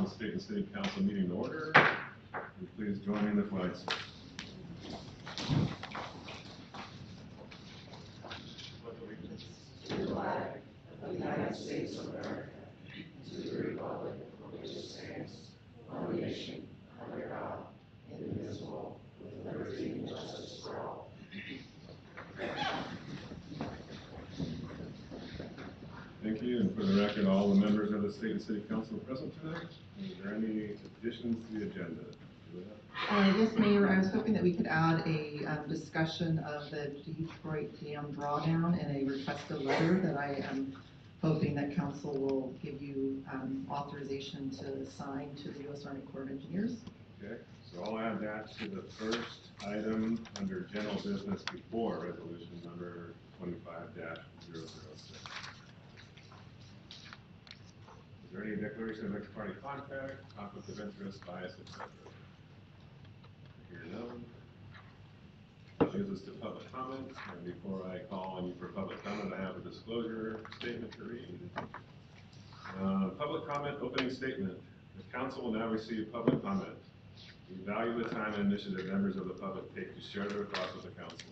the Stayton City Council meeting to order. Please join me in the flag salute. To the flag of the United States of America, and to the republic for which it stands, one nation, under God, indivisible, with liberty and justice for all. Thank you, and for the record, all the members of the Stayton City Council are present tonight. Is there any additions to the agenda? Yes, Mayor, I was hoping that we could add a discussion of the Detroit Dam drawdown and a requested letter that I am hoping that council will give you authorization to sign to the U.S. Army Corps of Engineers. Okay, so I'll add that to the first item under general business before resolution number 25-006. Is there any declaration of ex-party contact, conflict of interest, bias, etc.? Hear none. That leads us to public comment. And before I call on you for public comment, I have a disclosure statement to read. Public comment opening statement. The council will now receive public comment. We value the time and initiative members of the public take to share their thoughts with the council.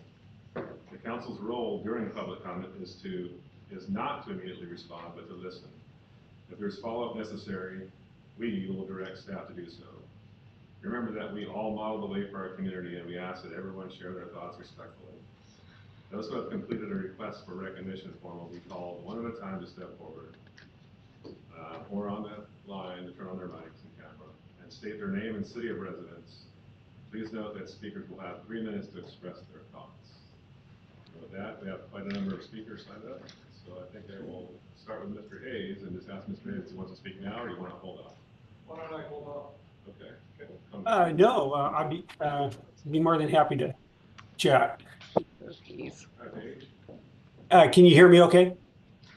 The council's role during public comment is not to immediately respond, but to listen. If there's follow-up necessary, we will direct staff to do so. Remember that we all model the way for our community, and we ask that everyone share their thoughts respectfully. Those who have completed a request for recognition form will be called one at a time to step forward, or on the line to turn on their mics and camera, and state their name and city of residence. Please note that speakers will have 3 minutes to express their thoughts. And with that, we have quite a number of speakers signed up, so I think I will start with Mr. Hayes and just ask Mr. Hayes if he wants to speak now or do you want to hold off? Why don't I hold off? Okay. No, I'd be more than happy to chat. Can you hear me okay?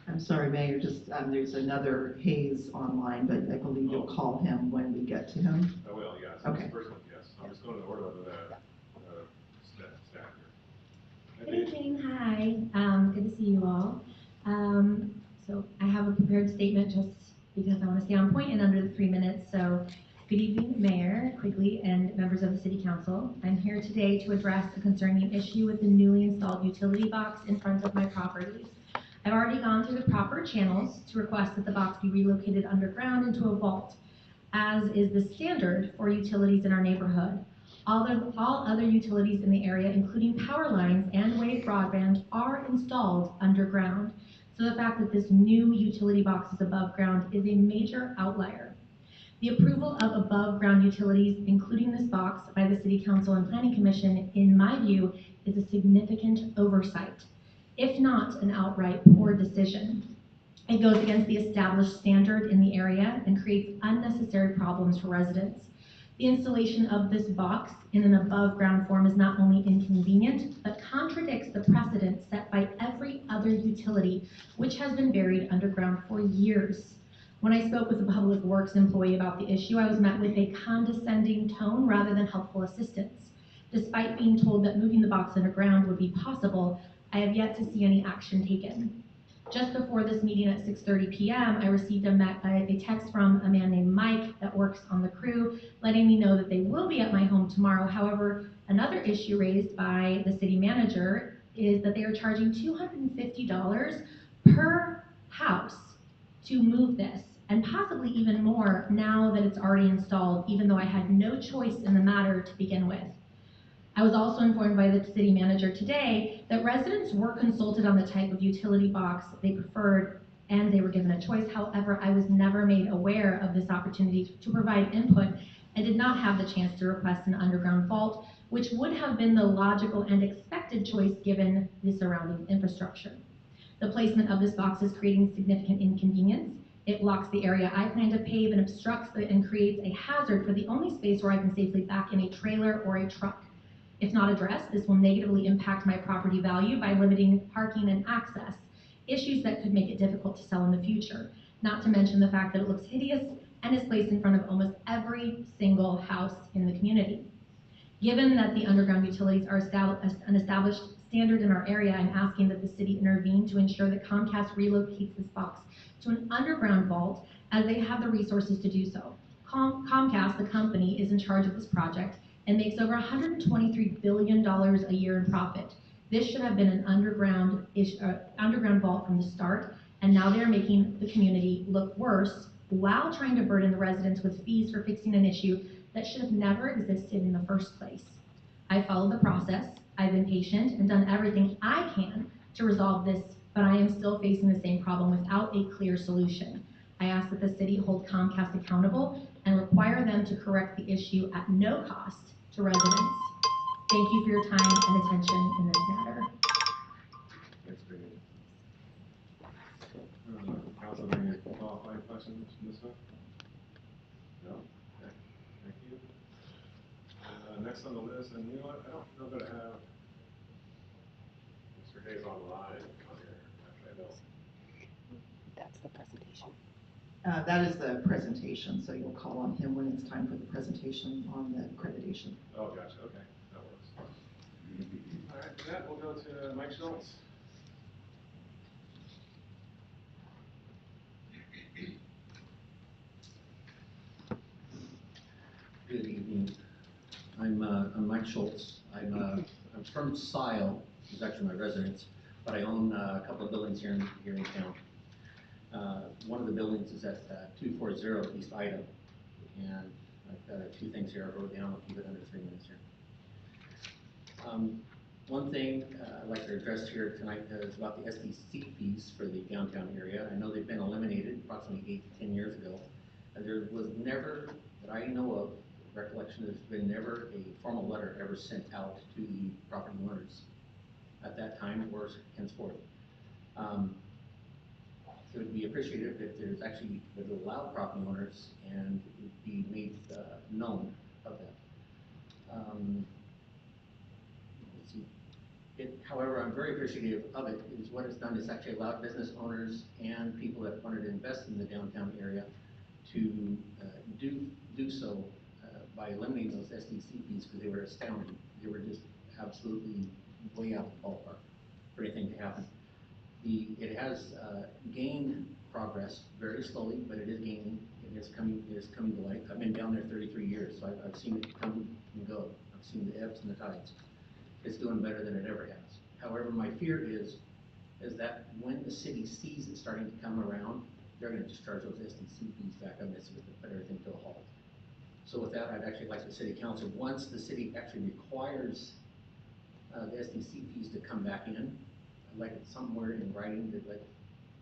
I'm sorry, Mayor, just there's another Hayes online, but I believe you'll call him when we get to him. I will, yes. Okay. First one, yes. I'm just going to the order of the staff here. Good evening, hi. Good to see you all. So I have a prepared statement just because I want to stay on point and under the 3 minutes. So good evening, Mayor, Quigley, and members of the City Council. I'm here today to address a concerning issue with the newly installed utility box in front of my properties. I've already gone through the proper channels to request that the box be relocated underground into a vault, as is the standard for utilities in our neighborhood. All other utilities in the area, including power lines and wave broadband, are installed underground. So the fact that this new utility box is above ground is a major outlier. The approval of above ground utilities, including this box, by the City Council and Planning Commission, in my view, is a significant oversight, if not an outright poor decision. It goes against the established standard in the area and creates unnecessary problems for residents. The installation of this box in an above ground form is not only inconvenient, but contradicts the precedent set by every other utility, which has been buried underground for years. When I spoke with a public works employee about the issue, I was met with a condescending tone rather than helpful assistance. Despite being told that moving the box underground would be possible, I have yet to see any action taken. Just before this meeting at 6:30 p.m., I received a text from a man named Mike that works on the crew, letting me know that they will be at my home tomorrow. However, another issue raised by the city manager is that they are charging $250 per house to move this, and possibly even more now that it's already installed, even though I had no choice in the matter to begin with. I was also informed by the city manager today that residents were consulted on the type of utility box they preferred and they were given a choice. However, I was never made aware of this opportunity to provide input and did not have the chance to request an underground vault, which would have been the logical and expected choice given the surrounding infrastructure. The placement of this box is creating significant inconvenience. It blocks the area I plan to pave and obstructs and creates a hazard for the only space where I can safely back in a trailer or a truck. If not addressed, this will negatively impact my property value by limiting parking and access, issues that could make it difficult to sell in the future, not to mention the fact that it looks hideous and is placed in front of almost every single house in the community. Given that the underground utilities are an established standard in our area, I'm asking that the city intervene to ensure that Comcast relocates this box to an underground vault, as they have the resources to do so. Comcast, the company, is in charge of this project and makes over $123 billion a year in profit. This should have been an underground vault from the start, and now they're making the community look worse while trying to burden the residents with fees for fixing an issue that should have never existed in the first place. I followed the process, I've been patient and done everything I can to resolve this, but I am still facing the same problem without a clear solution. I ask that the city hold Comcast accountable and require them to correct the issue at no cost to residents. Thank you for your time and attention in this matter. Thanks, Brittany. Council, any qualifying questions from this one? No? Okay, thank you. Next on the list, and you know what, I don't know that I have Mr. Hayes online on here. Actually, I don't. That's the presentation. That is the presentation, so you'll call on him when it's time for the presentation on the accreditation. Oh, gotcha, okay, that works. All right, with that, we'll go to Mike Schultz. Good evening. I'm Mike Schultz. I'm from Sile, which is actually my residence, but I own a couple of buildings here in town. One of the buildings is at 240 East Ida, and I've got two things here I wrote down. I'll keep it under 3 minutes here. One thing I'd like to address here tonight is about the SDC fees for the downtown area. I know they've been eliminated approximately 8 to 10 years ago. There was never, that I know of, recollection, there's been never a formal letter ever sent out to the property owners at that time or henceforth. It would be appreciated if there's actually, would allow property owners and it would be made known of that. Let's see. However, I'm very appreciative of it, is what it's done is actually allowed business owners and people that wanted to invest in the downtown area to do so by eliminating those SDC fees, because they were astounding. They were just absolutely way out of the ballpark for anything to happen. It has gained progress very slowly, but it is gaining. It is coming to light. I've been down there 33 years, so I've seen it come and go. I've seen the ebbs and the tides. It's doing better than it ever has. However, my fear is that when the city sees it starting to come around, they're going to discharge those SDC fees back on this and put everything to a halt. So with that, I'd actually like the city council, once the city actually requires the SDC fees to come back in, I'd like it somewhere in writing that like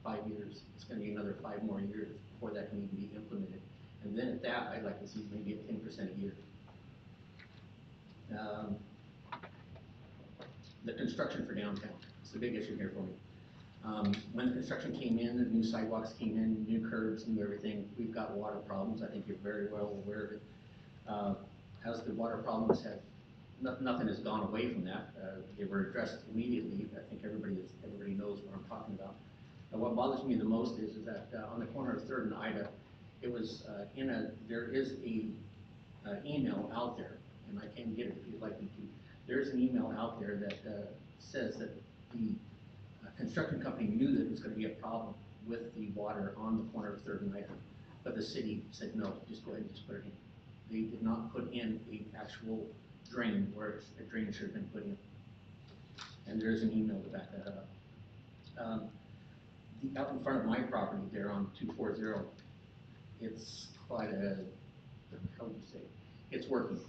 5 years, it's going to be another 5 more years before that can even be implemented. And then at that, I'd like to see maybe at 10% a year. The construction for downtown, it's a big issue here for me. When the construction came in, the new sidewalks came in, new curbs, new everything, we've got water problems. I think you're very well aware of it. As the water problems have, nothing has gone away from that. They were addressed immediately. I think everybody knows what I'm talking about. What bothers me the most is that on the corner of 3rd and Ida, it was there is a email out there, and I can get it if you'd like me to. There's an email out there that says that the construction company knew that it was going to be a problem with the water on the corner of 3rd and Ida, but the city said no, just go ahead and just put it in. They did not put in an actual drain where a drain should have been put in. And there's an email to back that up. Out in front of my property there on 240, it's quite a, how would you say, it's working.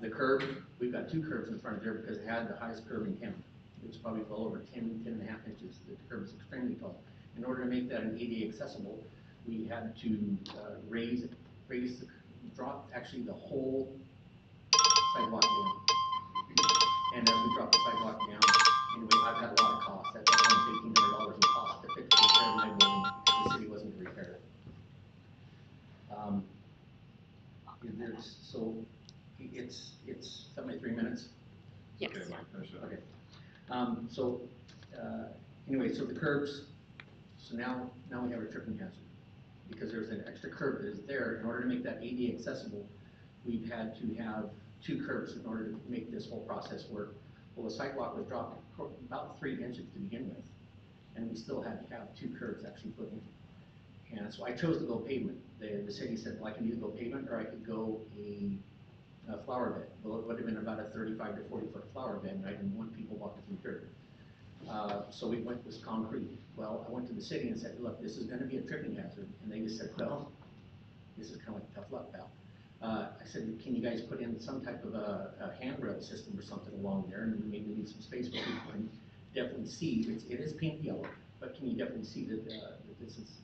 The curb, we've got 2 curbs in front of there because it had the highest curb in town. It's probably well over 10 and a half inches. The curb is extremely tall. In order to make that an ADA accessible, we had to drop actually the whole sidewalk down. And as we drop the sidewalk down, anyway, I've had a lot of costs. That's almost $1,800 in cost to fix the repair of my building because the city wasn't going to repair it. It's 73 minutes. Yes. Okay, Mike, finish it. Okay. Anyway, so the curbs, so now we have a tripping hazard because there's an extra curb that is there. In order to make that ADA accessible, we've had to have 2 curbs in order to make this whole process work. Well, the sidewalk was dropped about 3 inches to begin with, and we still had to have 2 curbs actually put in. And so I chose to go pavement. The city said, well, I can either go pavement or I could go a flower bed. Well, it would have been about a 35 to 40-foot flower bed, and I didn't want people walking through dirt. So we went with concrete. Well, I went to the city and said, look, this is gonna be a tripping hazard. And they just said, well, this is kind of like tough luck, pal. I said, can you guys put in some type of a handrail system or something along there, and maybe leave some space where people can definitely see. It is pink yellow, but can you definitely see that, that this is,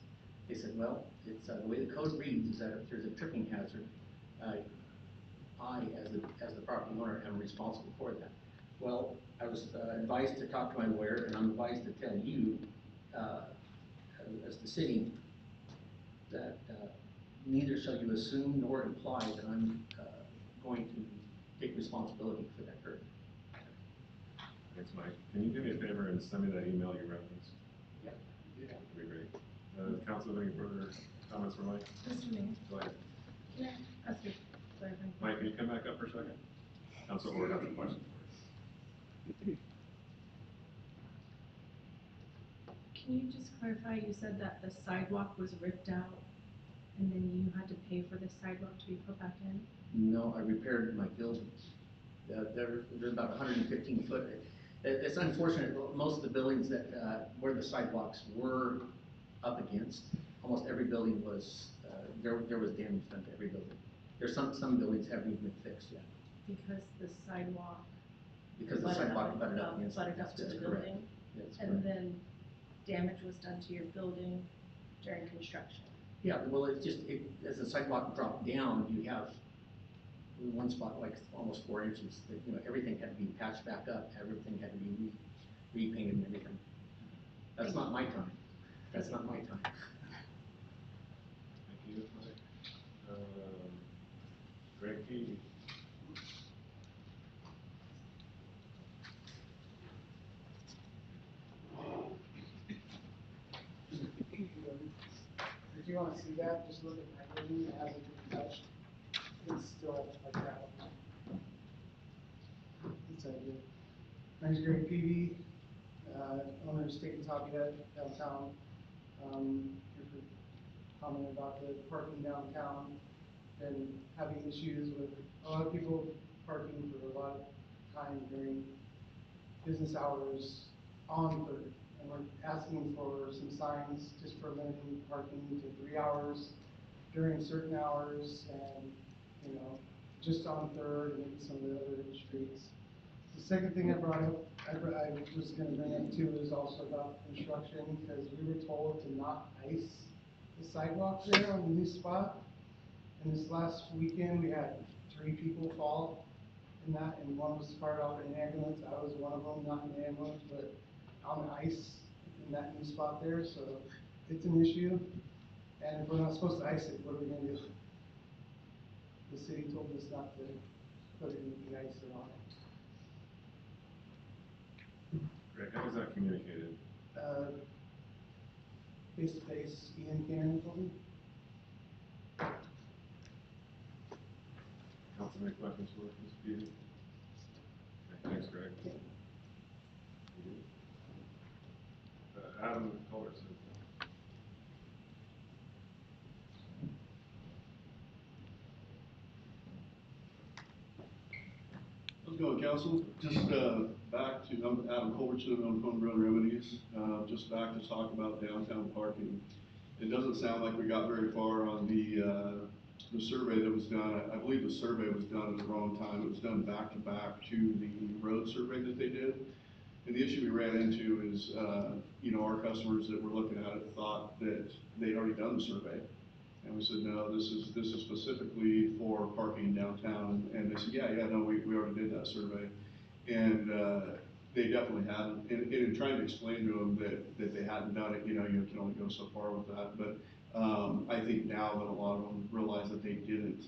they said, well, it's, the way the code reads is that if there's a tripping hazard, I, as the property owner, am responsible for that. Well, I was advised to talk to my lawyer, and I'm advised to tell you, as the city, that neither shall you assume nor imply that I'm going to take responsibility for that hurt. Thanks, Mike. Can you do me a favor and send me that email you referenced? Yeah. That'd be great. Council, have any further comments for Mike? Mr. Mayor, Go ahead. can I ask a clarifying? Mike, can you come back up for a second? Council Ward has a question for you. Can you just clarify, you said that the sidewalk was ripped out and then you had to pay for the sidewalk to be put back in? No, I repaired my buildings. They're about 115 foot. It's unfortunate, most of the buildings that, where the sidewalks were up against, almost every building was, there was damage done to every building. There's some buildings haven't even been fixed yet. Because the sidewalk Because the sidewalk butted up against. butted up to That's the correct. building? That's And correct. then damage was done to your building during construction? Yeah, well, it's just, as the sidewalk dropped down, you have one spot like almost 4 inches, that, you know, everything had to be patched back up, everything had to be repainted and everything. That's not my time. That's not my time. Thank you, Mike. Greg Key. If you wanna see that, just look at my building, it hasn't been touched, it's still like that. It's a good. My name's Greg Peavy, owner of Stayton downtown. Here for comment about the parking downtown, been having issues with a lot of people parking for a lot of time during business hours on Third. And we're asking for some signs just for limiting parking to 3 hours during certain hours and, you know, just on Third and maybe some of the other streets. The second thing I brought up, I was gonna bring up too, is also about construction, because we were told to not ice the sidewalk there on the new spot. And this last weekend, we had 3 people fall in that, and one was carted off in an ambulance. I was one of them, not in the ambulance, but on the ice in that new spot there, so it's an issue. And if we're not supposed to ice it, what are we gonna do? The city told us not to put any ice on it. Greg, how was that communicated? Face to face, Ian Cannon told me. Council, any questions for Ms. Peavy? Okay, thanks, Greg. Adam Culbertson. How's it going, council? Just back to, I'm Adam Culbertson on Homegrown Remedies, just back to talk about downtown parking. It doesn't sound like we got very far on the survey that was done. I believe the survey was done at the wrong time. It was done back to back to the road survey that they did. And the issue we ran into is, you know, our customers that were looking at it thought that they'd already done the survey. And we said, no, this is specifically for parking downtown. And they said, yeah, no, we already did that survey. And they definitely hadn't. And in trying to explain to them that they hadn't done it, you know, you can only go so far with that. But I think now that a lot of them realize that they didn't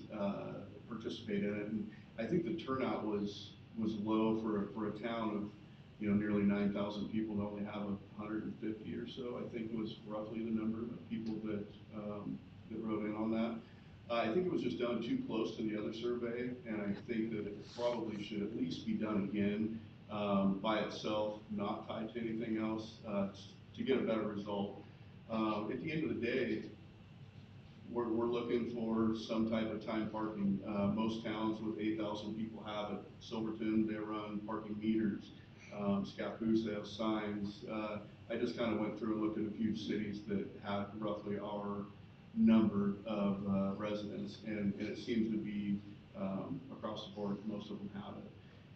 participate in it. And I think the turnout was low for a town of, you know, nearly 9,000 people to only have 150 or so. I think it was roughly the number of people that wrote in on that. I think it was just done too close to the other survey, and I think that it probably should at least be done again by itself, not tied to anything else, to get a better result. At the end of the day, we're looking for some type of time parking. Most towns with 8,000 people have it. Silverton, they run parking meters. Scappoose, they have signs. I just kind of went through and looked at a few cities that have roughly our number of residents, and it seems to be across the board, most of them have it.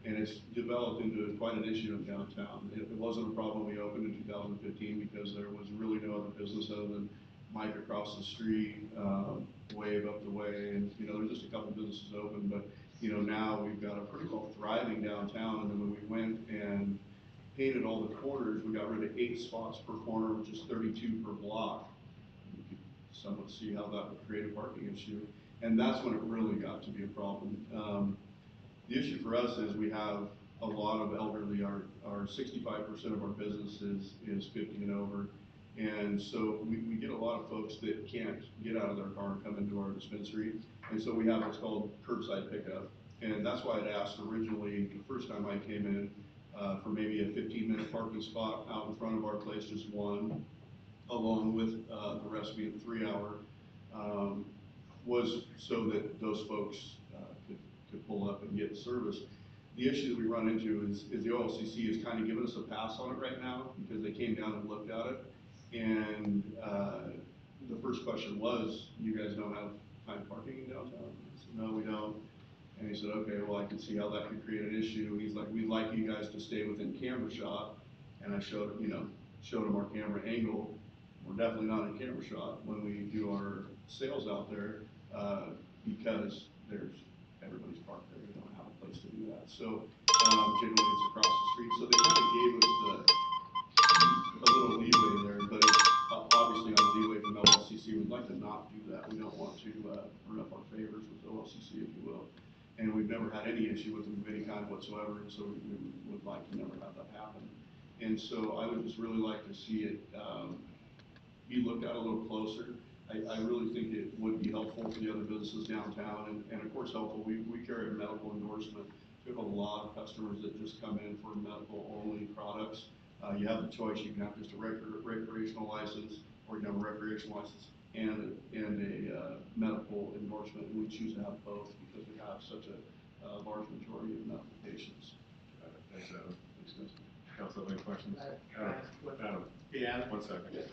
And it's developed into quite an issue in downtown. It wasn't a problem we opened in 2015 because there was really no other business other than Mike across the street, Wave up the way, and there's just a couple businesses open, but now we've got a pretty well thriving downtown. And then when we went and painted all the corners, we got rid of 8 spots per corner, which is 32 per block. You could somewhat see how that would create a parking issue, and that's when it really got to be a problem. The issue for us is we have a lot of elderly. Our 65% of our business is 50 and over. And so we get a lot of folks that can't get out of their car and come into our dispensary. And so we have what's called curbside pickup. And that's why I'd asked originally, the first time I came in, for maybe a 15-minute parking spot out in front of our place, just one, along with the rest being 3-hour, was so that those folks could pull up and get service. The issue that we run into is the OLCC is kind of giving us a pass on it right now because they came down and looked at it. And the first question was, you guys don't have time parking in downtown? I said, no, we don't. And he said, okay, well, I can see how that could create an issue. He's like, we'd like you guys to stay within camera shot. And I showed him our camera angle. We're definitely not in camera shot when we do our sales out there, because everybody's parked there. We don't have a place to do that. So generally it's across the street. So they kind of gave us a little leeway there, but it's obviously on leeway from OLCC. We'd like to not do that. We don't want to earn up our favors with OLCC, if you will. And we've never had any issue with them of any kind whatsoever, and so we would like to never have that happen. And so I would just really like to see it be looked at a little closer. I really think it would be helpful for the other businesses downtown, and of course helpful. We carry a medical endorsement. We have a lot of customers that just come in for medical-only products. You have the choice. You can have just a recreational license, or you can have a recreational license and a medical endorsement. And we choose to have both because we have such a large majority of medical patients. Thanks, Adam. Council, any questions? Can I ask a question? Adam, Yeah. 1 second.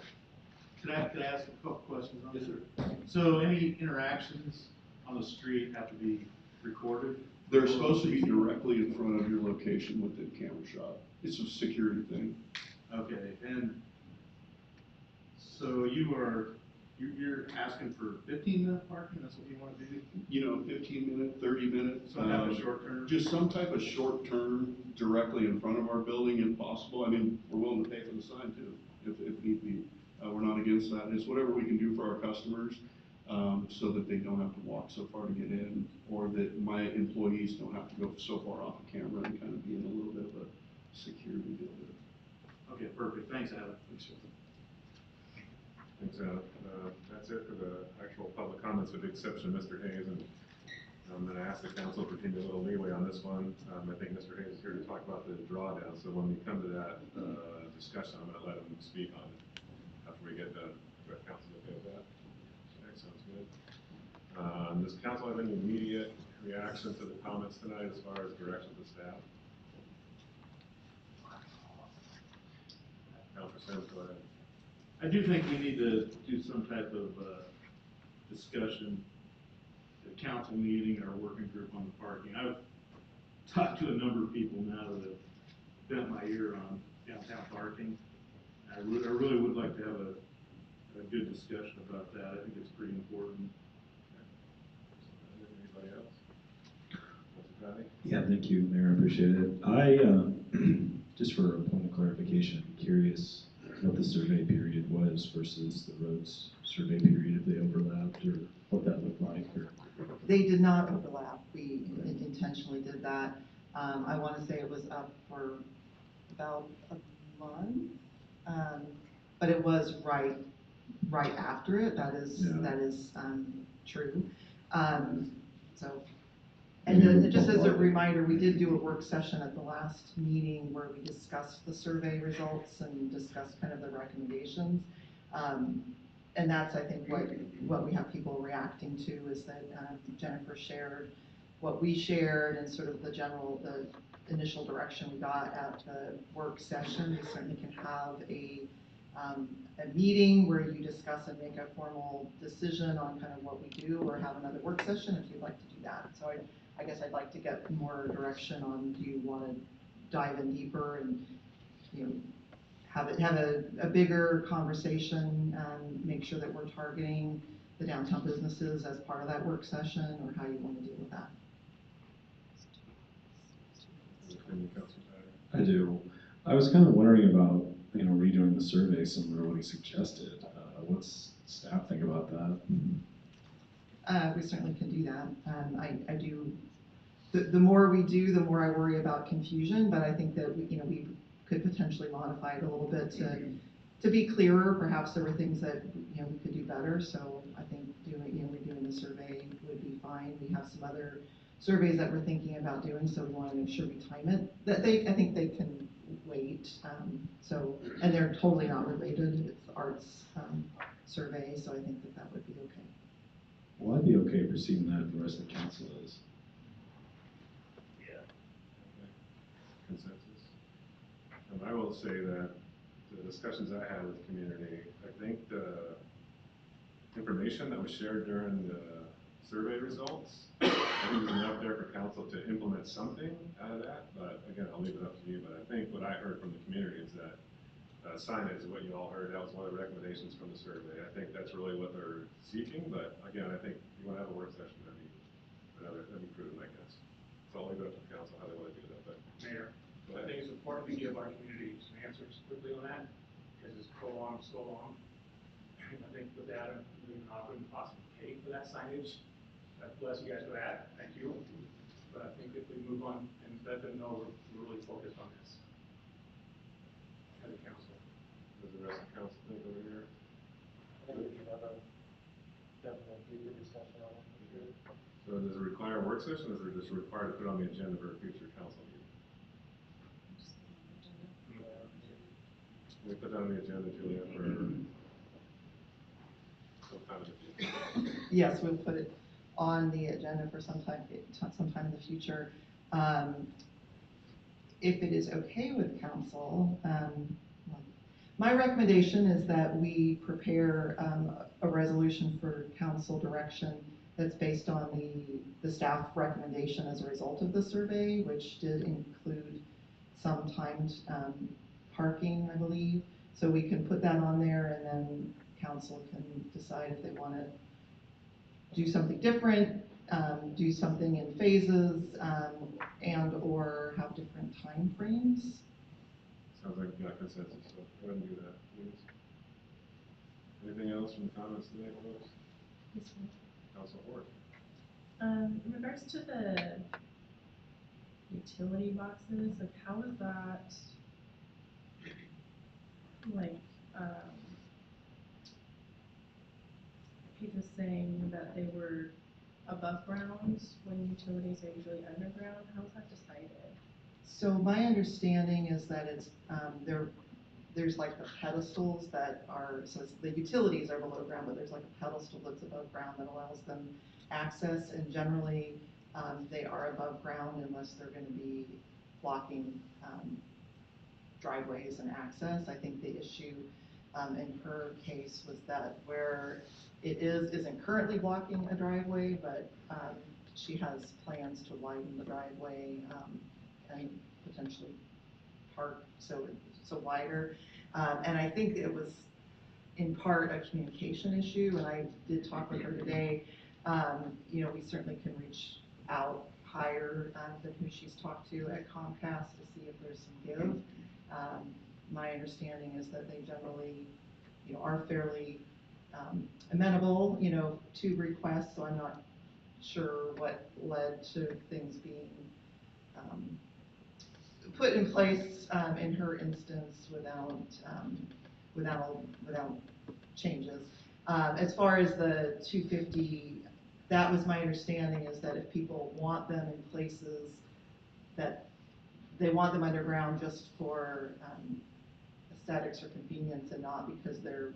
Can I ask a couple questions on this? Yes, sir. So any interactions on the street have to be recorded? They're supposed to be directly in front of your location within camera shot. It's a security thing. Okay, and so you're asking for 15-minute parking? That's what you want to do? 15-minute, 30-minute. Some type of short term? Just some type of short term directly in front of our building if possible. I mean, we're willing to pay for the sign too, if need be. We're not against that. It's whatever we can do for our customers, so that they don't have to walk so far to get in, or that my employees don't have to go so far off the camera and kind of be in a little bit of a security deal with it. Okay, perfect. Thanks, Adam. Thanks, Adam. That's it for the actual public comments, with the exception of Mr. Hayes. And I'm going to ask the council for a little leeway on this one. I think Mr. Hayes is here to talk about the drawdown. So when we come to that discussion, I'm going to let him speak on it after we get done. Is council okay with that? Okay, sounds good. Does council have any immediate reaction to the comments tonight as far as direction to staff? Councilor Sims, go ahead. I do think we need to do some type of discussion, a council meeting or working group on the parking. I've talked to a number of people now that have bent my ear on downtown parking. I really would like to have a good discussion about that. I think it's pretty important. Anybody else? Mr. Patty? Yeah, thank you, Mayor, I appreciate it. I, just for a point of clarification, I'm curious what the survey period was versus the roads survey period, if they overlapped, or what that looked like, or. They did not overlap. We intentionally did that. I want to say it was up for about a month, but it was right after it. That is true. So, and then just as a reminder, we did do a work session at the last meeting where we discussed the survey results and discussed kind of the recommendations. and that's, I think, what we have people reacting to is that Jennifer shared what we shared and sort of the initial direction we got at the work session. We certainly can have a meeting where you discuss and make a formal decision on kind of what we do, or have another work session if you'd like to do that. So I guess I'd like to get more direction on, do you want to dive in deeper and, have a bigger conversation, make sure that we're targeting the downtown businesses as part of that work session, or how you want to deal with that. I do. I was kind of wondering about, redoing the survey similar to what he suggested. What's staff think about that? We certainly can do that. I do, the more we do, the more I worry about confusion, but I think that we could potentially modify it a little bit to be clearer. Perhaps there were things that, we could do better. So I think redoing the survey would be fine. We have some other surveys that we're thinking about doing, so we want to make sure we time it. I think they can wait. And they're totally not related. It's arts survey, so I think that would be okay. Well, I'd be okay proceeding that if the rest of the council is. Yeah. Okay. Consensus? And I will say that the discussions I had with the community, I think the information that was shared during the survey results, I think is enough there for council to implement something out of that, but again, I'll leave it up to you. But I think what I heard from the community is that signage is what you all heard. That was one of the recommendations from the survey. I think that's really what they're seeking, but again, I think you want to have a work session, that'd be prudent, I guess. So I'll leave it up to the council how they want to do that, but. Mayor, I think it's important to give our community some answers quickly on that, because it's prolonged so long. I think with that, we can offer them possibly pay for that signage. Bless you guys for that, thank you. But I think if we move on and let them know we're really focused on this. As a council. Does the rest of the council think over here? I think we can have a definite deeper discussion on it. So does it require a work session, or is it just required to put on the agenda for a future council meeting? Can we put that on the agenda, Julia, for sometime in the future? Yes, we'll put it on the agenda for sometime in the future. If it is okay with council, my recommendation is that we prepare a resolution for council direction that's based on the staff recommendation as a result of the survey, which did include some timed parking, I believe. So we can put that on there, and then council can decide if they want to do something different, do something in phases, and or have different time frames. Sounds like you got consensus, so go ahead and do that, please. Anything else from the comments today, folks? Yes, ma'am. Council Hort. In regards to the utility boxes, like how is that, like, people saying that they were above ground when utilities are usually underground? How is that decided? So my understanding is that it's, there's like the pedestals that are, so the utilities are below ground, but there's like a pedestal that's above ground that allows them access, and generally they are above ground unless they're going to be blocking driveways and access. I think the issue in her case was that where it isn't currently blocking a driveway, but she has plans to widen the driveway and potentially park so wider. And I think it was in part a communication issue, and I did talk with her today. We certainly can reach out higher than who she's talked to at Comcast to see if there's some give. My understanding is that they generally, are fairly amenable, to requests, so I'm not sure what led to things being put in place in her instance without changes. As far as the 250, that was my understanding, is that if people want them in places that they want them underground just for aesthetics or convenience, and not because there's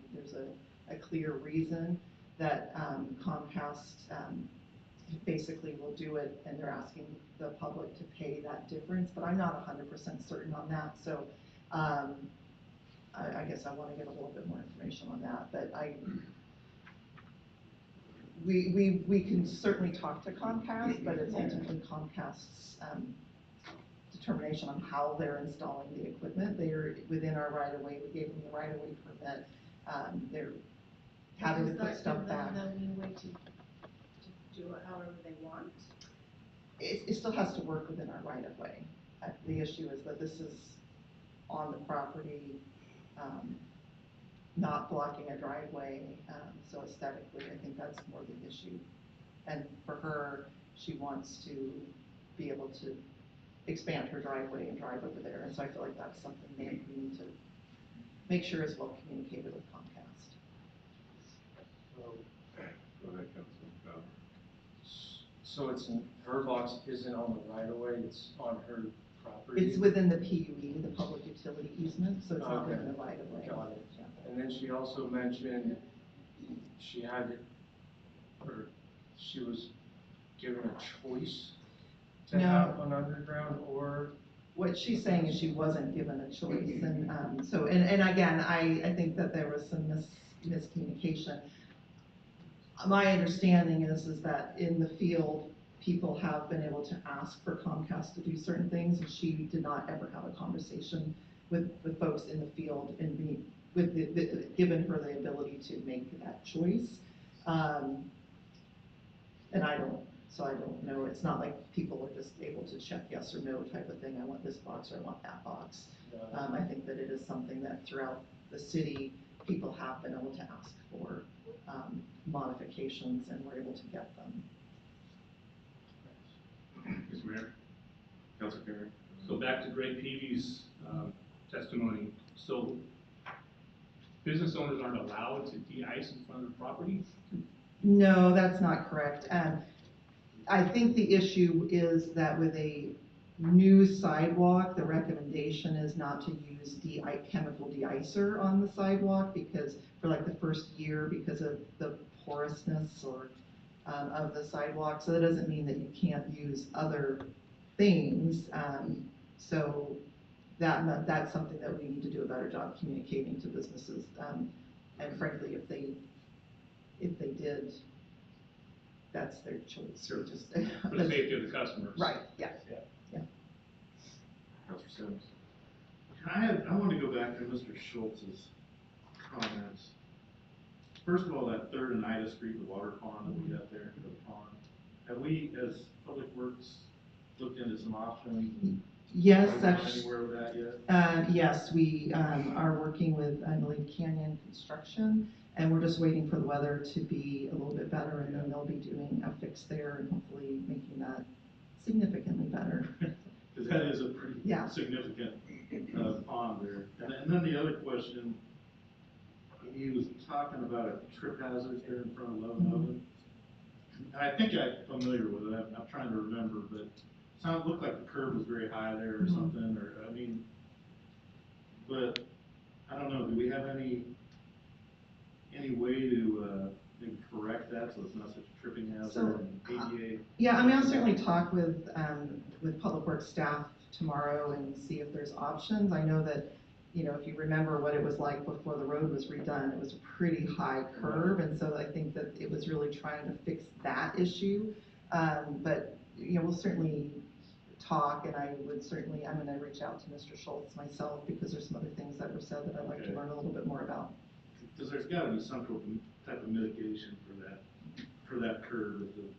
a clear reason, that Comcast basically will do it, and they're asking the public to pay that difference, but I'm not 100% certain on that, so I guess I want to get a little bit more information on that, but we can certainly talk to Comcast, but it's ultimately Comcast's determination on how they're installing the equipment. They're within our right of way, we gave them the right of way permit, they're having to put stuff back. Does that give them the leeway to do it however they want? It still has to work within our right of way. The issue is that this is on the property, not blocking a driveway, so aesthetically, I think that's more the issue. And for her, she wants to be able to expand her driveway and drive over there, and so I feel like that's something that we need to make sure is well communicated with Comcast. Go ahead, Councilman Fowler. So her box isn't on the right of way, it's on her property? It's within the PUE, the public utility easement, so it's not within the right of way. Got it. Yeah. And then she also mentioned she was given a choice to No. have an underground or. What she's saying is she wasn't given a choice, and so, and again, I think that there was some miscommunication. My understanding is that in the field, people have been able to ask for Comcast to do certain things, and she did not ever have a conversation with folks in the field and given her the ability to make that choice. And I don't know, it's not like people are just able to check yes or no type of thing, I want this box or I want that box. I think that it is something that throughout the city, people have been able to ask for modifications, and we're able to get them. Mr. Mayor? Councilor Perry? So back to Greg Peavy's testimony. So business owners aren't allowed to de-ice in front of the property? No, that's not correct. I think the issue is that with a new sidewalk, the recommendation is not to use chemical de-icer on the sidewalk, because for like the first year, because of the porousness or of the sidewalk. So that doesn't mean that you can't use other things. So that's something that we need to do a better job communicating to businesses. And frankly, if they did, that's their choice. Sure. Just For the safety of the customers? Right, yeah. Councilor Sims? I want to go back to Mr. Schultz's comments. First of all, that Third and Ida Street, the water pond that we got there, the pond, have we, as Public Works, looked into some options? Yes, Are we actually. anywhere with that yet? Yes, we are working with, I believe, Canyon Construction, and we're just waiting for the weather to be a little bit better, and then they'll be doing a fix there and hopefully making that significantly better. Because that is a pretty Yeah. significant pond there. And then the other question, he was talking about a trip hazard there in front of Love Oven. And I think I'm familiar with it. I'm trying to remember, but it looked like the curb was very high there or something, or, I mean, but I don't know, do we have any way to maybe correct that so it's not such a tripping hazard and ADA? Yeah, I mean, I'll certainly talk with Public Works staff tomorrow and see if there's options. I know that, you know, if you remember what it was like before the road was redone, it was a pretty high curve, and so I think that it was really trying to fix that issue. But, you know, we'll certainly talk, and I'm gonna reach out to Mr. Schultz myself, because there's some other things that were said that I'd like to learn a little bit more about. Because there's gotta be some type of mitigation for that curve, if it's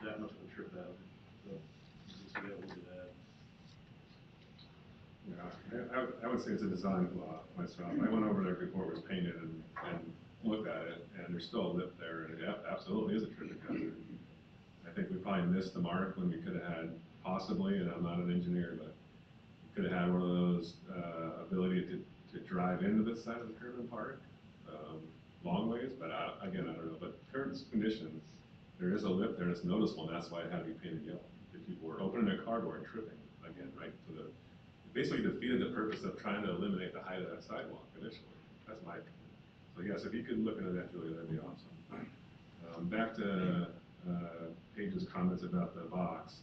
that much of a trip hazard. So, just be able to do that. Yeah, I would say it's a design flaw myself. I went over there before it was painted and looked at it, and there's still a lip there, and it absolutely is a traffic hazard. I think we probably missed the mark when we could have had, possibly, and I'm not an engineer, but we could have had one of those ability to drive into this side of the curb and park long ways, but again, I don't know. But current conditions, there is a lip there, and it's noticeable, and that's why it had to be painted yellow. If people were opening a car door and tripping, again, right to the, basically defeated the purpose of trying to eliminate the height of that sidewalk initially. That's my opinion. So yes, if you could look into that, Julia, that'd be awesome. Back to Paige's comments about the box.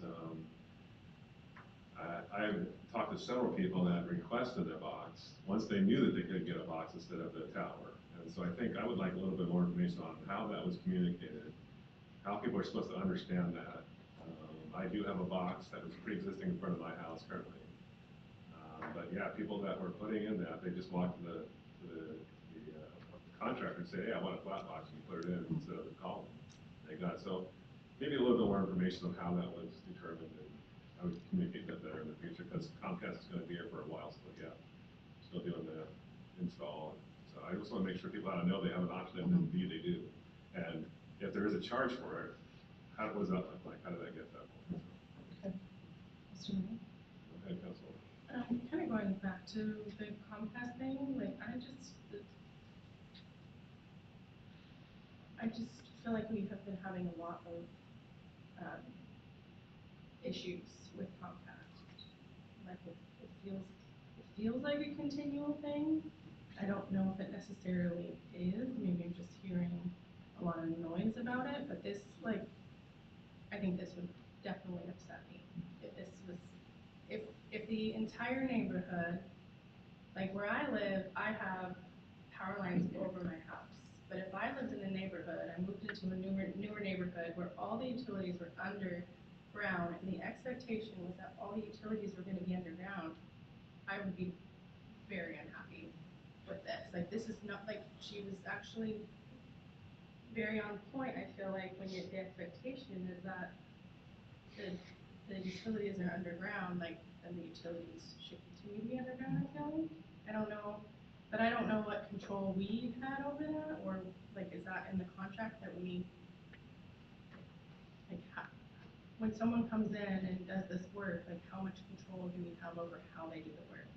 I've talked to several people that requested a box, once they knew that they could get a box instead of the tower. And so I think I would like a little bit more information on how that was communicated, how people are supposed to understand that. I do have a box that was pre-existing in front of my house currently. But yeah, people that were putting in that, they just walked to the contractor and say, hey, I want a flat box, and you put it in instead of the column. They got it. So maybe a little bit more information on how that was determined, and I would communicate that better in the future, because Comcast is gonna be here for a while, so yeah, still doing the install. So I just wanna make sure people ought to know they have an option, and indeed they do. And if there is a charge for it, what does that look like? How did that get that? Mr. Mayor? Go ahead, Council. Kind of going back to the Comcast thing, like, I just feel like we have been having a lot of, issues with Comcast. Like, it feels like a continual thing. I don't know if it necessarily is, maybe I'm just hearing a lot of noise about it, but this, like, I think this would definitely upset me. If this was, if the entire neighborhood, like where I live, I have power lines over my house. But if I lived in the neighborhood, I moved into a newer neighborhood where all the utilities were underground, and the expectation was that all the utilities were gonna be underground, I would be very unhappy with this. Like, this is not, like, she was actually very on point. I feel like when the expectation is that the utilities are underground, like, then the utilities should continue to be underground, I feel like. I don't know, but I don't know what control we had over that, or, like, is that in the contract that we, like, when someone comes in and does this work, like, how much control do we have over how they do the work?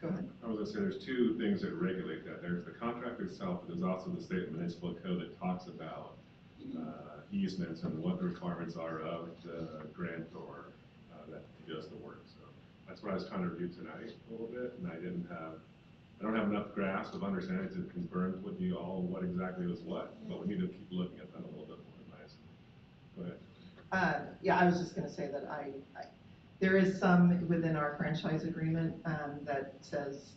Go ahead. I was gonna say, there's two things that regulate that. There's the contract itself, but there's also the state municipal code that talks about easements and what the requirements are of the grantor that does the work. So that's what I was trying to review tonight a little bit, and I don't have enough grasp of understanding to confirm with you all what exactly was what, but we need to keep looking at that a little bit more, in my estimate. Go ahead. Yeah, I was just gonna say that there is some within our franchise agreement, that says,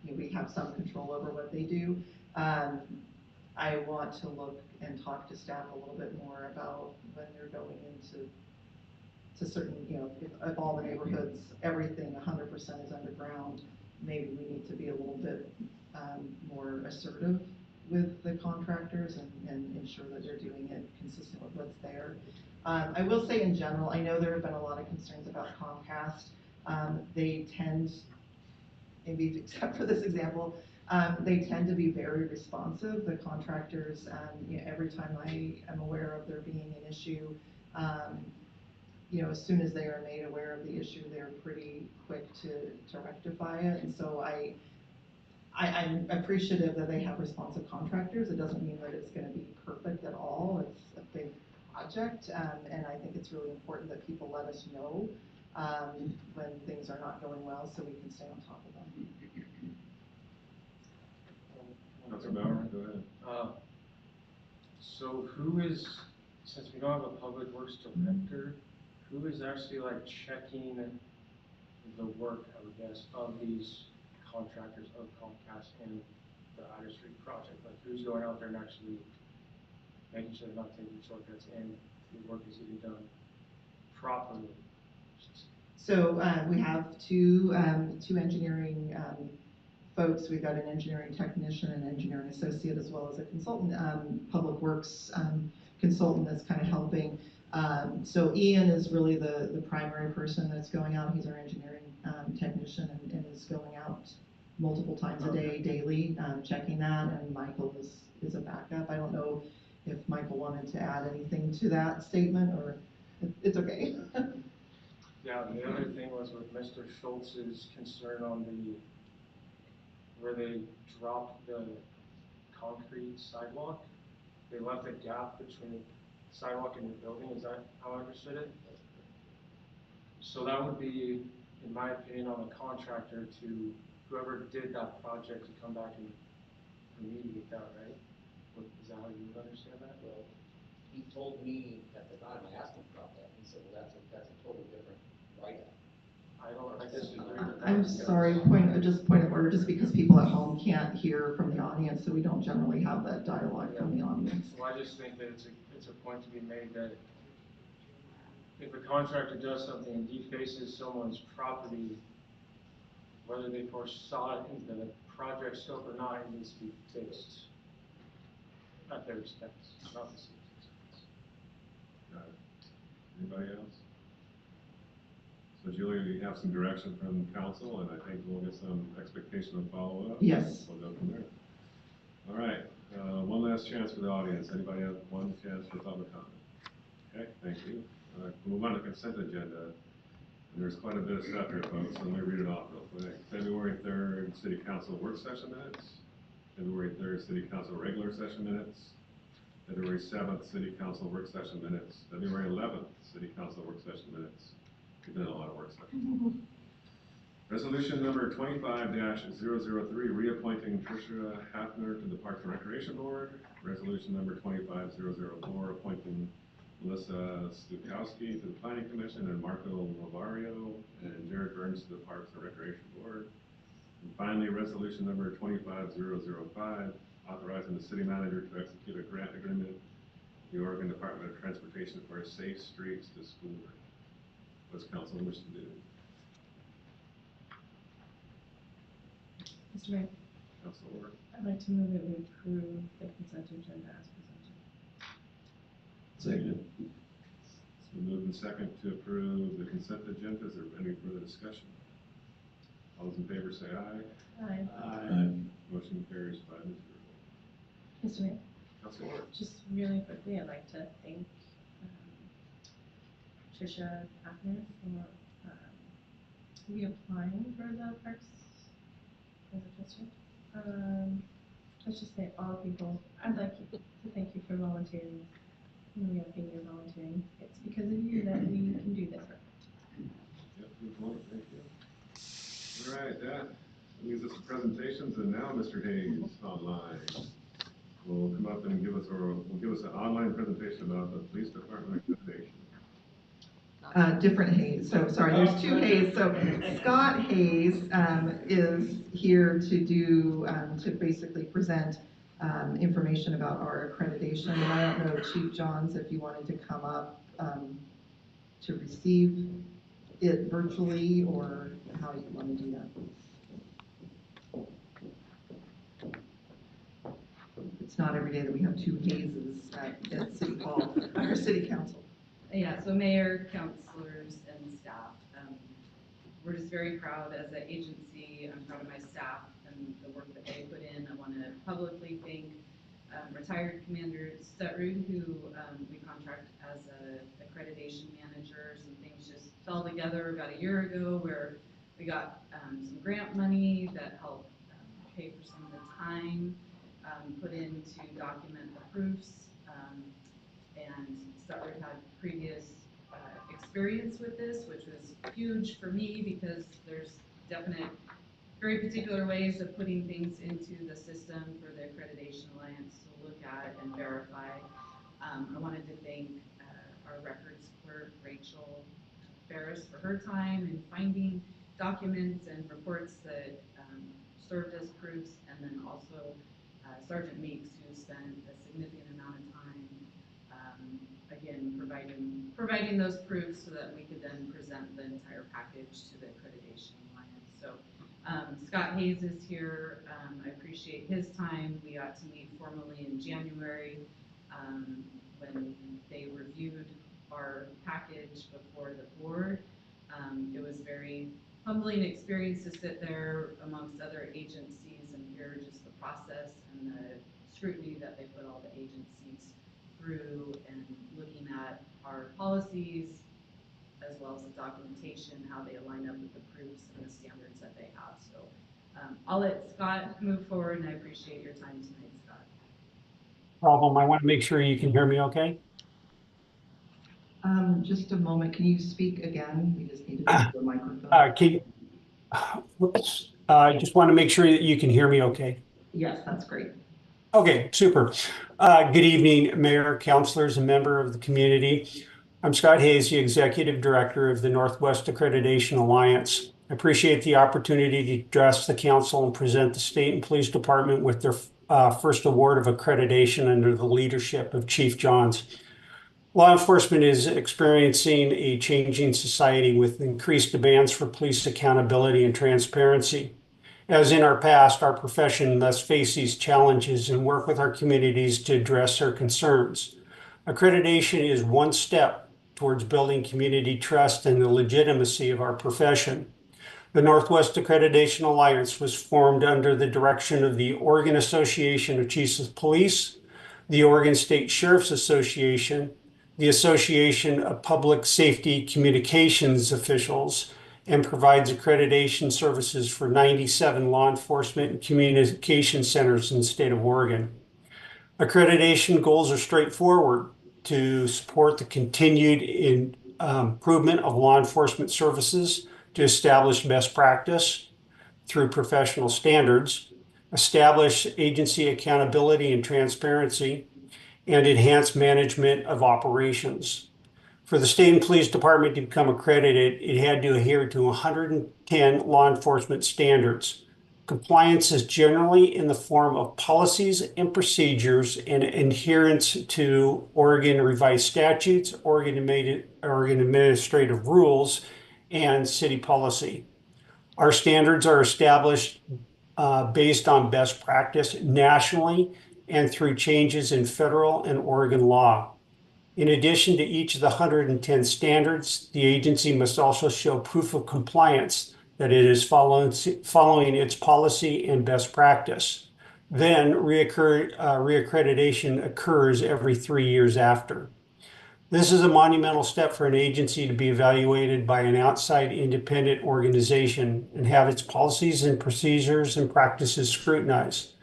you know, we have some control over what they do. I want to look and talk to staff a little bit more about when they're going into certain, you know, if all the neighborhoods, everything 100% is underground, maybe we need to be a little bit, more assertive with the contractors and ensure that they're doing it consistent with what's there. I will say in general, I know there have been a lot of concerns about Comcast. They tend, maybe except for this example, they tend to be very responsive. The contractors, you know, every time I am aware of there being an issue, you know, as soon as they are made aware of the issue, they're pretty quick to rectify it. And so I'm appreciative that they have responsive contractors. It doesn't mean that it's gonna be perfect at all. It's a big project, and I think it's really important that people let us know when things are not going well, so we can stay on top of them. Councilor Bauer, go ahead. So who is, since we don't have a public works director, who is actually like checking the work, I would guess, of these contractors of Comcast and the Ida Street project? Like, who's going out there and actually making sure they're not taking shortcuts and the work is getting done properly? So we have two engineering folks. We've got an engineering technician, an engineering associate, as well as a consultant, public works consultant that's kind of helping. So Ian is really the primary person that's going out. He's our engineering technician and is going out multiple times a day, daily, checking that. And Michael is a backup. I don't know if Michael wanted to add anything to that statement, or it's okay. Yeah, and the other thing was with Mr. Schultz's concern on where they dropped the concrete sidewalk. They left a gap between the sidewalk and the building. Is that how I understood it? So that would be, in my opinion, on the contractor to whoever did that project to come back and remediate that, right? Is that how you would understand that? Well, he told me at the time, I asked him about that, he said, well, that's a totally different write-up. I disagree with that. I'm sorry, point of order, just because people at home can't hear from the audience, so we don't generally have that dialogue from the audience. So I just think that it's a point to be made that if a contractor does something and defaces someone's property, whether they foresaw it in the project scope or not, it needs to be fixed at their expense, not the city's expense. Got it. Anybody else? So Julia, you have some direction from council, and I think we'll get some expectation of follow-up. Yes. We'll go from there. All right, one last chance for the audience. Anybody have one chance for public comment? Okay, thank you. We'll move on to consent agenda. And there's quite a bit of stuff here, folks, so let me read it off real quick. February 3rd, City Council work session minutes. February 3rd, City Council regular session minutes. February 7th, City Council work session minutes. February 11th, City Council work session minutes. We've done a lot of work sessions. Resolution number 25-003, reappointing Tricia Hafner to the Parks and Recreation Board. Resolution number 25004, appointing Melissa Stukowski to the Planning Commission, and Marco Lovario and Jared Burns to the Parks and Recreation Board. And finally, resolution number 25005, authorizing the city manager to execute a grant agreement with the Oregon Department of Transportation for Safe Streets to School. What's council wish to do? Mr. Mayor, Council Orr? I'd like to move that we approve the consent agenda as presented. Second. It's been moved and second to approve the consent agenda. Is there any further discussion? All those in favor say aye. Aye. Aye. Motion carries 5-0. Mr. Mayor, Council Orr? just really quickly, I'd like to thank Tricia Hafner for reapplying for the Parks as a district. Let's just say all people, I'd like to thank you for volunteering, re-upping your volunteering. It's because of you that we can do this work. Yep, good point, thank you. All right, that leaves us to presentations, and now Mr. Hayes online will come up and give us an online presentation about the police department accreditation. Different Hayes, so sorry, there's two Hayes. So Scott Hayes is here to do, to basically present information about our accreditation. And I don't know, Chief Johns, if you wanted to come up to receive it virtually, or how you want to do that. It's not every day that we have two Hayeses at City Hall, or City Council. Yeah, so mayor, councilors, and staff. We're just very proud as an agency. I'm proud of my staff and the work that they put in. I want to publicly thank retired Commander Stutrud, who we contract as a accreditation manager. Some things just fell together about a year ago where we got some grant money that helped pay for some of the time put in to document the proofs. And Stutrud had previous experience with this, which was huge for me because there's definite, very particular ways of putting things into the system for the Accreditation Alliance to look at and verify. I wanted to thank our records clerk, Rachel Ferris, for her time in finding documents and reports that served as proofs, and then also Sergeant Meeks, who spent a significant amount of time again, providing those proofs so that we could then present the entire package to the Accreditation Alliance. So Scott Hayes is here. I appreciate his time. We got to meet formally in January when they reviewed our package before the board. It was very humbling experience to sit there amongst other agencies and hear just the process and the scrutiny that they put all the agencies through, and looking at our policies as well as the documentation, how they align up with the proofs and the standards that they have. So I'll let Scott move forward, and I appreciate your time tonight, Scott. Problem. I want to make sure you can hear me okay. Just a moment, can you speak again? We just need to go to the microphone. I just want to make sure that you can hear me okay. Yes, that's great. Okay, super. Good evening, Mayor, councilors, and member of the community. I'm Scott Hayes, the Executive Director of the Northwest Accreditation Alliance. I appreciate the opportunity to address the council and present the Stayton Police Department with their first award of accreditation under the leadership of Chief Johns. Law enforcement is experiencing a changing society with increased demands for police accountability and transparency. As in our past, our profession must face these challenges and work with our communities to address their concerns. Accreditation is one step towards building community trust and the legitimacy of our profession. The Northwest Accreditation Alliance was formed under the direction of the Oregon Association of Chiefs of Police, the Oregon State Sheriff's Association, the Association of Public Safety Communications Officials, and provides accreditation services for 97 law enforcement and communication centers in the state of Oregon. Accreditation goals are straightforward: to support the continued improvement of law enforcement services, to establish best practice through professional standards, establish agency accountability and transparency, and enhance management of operations. For the Stayton Police Department to become accredited, it had to adhere to 110 law enforcement standards. Compliance is generally in the form of policies and procedures and adherence to Oregon revised statutes, Oregon administrative rules, and city policy. Our standards are established based on best practice nationally and through changes in federal and Oregon law. In addition to each of the 110 standards, the agency must also show proof of compliance that it is following its policy and best practice. Then reaccreditation occurs every 3 years after. This is a monumental step for an agency to be evaluated by an outside independent organization and have its policies and procedures and practices scrutinized.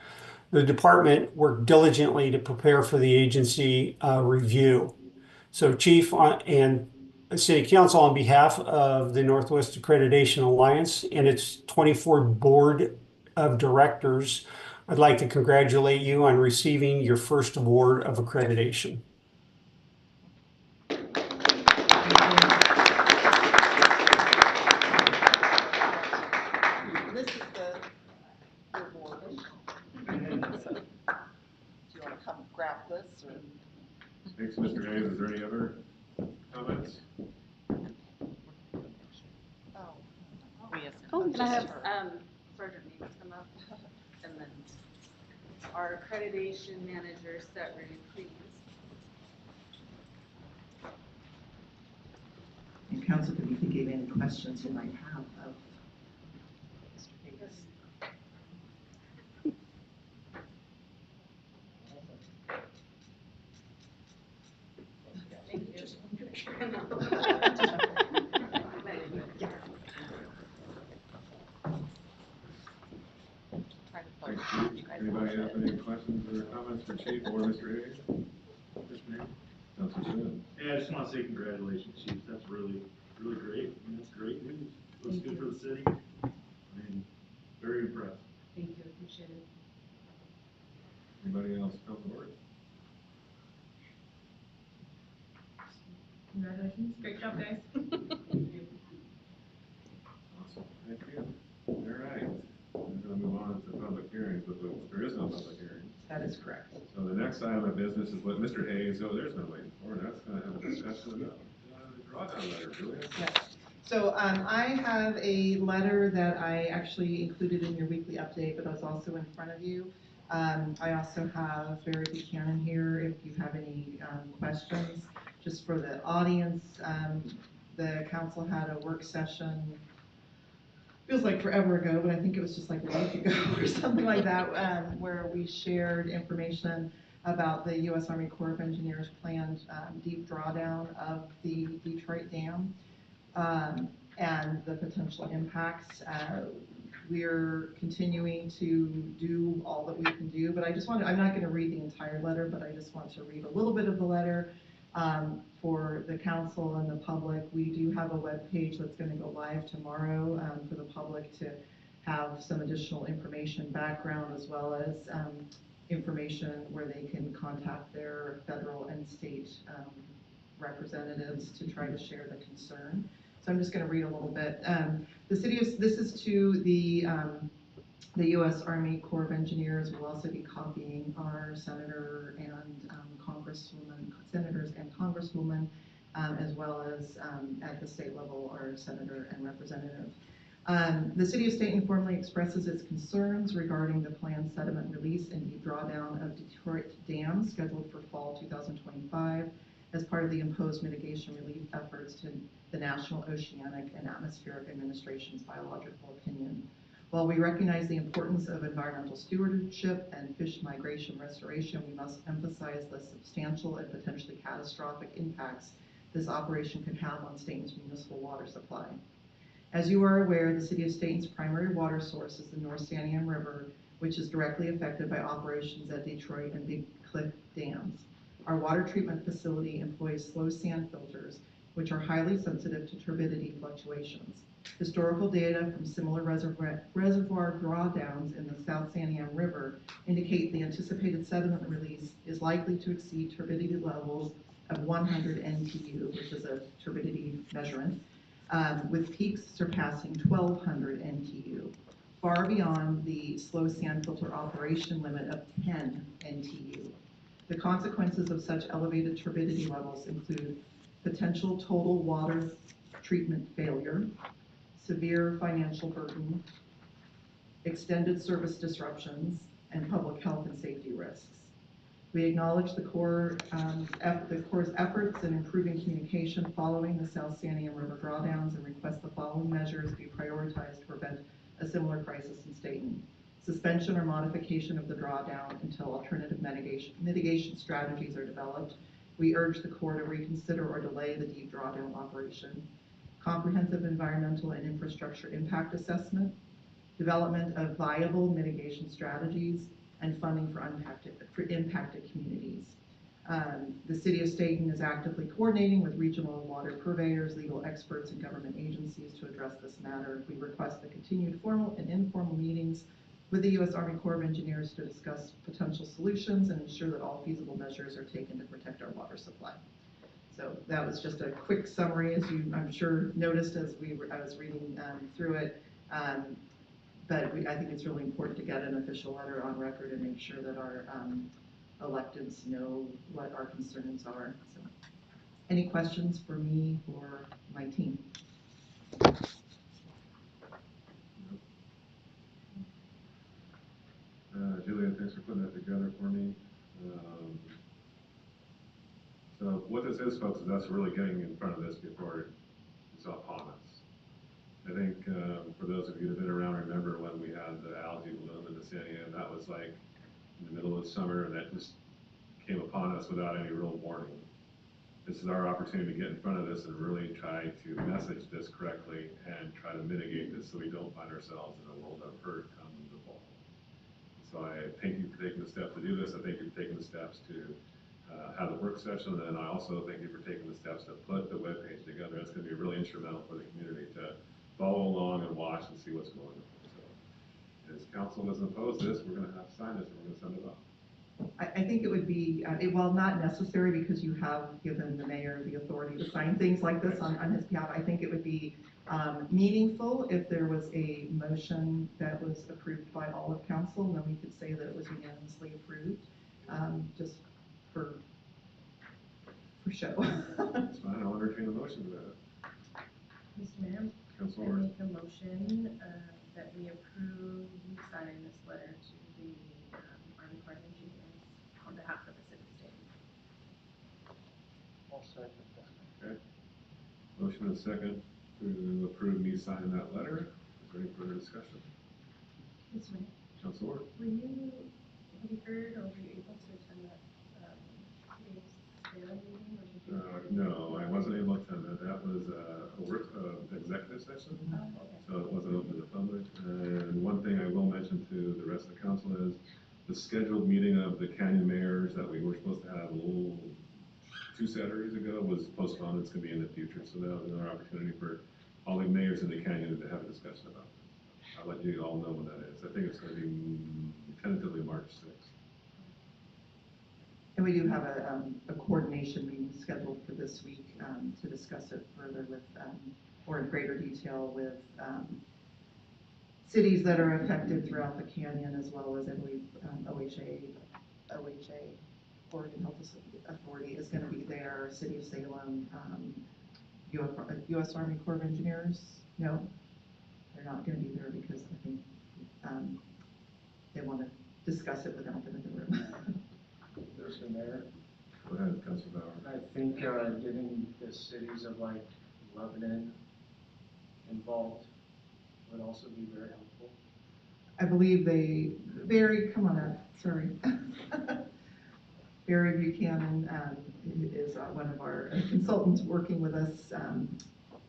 The department worked diligently to prepare for the agency review. So Chief and City Council, on behalf of the Northwest Accreditation Alliance and its 24 board of directors, I'd like to congratulate you on receiving your first award of accreditation. This is the award. So, do you want to come grab this or? Thanks, Mr. Hayes. Is there any other comments? Oh, can I have, Sergeant Needs come up? And then our accreditation manager, Set Ready, please. And council can be thinking of any questions you might have of Mr. Davis. Anybody have any questions or comments for Chief or Mr. Hayes? Councilor Smith. Yeah, I just want to say congratulations, Chief. That's really, really great. I mean, that's great news. Looks good for the city. I mean, very impressed. Thank you, appreciate it. Anybody else? Councilor Ward? Congratulations, great job, guys. Awesome. Thank you. All right. We're going to move on to public hearings, but there is no public hearing. That is correct. So the next item of business is what Mr. Hayes, there's no waiting for, that's going to have a discussion about the drawdown letter, Julia. Yes. So I have a letter that I actually included in your weekly update, but it's also in front of you. I also have Barry Buchanan here if you have any questions. Just for the audience, the council had a work session, feels like forever ago, but I think it was just like a week ago or something like that, where we shared information about the U.S. Army Corps of Engineers planned deep drawdown of the Detroit Dam and the potential impacts. We're continuing to do all that we can do, but I'm not going to read the entire letter, but I just want to read a little bit of the letter for the council and the public. We do have a web page that's going to go live tomorrow for the public to have some additional information background as well as information where they can contact their federal and state representatives to try to share the concern. So I'm just going to read a little bit. This is to the U.S. Army Corps of Engineers. Will also be copying our senator and senators and congresswomen, as well as at the state level, our senator and representative. The City of Stayton formally expresses its concerns regarding the planned sediment release and deep drawdown of Detroit Dam scheduled for fall 2025 as part of the imposed mitigation relief efforts to the National Oceanic and Atmospheric Administration's biological opinion. While we recognize the importance of environmental stewardship and fish migration restoration, we must emphasize the substantial and potentially catastrophic impacts this operation could have on Stayton's municipal water supply. As you are aware, the City of Stayton's primary water source is the North Santiam River, which is directly affected by operations at Detroit and Big Cliff dams. Our water treatment facility employs slow sand filters, which are highly sensitive to turbidity fluctuations. Historical data from similar reservoir drawdowns in the South Santiam River indicate the anticipated sediment release is likely to exceed turbidity levels of 100 NTU, which is a turbidity measurement, with peaks surpassing 1,200 NTU, far beyond the slow sand filter operation limit of 10 NTU. The consequences of such elevated turbidity levels include potential total water treatment failure, severe financial burden, extended service disruptions, and public health and safety risks. We acknowledge the Corps' efforts in improving communication following the South Santiam River drawdowns and request the following measures be prioritized to prevent a similar crisis in Stayton. Suspension or modification of the drawdown until alternative mitigation strategies are developed. We urge the Corps to reconsider or delay the deep drawdown operation. Comprehensive environmental and infrastructure impact assessment, development of viable mitigation strategies, and funding for impacted communities. The City of Stayton is actively coordinating with regional water purveyors, legal experts, and government agencies to address this matter. We request the continued formal and informal meetings with the U.S. Army Corps of Engineers to discuss potential solutions and ensure that all feasible measures are taken to protect our water supply. So that was just a quick summary, as you, I'm sure, noticed as I was reading through it. But I think it's really important to get an official letter on record and make sure that our electeds know what our concerns are. So, any questions for me or my team? Julian, thanks for putting that together for me. So what this is, folks, is us really getting in front of this before it's upon us. I think for those of you that have been around, remember when we had the algae bloom in the Santiam, that was like in the middle of summer, and that just came upon us without any real warning. This is our opportunity to get in front of this and really try to message this correctly and try to mitigate this so we don't find ourselves in a world of hurt come the fall. So I thank you for taking the steps to do this. I thank you for taking the steps to have the work session, and I also thank you for taking the steps to put the webpage together. It's going to be really instrumental for the community to follow along and watch and see what's going on. So, as council doesn't oppose this, we're going to have to sign this and we're going to send it off. I think it would be, while not necessary because you have given the mayor the authority to sign things like this on his behalf, I think it would be meaningful if there was a motion that was approved by all of council, and then we could say that it was unanimously approved, just for show. That's fine, I'll entertain a motion to that. Mr. Mayor, I Councilor. make a motion that we approve you signing this letter to the Army Corps of Engineers on behalf of the city of Stayton. I'll second that. Okay. Motion and second to approve me signing that letter. Is there any further discussion? Mr. Mayor, Councilor. have you heard or were you able to attend that meeting? Or did you No, I wasn't able to attend that. That was a work executive session, so it wasn't open to the public. And one thing I will mention to the rest of the council is the scheduled meeting of the canyon mayors that we were supposed to have a little 2 Saturdays ago was postponed. It's going to be in the future, so that was another opportunity for all the mayors in the canyon to have a discussion about it. I'll let you all know when that is. I think it's gonna be tentatively March 6th. And we do have a coordination meeting scheduled for this week to discuss it further with, or in greater detail with cities that are affected throughout the canyon, as well as, I believe, OHA, Oregon Health Authority is going to be there, City of Salem, U.S. Army Corps of Engineers. No, they're not going to be there because I think they want to discuss it without them in the room. Mr. Mayor, Go ahead, Councilor Bauer. I think getting the cities of like Lebanon involved would also be very helpful. I believe Barry, come on up, sorry. Barry Buchanan is one of our consultants working with us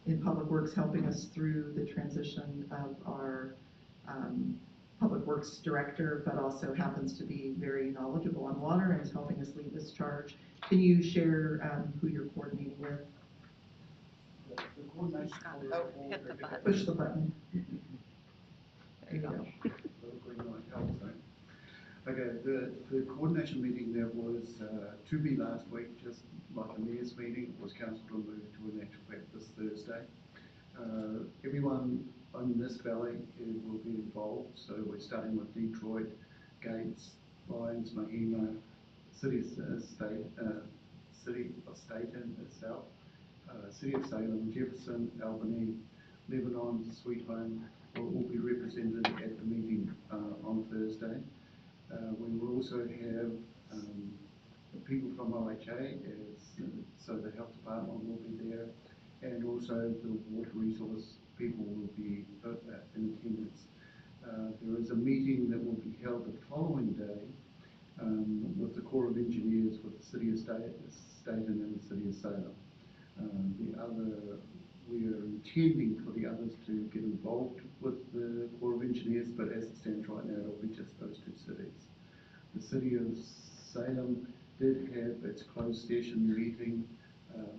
in Public Works, helping us through the transition of our Public Works Director, but also happens to be very knowledgeable on water and is helping us lead this charge. Can you share who you're coordinating with? The coordination. Hit the button. Push the button. There you go. Okay, the coordination meeting that was to be last week, just like the mayor's meeting, was cancelled and moved to an actual fact this Thursday. Everyone in this valley will be involved, so we're starting with Detroit, Gates, Lyons, Mahima, City of Stayton itself, City of Salem, Jefferson, Albany, Lebanon, Sweet Home will all be represented at the meeting on Thursday. We will also have people from OHA, so the health department will be there, and also the water resource people will be in attendance. There is a meeting that will be held the following day with the Corps of Engineers, with the City of Stayton and the City of Salem. We are intending for the others to get involved with the Corps of Engineers, but as it stands right now, it'll be just those two cities. The City of Salem did have its closed session meeting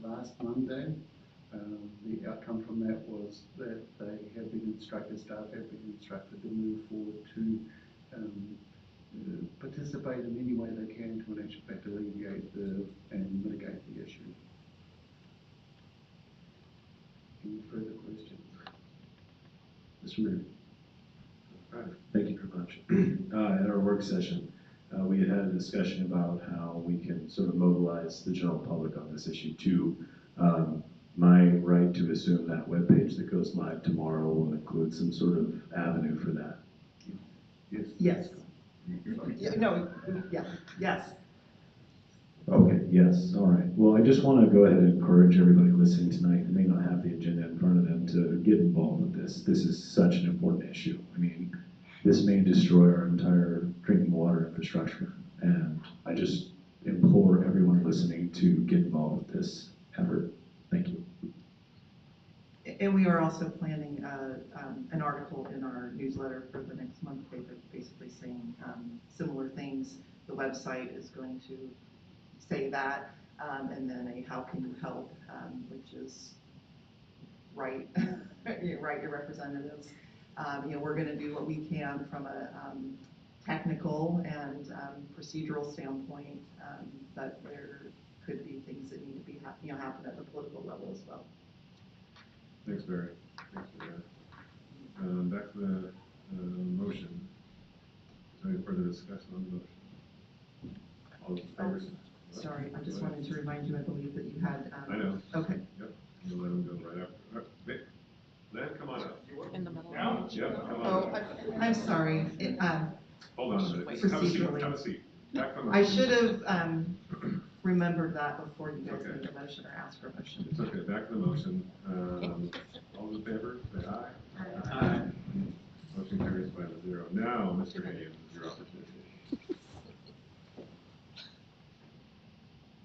last Monday. The outcome from that was that they have been instructed, staff have been instructed to move forward to participate in any way they can to in actual fact alleviate and mitigate the issue. Any further questions? Mr. Mayor. All right. Thank you very much. At our work session, we had a discussion about how we can sort of mobilize the general public on this issue too. My right to assume that webpage that goes live tomorrow will include some sort of avenue for that. Yes. Yes. No, yeah, yes. Okay, yes, all right. Well, I just want to go ahead and encourage everybody listening tonight who may not have the agenda in front of them to get involved with this. This is such an important issue. I mean, this may destroy our entire drinking water infrastructure, and I just implore everyone listening to get involved with this effort. Thank you. And we are also planning an article in our newsletter for the next month, basically saying similar things. The website is going to say that, and then a how can you help, which is write your representatives. We're going to do what we can from a technical and procedural standpoint, but there could be things that need to be happen at the political level as well. Thanks, Barry. Thanks for that. Back to the motion. Is there any further discussion on the motion? All those in favor? Sorry, I just wanted to remind you, I believe that you had. I know. Okay. Yep. We'll let him go right after. Vic, Len, come on up. In the middle. Yep, come on Oh, up. I'm sorry. Hold on a minute. Just have a seat. Procedurally. Have a seat. Back to the I motion. should have remembered that before you guys Okay. made a motion or asked for a motion. It's okay. Back to the motion. All those in favor, say aye. Aye. Motion carries 5-0. Now, Mr. Hayes, is your opportunity.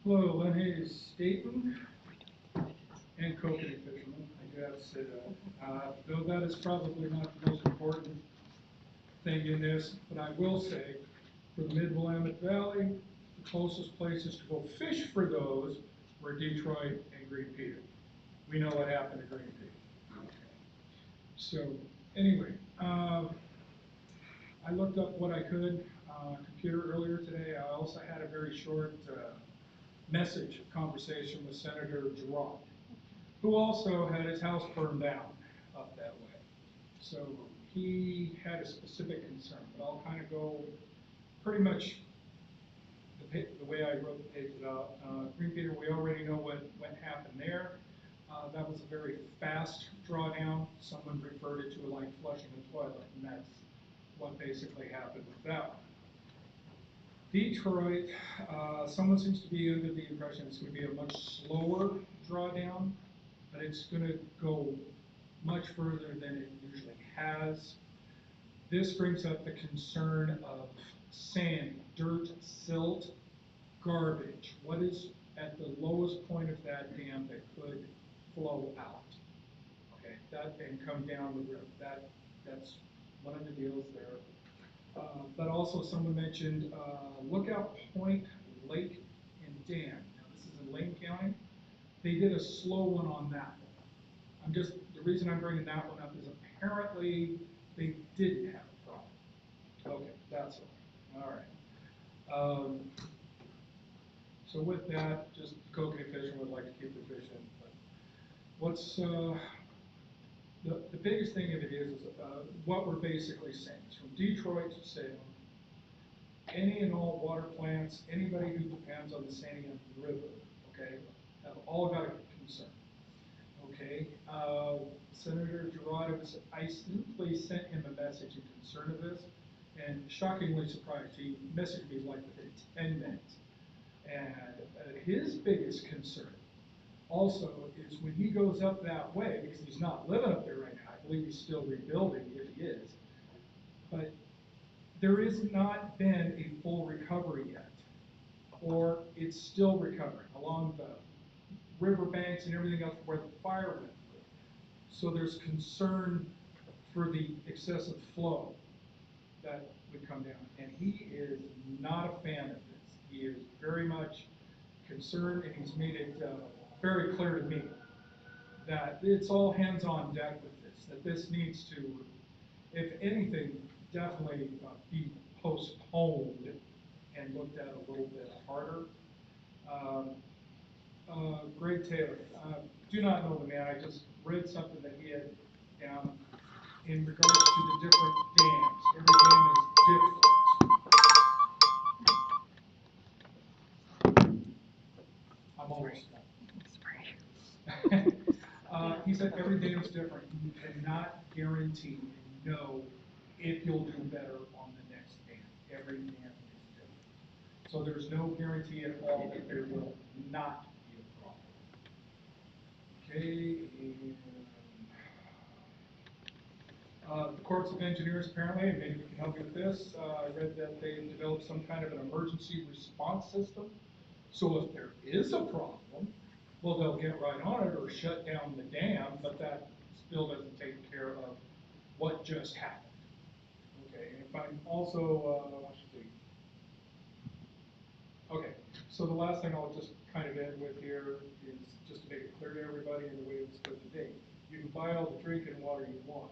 Hello, Len Hayes, Stayton, and Kokanee fishermen. I do have to say that. Though that is probably not the most important thing in this, but I will say, for the Mid-Willamette Valley, the closest places to go fish for those were Detroit and Green Peak. We know what happened to Green Peak. So, anyway, I looked up what I could on a computer earlier today. I also had a very short message conversation with Senator Gerard, who also had his house burned down up that way. So he had a specific concern, but I'll kind of go pretty much the way I wrote the pages out. Green Peter, we already know what happened there. That was a very fast drawdown. Someone referred it to like flushing a toilet, and that's what basically happened with that one. Detroit, someone seems to be under the impression it's going to be a much slower drawdown, but it's going to go much further than it usually has. This brings up the concern of sand, dirt, silt, garbage. What is at the lowest point of that dam that could flow out? Okay, that and come down the river. That's one of the deals there. But also someone mentioned Lookout Point Lake and Dam. Now this is in Lane County. They did a slow one on that one. The reason I'm bringing that one up is apparently they didn't have a problem. Okay, that's all right. So with that, just Kokanee Fishermen would like to keep the fish in. But what's the biggest thing of it is what we're basically saying is from Detroit to Salem, any and all water plants, anybody who depends on the Santiam River, okay, have all got a concern. Okay, Senator Gerard, I simply sent him a message in concern of this, and shockingly surprised, he messaged me like within 10 minutes. And his biggest concern also is when he goes up that way, because he's not living up there right now, I believe he's still rebuilding if he is, but there has not been a full recovery yet, or it's still recovering along the riverbanks and everything else where the fire went through. So there's concern for the excessive flow that would come down, and he is not a fan of this. He is very much concerned, and he's made it very clear to me that it's all hands on deck with this, that this needs to, if anything, definitely be postponed and looked at a little bit harder. Greg Taylor, do not know the man, I just read something that he had down in regards to the different dams. Every dam is different. I'm almost done. He said every dam is different. You cannot guarantee and know if you'll do better on the next dam. Every dam is different. So there's no guarantee at all that there will not be a problem. Okay, the Corps of Engineers apparently, and maybe we can help you with this, I read that they developed some kind of an emergency response system. So if there is a problem, well, they'll get right on it or shut down the dam, but that still doesn't take care of what just happened. Okay, and if I'm also, okay, so the last thing I'll just kind of end with here is just to make it clear to everybody in the way it's put today. You can buy all the drinking water you want.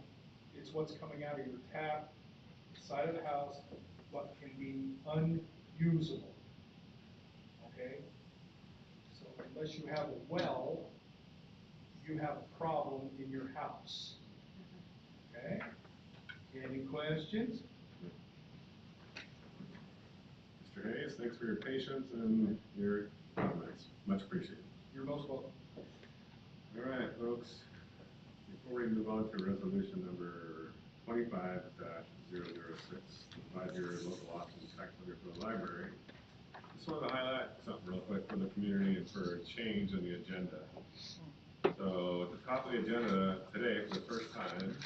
It's what's coming out of your tap, side of the house, what can be unusable. Okay? So unless you have a well, you have a problem in your house. Okay? Any questions? Mr. Hayes, thanks for your patience and your comments. Much appreciated. You're most welcome. All right, folks. Before we move on to resolution number 25-006, the 5-year local option tax levy for the library, just wanted to highlight something real quick for the community and for a change in the agenda. So at the top of the agenda today, for the first time,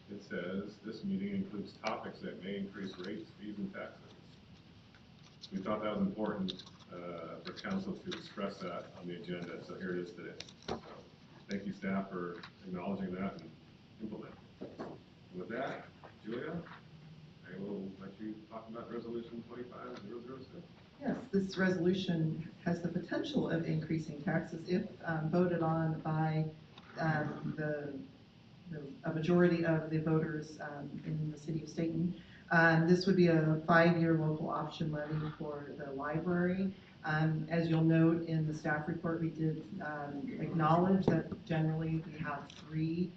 it says this meeting includes topics that may increase rates, fees, and taxes. We thought that was important for council to express that on the agenda, so here it is today. So, thank you, staff, for acknowledging that and implementing. With that, Julia, I will let you talk about resolution 25-006. Yes, this resolution has the potential of increasing taxes if voted on by the a majority of the voters in the city of Stayton. This would be a 5-year local option levy for the library. As you'll note in the staff report, we did acknowledge that generally we have 3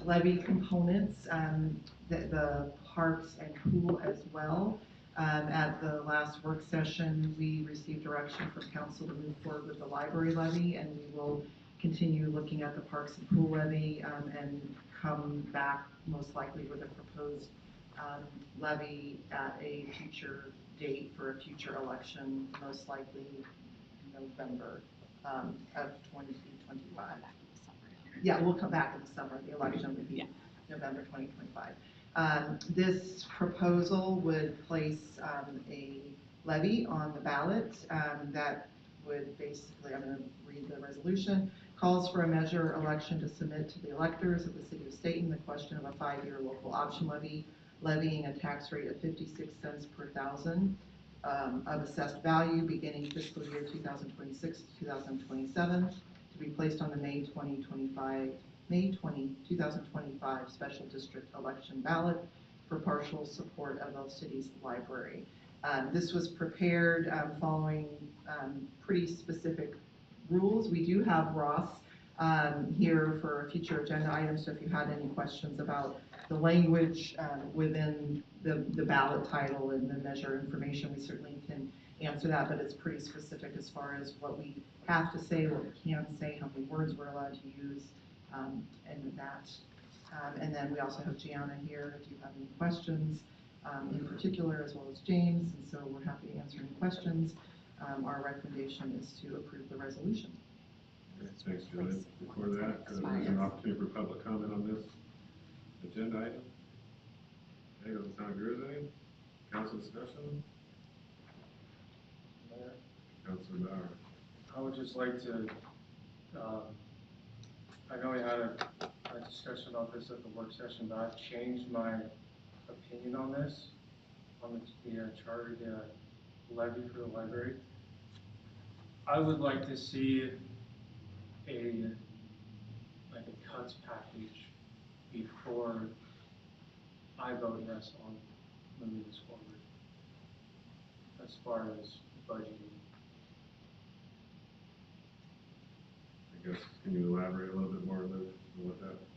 levy components, the parks and pool as well. At the last work session, we received direction from council to move forward with the library levy, and we will continue looking at the parks and pool levy and come back most likely with a proposed levy at a future date for a future election, most likely November of 2025. Yeah, we'll come back in the summer. The election would be November 2025. This proposal would place a levy on the ballot that would basically, I'm going to read the resolution, calls for a measure election to submit to the electors of the city of Stayton the question of a 5-year local option levy, levying a tax rate of 56 cents per thousand of assessed value beginning fiscal year 2026 to 2027 to be placed on the May 20, 2025 special district election ballot for partial support of the city's library. This was prepared following pretty specific rules. We do have Ross here for future agenda items, so if you had any questions about the language within the ballot title and the measure information, we certainly can answer that, but it's pretty specific as far as what we have to say, what we can say, how many words we're allowed to use, and that. And then we also have Gianna here if you have any questions in particular, as well as James, and so we're happy to answer any questions. Our recommendation is to approve the resolution. Okay, thanks, Julie. Before that, there's an opportunity for public comment on this agenda item. Okay, doesn't sound good, any? Council discussion? Mayor, Councilor Bauer. I would just like to, I know we had a discussion about this at the work session, but I've changed my opinion on this, on the charter levy for the library. I would like to see a cuts package before I vote yes on moving this forward, as far as budgeting. I guess, can you elaborate a little bit more on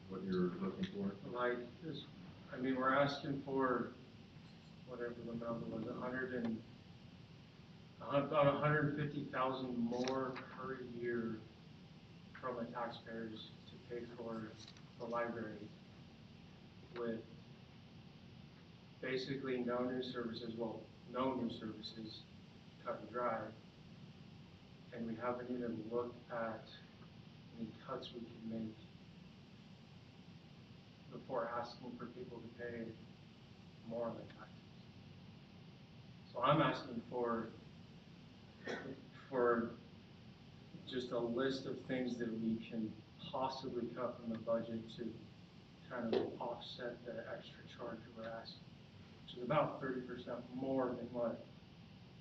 what you're looking for? Like, I mean, we're asking for whatever the number was, about 150,000 more per year from the taxpayers to pay for the library, with basically no new services, well, no new services, cut and dry, and we haven't even looked at any cuts we can make before asking for people to pay more on the taxes. So I'm asking for just a list of things that we can possibly cut from the budget to kind of offset the extra charge we're asking, which is about 30% more than what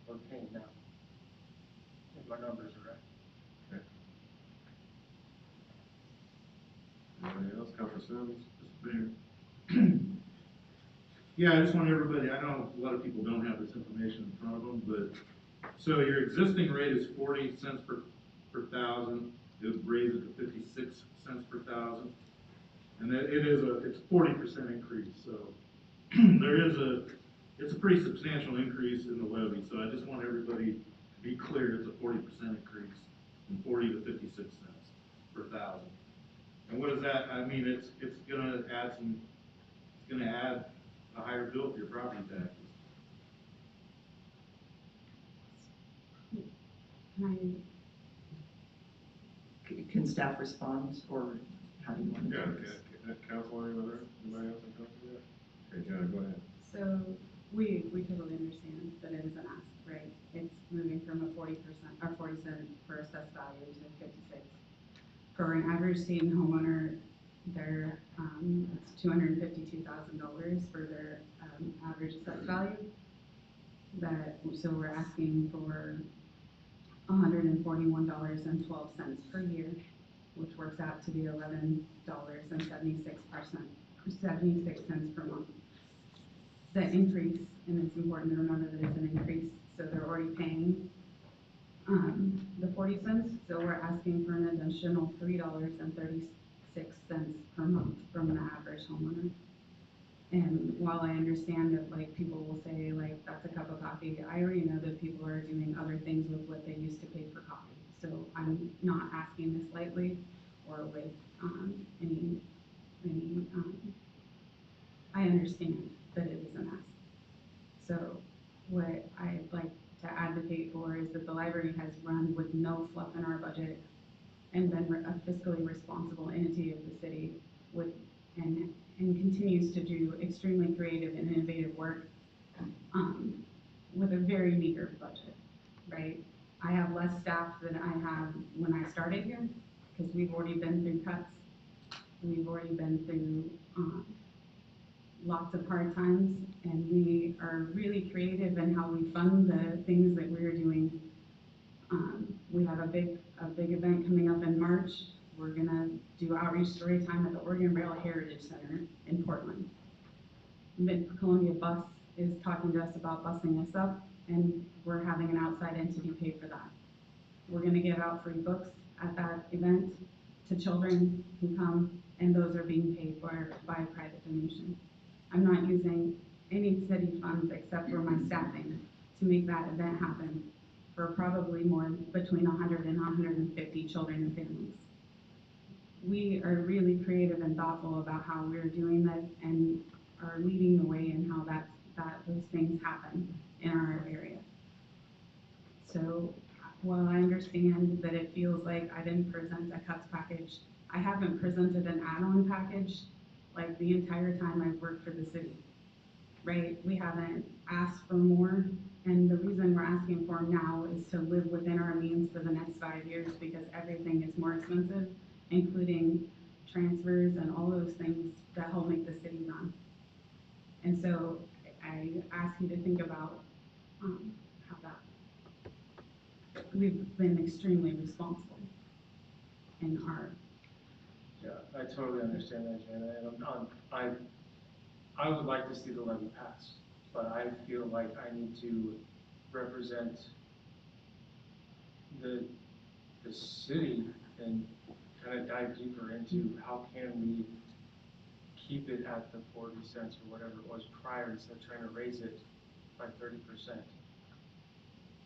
we're paying now, if my numbers are right. Okay. Anybody else? Councilor Sims? Mayor. Yeah, I just want everybody, I know a lot of people don't have this information in front of them, but, so your existing rate is 40 cents per thousand. It would raise it to 56 cents per thousand. And it's a 40% increase, so it's a pretty substantial increase in the levy, so I just want everybody to be clear, it's a 40% increase from 40 to 56 cents per thousand. And what is that? I mean, it's gonna add a higher bill for your property taxes. Can staff respond, or how do you want to do this? Council, anybody else in council yet? Okay, Jenna, go ahead. So we totally understand that it is an ask, right? It's moving from a 40% or 40 cent per assessed value to 56. For an average Stayton homeowner, their it's $252,000 for their average assessed value. So we're asking for $141.12 per year, which works out to be $11.76 per month. The increase, and it's important to remember that it's an increase, so they're already paying the 40 cents, so we're asking for an additional $3.36 per month from the average homeowner. And while I understand that like people will say like that's a cup of coffee, I already know that people are doing other things with what they used to pay for coffee. So I'm not asking this lightly or with any I understand that it is an ask. So what I'd like to advocate for is that the library has run with no fluff in our budget and been a fiscally responsible entity of the city with and continues to do extremely creative and innovative work with a very meager budget, right? I have less staff than I have when I started here because we've already been through cuts. We've already been through lots of hard times, and we are really creative in how we fund the things that we're doing. We have a big event coming up in March. We're gonna do outreach story time at the Oregon Rail Heritage Center in Portland. Mid-Columbia Bus is talking to us about busing us up, and we're having an outside entity pay for that. We're gonna give out free books at that event to children who come, and those are being paid for by a private donation. I'm not using any city funds except for my staffing to make that event happen for probably more between 100 and 150 children and families. We are really creative and thoughtful about how we're doing this and are leading the way in how those things happen in our area. So while I understand that it feels like I didn't present a cuts package, I haven't presented an add-on package like the entire time I've worked for the city, right? We haven't asked for more, and the reason we're asking for them now is to live within our means for the next 5 years because everything is more expensive, including transfers and all those things that help make the city run. And so I ask you to think about how that, we've been extremely responsible in our. Yeah, I totally understand that, Jana, and I would like to see the levy pass, but I feel like I need to represent the city and kind of dive deeper into how can we keep it at the 40 cents or whatever it was prior instead of trying to raise it by 30%.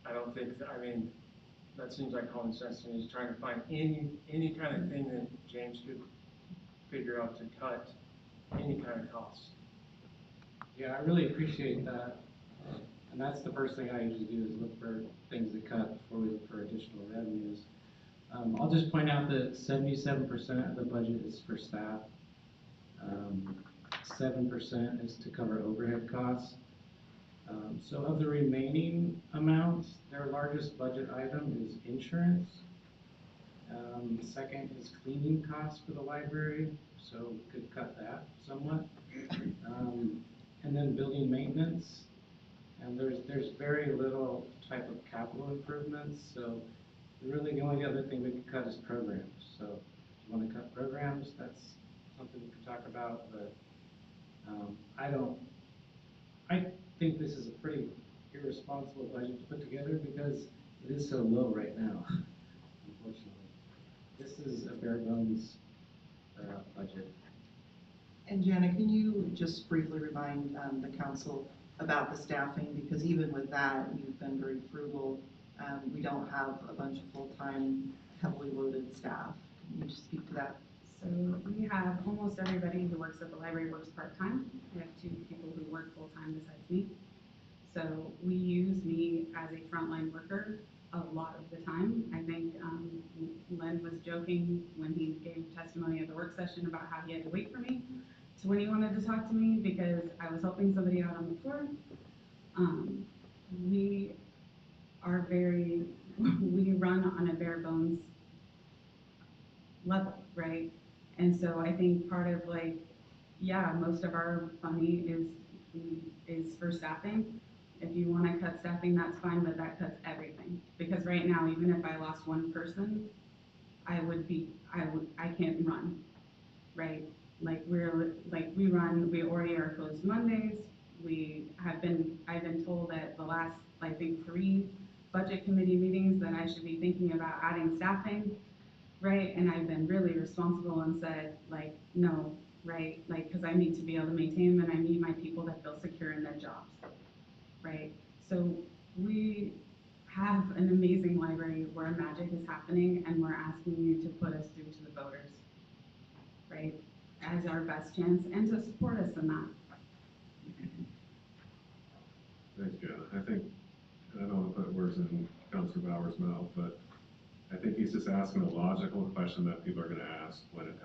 I don't think, that seems like common sense to me, is trying to find any kind of thing that James could figure out to cut any kind of cost. Yeah, I really appreciate that. And that's the first thing I usually do is look for things to cut before we look for additional revenues. I'll just point out that 77% of the budget is for staff. 7% is to cover overhead costs. So of the remaining amounts, their largest budget item is insurance. Second is cleaning costs for the library, so we could cut that somewhat. And then building maintenance. And there's very little type of capital improvements, so really the only other thing we could cut is programs. So if you want to cut programs, that's something we could talk about, but I think this is a pretty irresponsible budget to put together because it is so low right now, unfortunately. This is a bare bones budget. And Jana, can you just briefly remind the council about the staffing? Because even with that, you've been very frugal. We don't have a bunch of full-time, heavily loaded staff. Can you just speak to that? So we have almost everybody who works at the library works part-time. We have 2 people who work full-time besides me. So we use me as a frontline worker a lot of the time. I think Len was joking when he gave testimony at the work session about how he had to wait for me to when he wanted to talk to me because I was helping somebody out on the floor. We run on a bare bones level, right? And so I think part of most of our money is for staffing. If you want to cut staffing, that's fine, but that cuts everything. Because right now, even if I lost one person, I can't run, right? Like we already are closed Mondays. I've been told at the last, I think, 3 budget committee meetings that I should be thinking about adding staffing, right? And I've been really responsible and said, like, no, right? Like, because I need to be able to maintain them and I need my people to feel secure in their jobs, right? So we have an amazing library where magic is happening and we're asking you to put us through to the voters, right? As our best chance and to support us in that. Thanks, Jenna. I think, and I don't want to put words in Councilor Bauer's mouth, but I think he's just asking a logical question that people are going to ask when it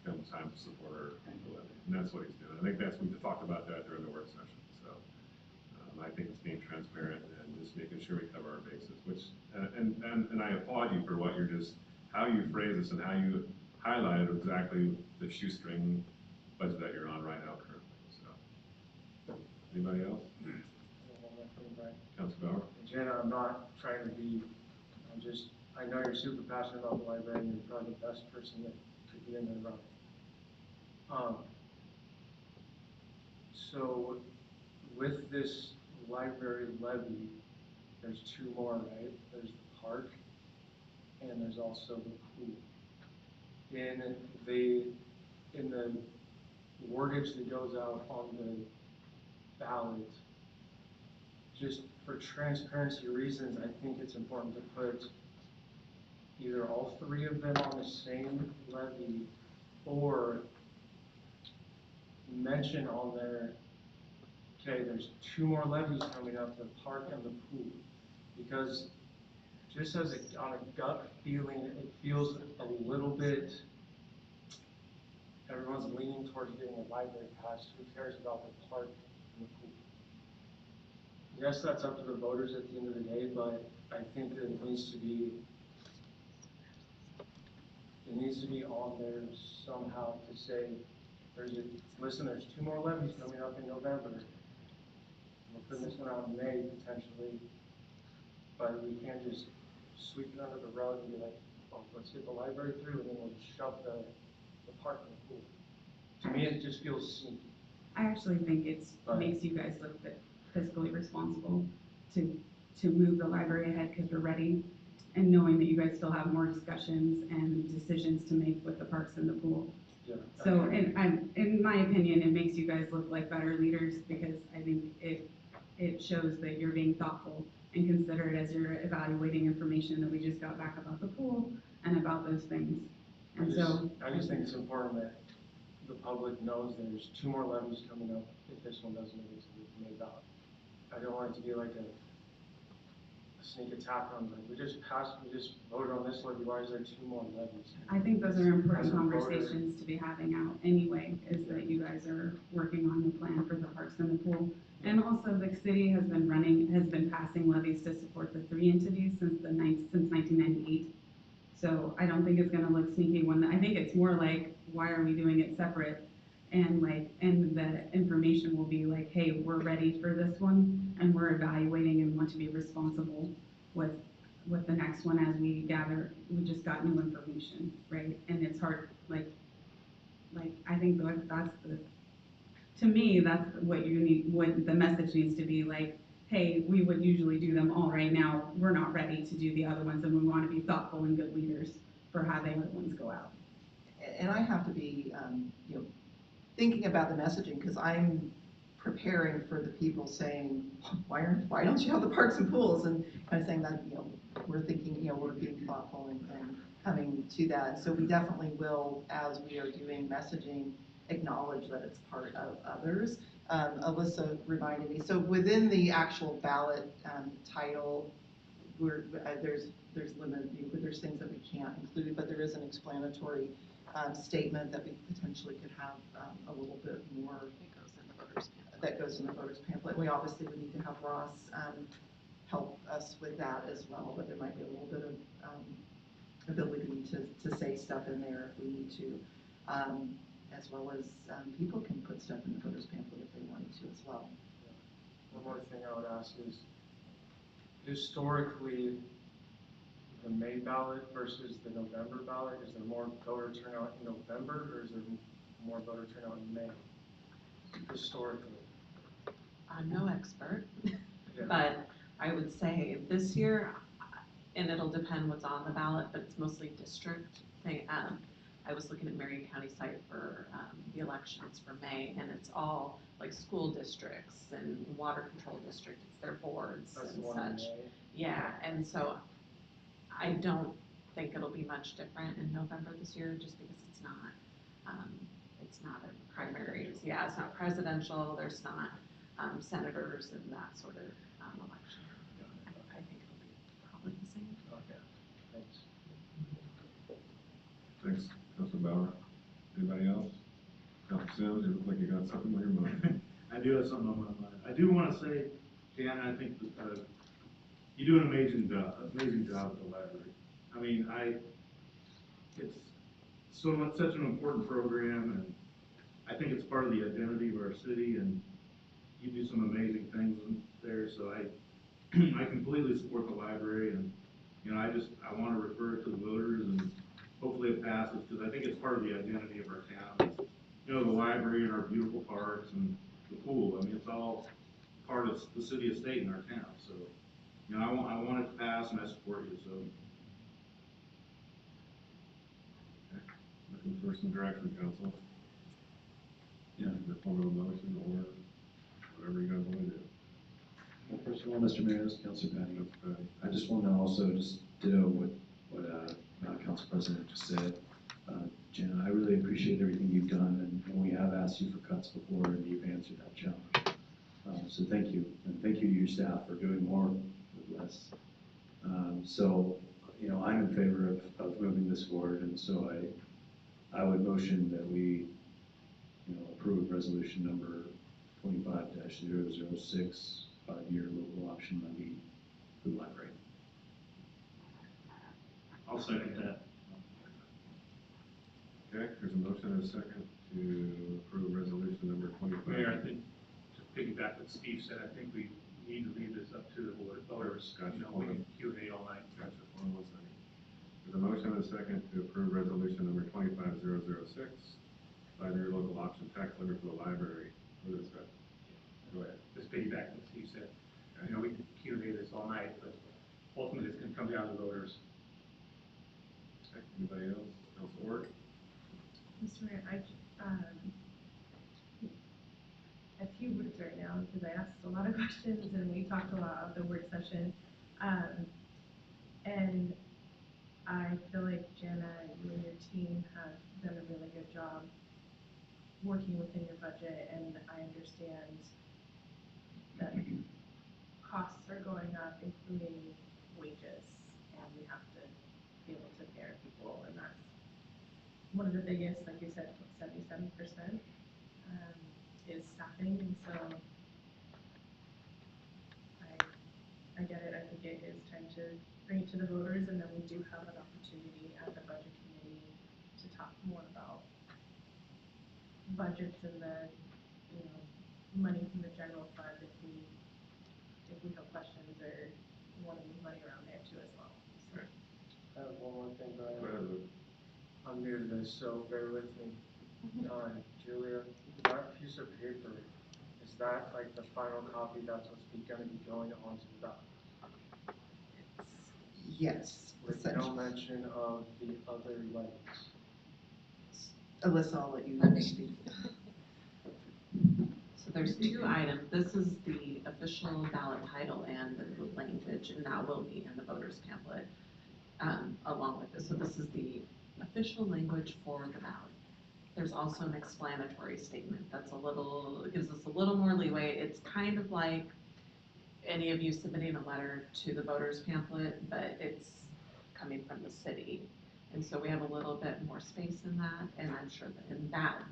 comes time to support our levy. And that's what he's doing. I think we talked about that during the work session. So I think it's being transparent and just making sure we cover our bases, which, and I applaud you for what how you phrase this and how you highlighted exactly the shoestring budget that you're on right now currently. So, anybody else? Councilor Bauer? Jenna, I'm not trying to be, I know you're super passionate about the library and you're probably the best person that could be in there running. So with this library levy, there's 2 more, right? There's the park and there's also the pool. In the wordage that goes out on the ballot, just for transparency reasons, I think it's important to put either all 3 of them on the same levy or mention on there, okay, there's 2 more levies coming up, the park and the pool. Because just on a gut feeling, it feels a little bit, everyone's leaning towards getting a library passed. Who cares about the park and the pool? Yes, that's up to the voters at the end of the day, but I think that it needs to be on there somehow to say, listen, there's 2 more levies coming up in November. We're putting this one out in May potentially, but we can't just sweep it under the rug and be like, oh, let's get the library through and then we'll shove the park in the pool. To me, it just feels sneaky. I actually think it makes you guys look fiscally responsible to move the library ahead because we're ready, and knowing that you guys still have more discussions and decisions to make with the parks and the pool. Yeah. So, in my opinion, it makes you guys look like better leaders because I think it shows that you're being thoughtful and considerate as you're evaluating information that we just got back about the pool and about those things. And I just think it's important that the public knows there's 2 more levies coming up if this one doesn't make it to the May ballot. I don't want it to be like a sneak attack on them. We just voted on this levy, why is there 2 more levies? I think those are important conversations to be having out anyway, is that you guys are working on the plan for the parks and the pool. And also the city has been passing levies to support the 3 entities since 1998. So I don't think it's gonna look sneaky I think it's more like, why are we doing it separate? And the information will be like, hey, we're ready for this one and we're evaluating and want to be responsible with the next one as we just got new information, right? And it's hard, I think to me, that's what you need, what the message needs to be like, hey, we would usually do them all right now. We're not ready to do the other ones and we want to be thoughtful and good leaders for how the other ones go out. And I have to be, thinking about the messaging because I'm preparing for the people saying, why don't you have the parks and pools? And kind of saying that, we're thinking, we're being thoughtful and coming to that. So we definitely will, as we are doing messaging, acknowledge that it's part of others. Alyssa reminded me, so within the actual ballot title, there's things that we can't include, but there is an explanatory statement that we potentially could have a little bit more that goes in the voters pamphlet. We obviously would need to have Ross help us with that as well, but there might be a little bit of ability to say stuff in there if we need to, as well as people can put stuff in the voters pamphlet if they wanted to as well. One more thing I would ask is, historically, the May ballot versus the November ballot? Is there more voter turnout in November, or is there more voter turnout in May, historically? I'm no expert, Yeah. but I would say this year, and it'll depend what's on the ballot, but it's mostly district thing. I was looking at Marion County site for the elections for May, and it's all like school districts and water control district, it's their boards That's the and one in such. May. Yeah, and so I don't think it'll be much different in November this year, just because it's not a primaries. Yeah, it's not presidential, there's not senators and that sort of election. I think it'll be probably the same. Okay, thanks. Thanks, Councilor Bauer. Anybody else? Councilor Sims, you look like you got something on your mind. I do have something on my mind. I do want to say, Dan, I think that you do an amazing job at the library. I mean, it's such an important program, and I think it's part of the identity of our city, and you do some amazing things there, so I completely support the library, and, I want to refer it to the voters, and hopefully it passes, because I think it's part of the identity of our town. The library and our beautiful parks and the pool, I mean, it's all part of the city of Stayton, our town, so, I want it to pass, and I support you, so. Okay. Looking for some direction, council. Yeah. In the form of a motion or whatever you guys want to do. Well, first of all, Mr. Mayor, Councilor Patty, I just want to also just ditto what Council President just said. Jenna, I really appreciate everything you've done, and we have asked you for cuts before, and you've answered that challenge. So thank you, and thank you to your staff for doing more with less. I'm in favor of moving this forward, and so I would motion that we, approve resolution number 25-006, 5-year local option levy for the library. I'll second that. Okay, there's a motion and a second to approve resolution number 25. Mayor, I think, to piggyback what Steve said, I think we need to leave this up to the voters. Gotcha. We can Q&A all night. Gotcha, hold on one second. There's a motion and a second to approve resolution number 25006, 5-year local option tax levy for the library. Further discussion? Go ahead. Just piggyback what Steve said. We can Q&A this all night, but ultimately it's gonna come down to the voters. Okay, anybody else? Council Orr? Mr. Mayor, a few words right now, because I asked a lot of questions and we talked a lot of the work session. And I feel like Jana, you and your team have done a really good job working within your budget, and I understand that costs are going up, including wages, and we have to be able to pay our people, and that's one of the biggest, like you said, 77% is staffing, and so I get it. I think it is time to bring it to the voters, and then we do have an opportunity at the budget committee to talk more about budgets and the, money from the general fund if we have questions or want to move money around there too as well. So. Okay. I have one more thing, Brian. Go ahead, Luke. I'm new to this, so bear with me. Julia, that piece of paper, is that like the final copy that's what's gonna be going onto the ballot? Yes. With no mention of the other letters. Alyssa, I'll let you speak. So there's two items. This is the official ballot title and the language, and that will be in the voters pamphlet along with this. So this is the official language for the ballot. There's also an explanatory statement that's gives us a little more leeway. It's kind of like any of you submitting a letter to the voters pamphlet, but it's coming from the city. And so we have a little bit more space in that, and I'm sure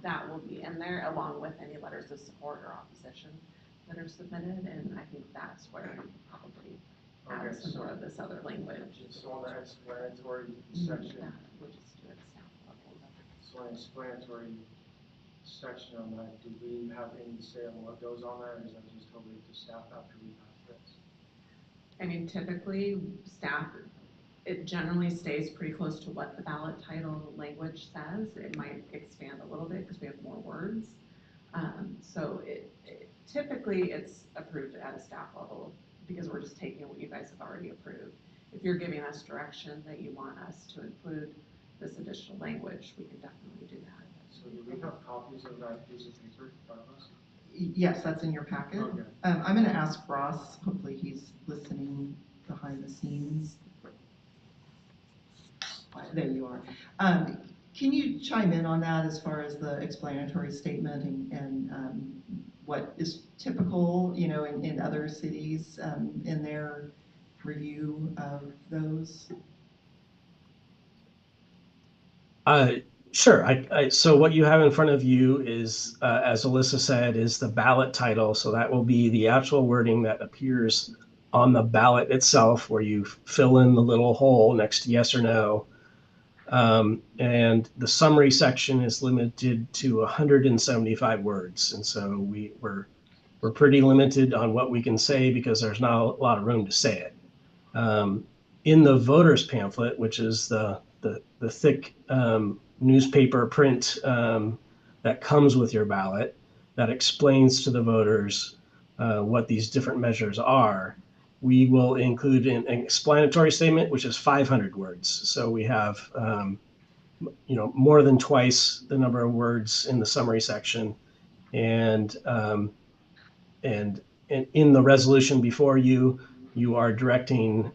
that will be in there along with any letters of support or opposition that are submitted, and I think that's where we probably add some more of this other language. So on the explanatory section. We'll just do it staff level. So on the explanatory section on that, do we have any say on what goes on there, or is that just totally to staff after we pass this? I mean, typically, staff it generally stays pretty close to what the ballot title language says. It might expand a little bit because we have more words. So typically it's approved at a staff level because we're just taking what you guys have already approved. If you're giving us direction that you want us to include this additional language, we can definitely do that. So do we have copies of that piece of paper in front of us? Yes, that's in your packet. Okay. I'm going to ask Ross, hopefully he's listening behind the scenes. There you are. Can you chime in on that as far as the explanatory statement and what is typical, in other cities in their review of those? Sure. So what you have in front of you is, as Alyssa said, is the ballot title. So that will be the actual wording that appears on the ballot itself, where you fill in the little hole next to yes or no. And the summary section is limited to 175 words. And so we're pretty limited on what we can say because there's not a lot of room to say it. In the voters pamphlet, which is the thick newspaper print that comes with your ballot, that explains to the voters what these different measures are, we will include an explanatory statement, which is 500 words. So we have more than twice the number of words in the summary section, and in the resolution before you, you are directing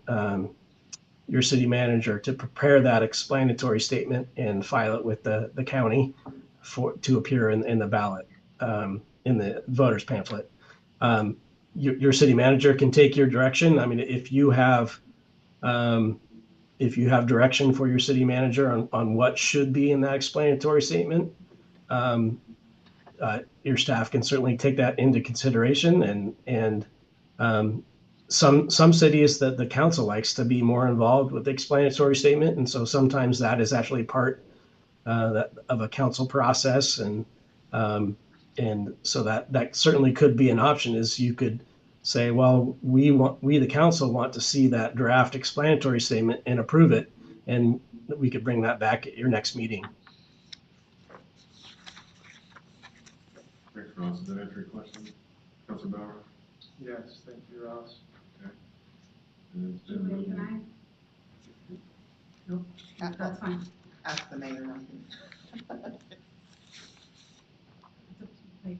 your city manager to prepare that explanatory statement and file it with the county to appear in the ballot, in the voters pamphlet. Your city manager can take your direction. I mean, if you have direction for your city manager on what should be in that explanatory statement, your staff can certainly take that into consideration. And some cities that the council likes to be more involved with the explanatory statement, and so sometimes that is actually part of a council process, and so that certainly could be an option. Is you could say, well, we the council want to see that draft explanatory statement and approve it, and we could bring that back at your next meeting. Thanks, Ross. Does that answer your question? Councilor Bauer? Yes, thank you, Ross. Okay. And it's been Wait, can I? Nope, that's fine. Ask the mayor, not me. Like,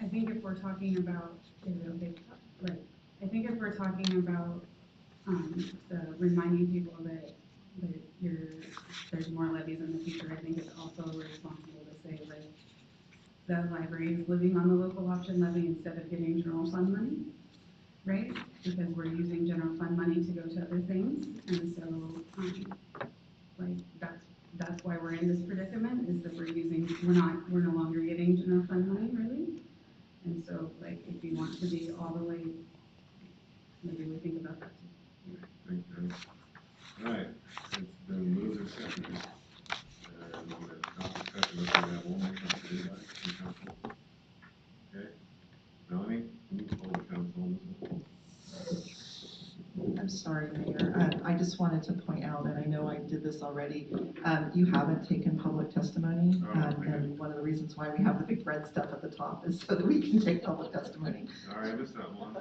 I think if we're talking about, I think if we're talking about, the reminding people that there's more levies in the future, I think it's also responsible to say, like, the library is living on the local option levy instead of getting general fund money, right? Because we're using general fund money to go to other things, and so, that's why we're in this predicament, is that we're no longer getting general fund money, really. And so, like, if you want to be all the way, maybe we think about that too. Thank you. All right, it's been moved and seconded. And we're going to stop discussion until we have one more council. Okay. Melanie, can you hold the council on this one? I'm sorry, Mayor. I just wanted to point out, and I know I did this already, you haven't taken public testimony. And one of the reasons why we have the big red stuff at the top is so that we can take public testimony. Sorry, I missed that one.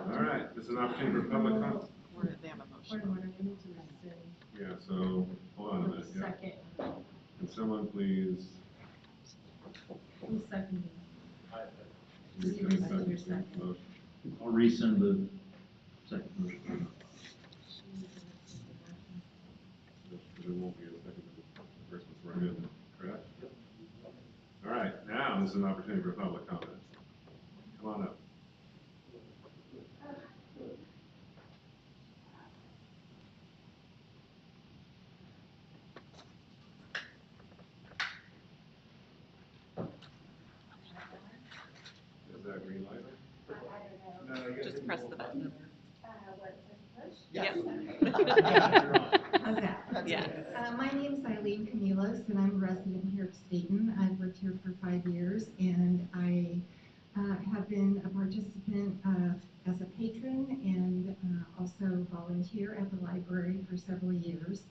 All right, this is an opportunity for public comment. Yeah, so, hold on a minute. Yeah. Second. Can someone please? Who's second? Rescind the motion. I'll rescind the second motion. There won't be a second, the first one's right in, correct? All right, now this is an opportunity for public comment. Come on up. Is that green light? Just press the button. Yes. Okay. Yeah. My name's Eileen Camilas, and I'm a resident here of Stayton. I've lived here for 5 years, and I have been a participant as a patron and also volunteer library for several years.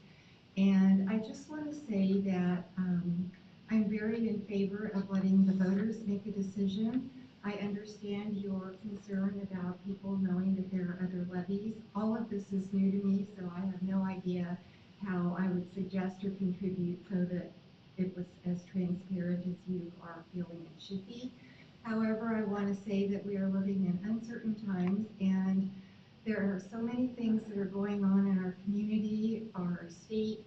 And I just want to say that I'm very in favor of letting the voters make a decision. I understand your concern about people knowing that there are other levies. All of this is new to me, so I have no idea how I would suggest or contribute so that it was as transparent as you are feeling it should be. However, I want to say that we are living in uncertain times, and there are so many things that are going on in our community, our state,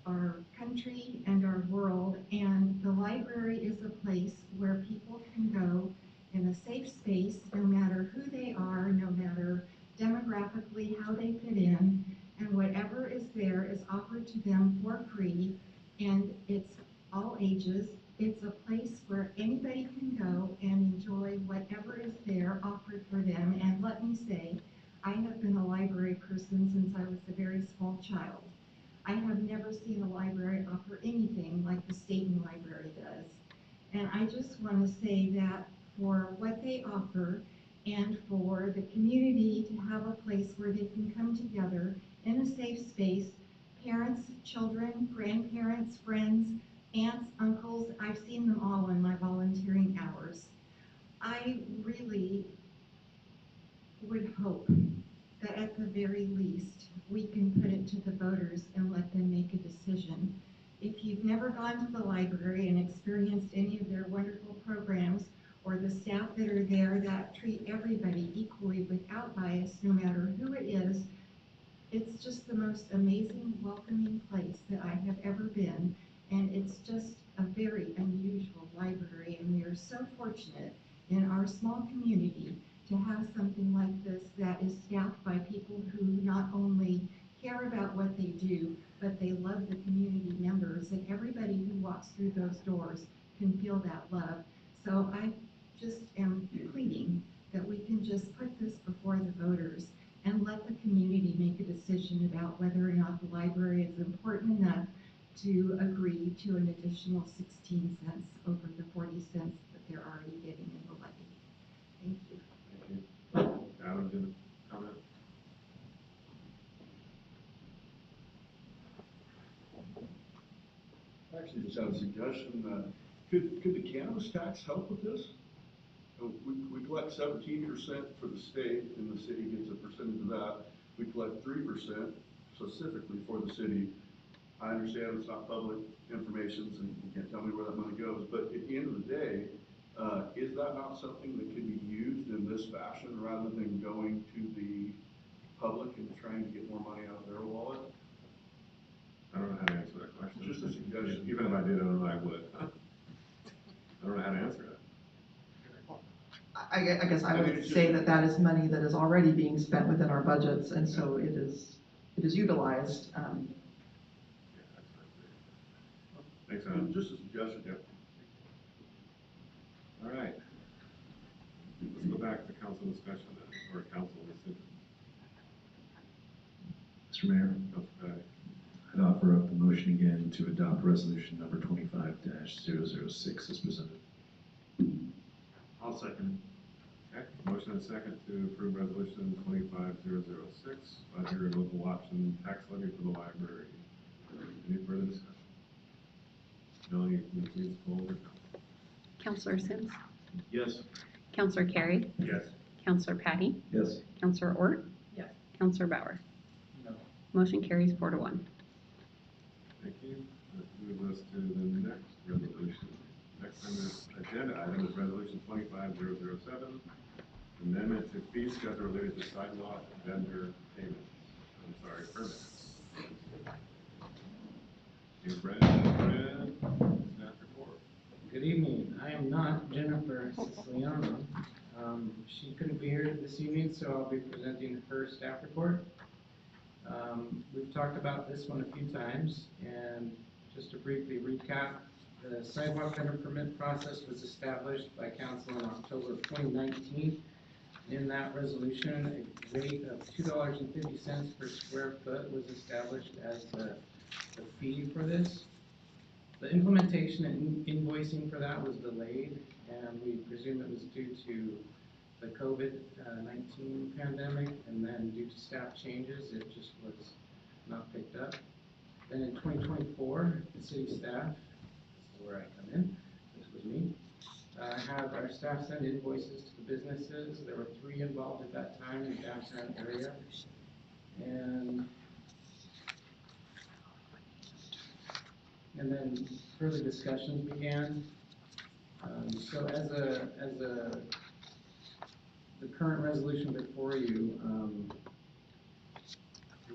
our country, and our world, and the library is a place where people can go in a safe space, no matter who they are, no matter demographically how they fit in, and whatever is there is offered to them for free, and it's all ages. It's a place where anybody can go and enjoy whatever is there offered for them. And let me say, I have been a library person since I was a very small child. I have never seen a library offer anything like the Stayton Library does. And I just want to say that for what they offer and for the community to have a place where they can come together in a safe space, parents, children, grandparents, friends, aunts, uncles, I've seen them all in my volunteering hours. I really would hope that at the very least, we can put it to the voters and let them make a decision. If you've never gone to the library and experienced any of their wonderful programs, or the staff that are there that treat everybody equally without bias, no matter who it is, it's just the most amazing, welcoming place that I have ever been. And it's just a very unusual library, and we are so fortunate in our small community to have something like this that is staffed by people who not only care about what they do, but they love the community members, and everybody who walks through those doors can feel that love. So I just am pleading that we can just put this before the voters and let the community make a decision about whether or not the library is important enough to agree to an additional 16 cents over the 40 cents that they're already getting in the levy. Thank you. Thank you. Adam, do you have a comment? I actually just have a suggestion. Could the cannabis tax help with this? We collect 17% for the state, and the city gets a percentage of that. We collect 3% specifically for the city. I understand it's not public information, so you can't tell me where that money goes, but at the end of the day, is that not something that could be used in this fashion rather than going to the public and trying to get more money out of their wallet? I don't know how to answer that question. Just a suggestion. Even if I did, I don't know I would. I don't know how to answer that. I guess I I mean, would it's say just- that is money that is already being spent within our budgets, and so it is utilized. Thanks, Adam. Just a suggestion. Yep. All right. Let's go back to council discussion then, or council decision. Mr. Mayor, Council I'd offer up the motion again to adopt resolution number 25-006 as presented. I'll second Okay, motion and second to approve resolution 25006, budget and local option tax levy for the library. Any further discussion? Melanie, can you please poll the council? Counselor Sims, Yes. Counselor Carey, Yes. Counselor Patty, Yes. Counselor Ort, Yes. Counselor Bauer. No. Motion carries 4-1. Thank you. That moves us to the next resolution. Next on the agenda item is resolution 25007, amendment to fee schedule related to sidewalk vendor payments. Permits. Is Brad, staff report. Good evening. I am not Jennifer Siciliano. She couldn't be here this evening, so I'll be presenting her staff report. We've talked about this one a few times, and just to briefly recap, the sidewalk vendor permit process was established by council in October of 2019. In that resolution, a rate of $2.50 per square foot was established as the fee for this. The implementation and invoicing for that was delayed, and we presume it was due to the COVID-19 pandemic, and then due to staff changes, it just was not picked up. Then in 2024, the city staff, this is where I come in, this was me, have our staff send invoices to the businesses. There were 3 involved at that time in the downtown area. And then further discussions began. So the current resolution before you,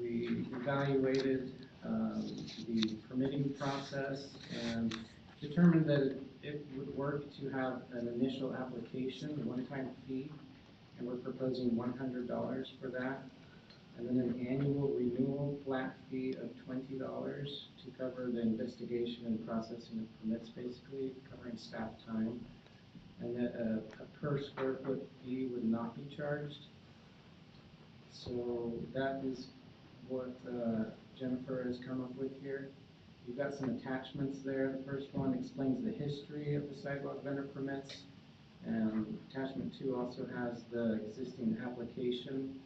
we evaluated the permitting process and determined that it would work to have an initial application, a one-time fee, and we're proposing $100 for that. And then an annual renewal flat fee of $20 to cover the investigation and processing of permits, basically covering staff time. And that a per square foot fee would not be charged. So that is what Jennifer has come up with here. You've got some attachments there. The first one explains the history of the sidewalk vendor permits. And attachment 2 also has the existing application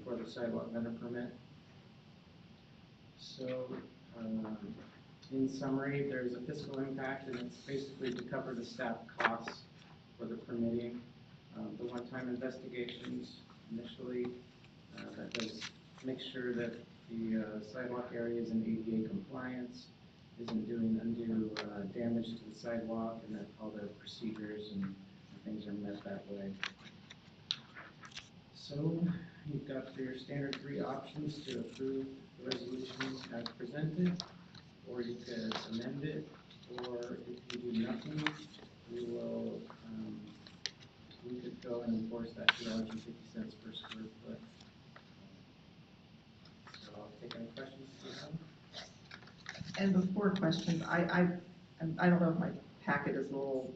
for the sidewalk vendor permit. So, in summary, there's a fiscal impact, and it's basically to cover the staff costs for the permitting. The one-time investigations initially, that does make sure that the sidewalk area is in ADA compliance, isn't doing undue damage to the sidewalk, and that all the procedures and things are met that way. So you've got your standard 3 options to approve the resolution as presented, or you could amend it, or if you do nothing, we will, we could go and enforce that $2.50 per square foot. So I'll take any questions you have. And before questions, I don't know if my packet is a little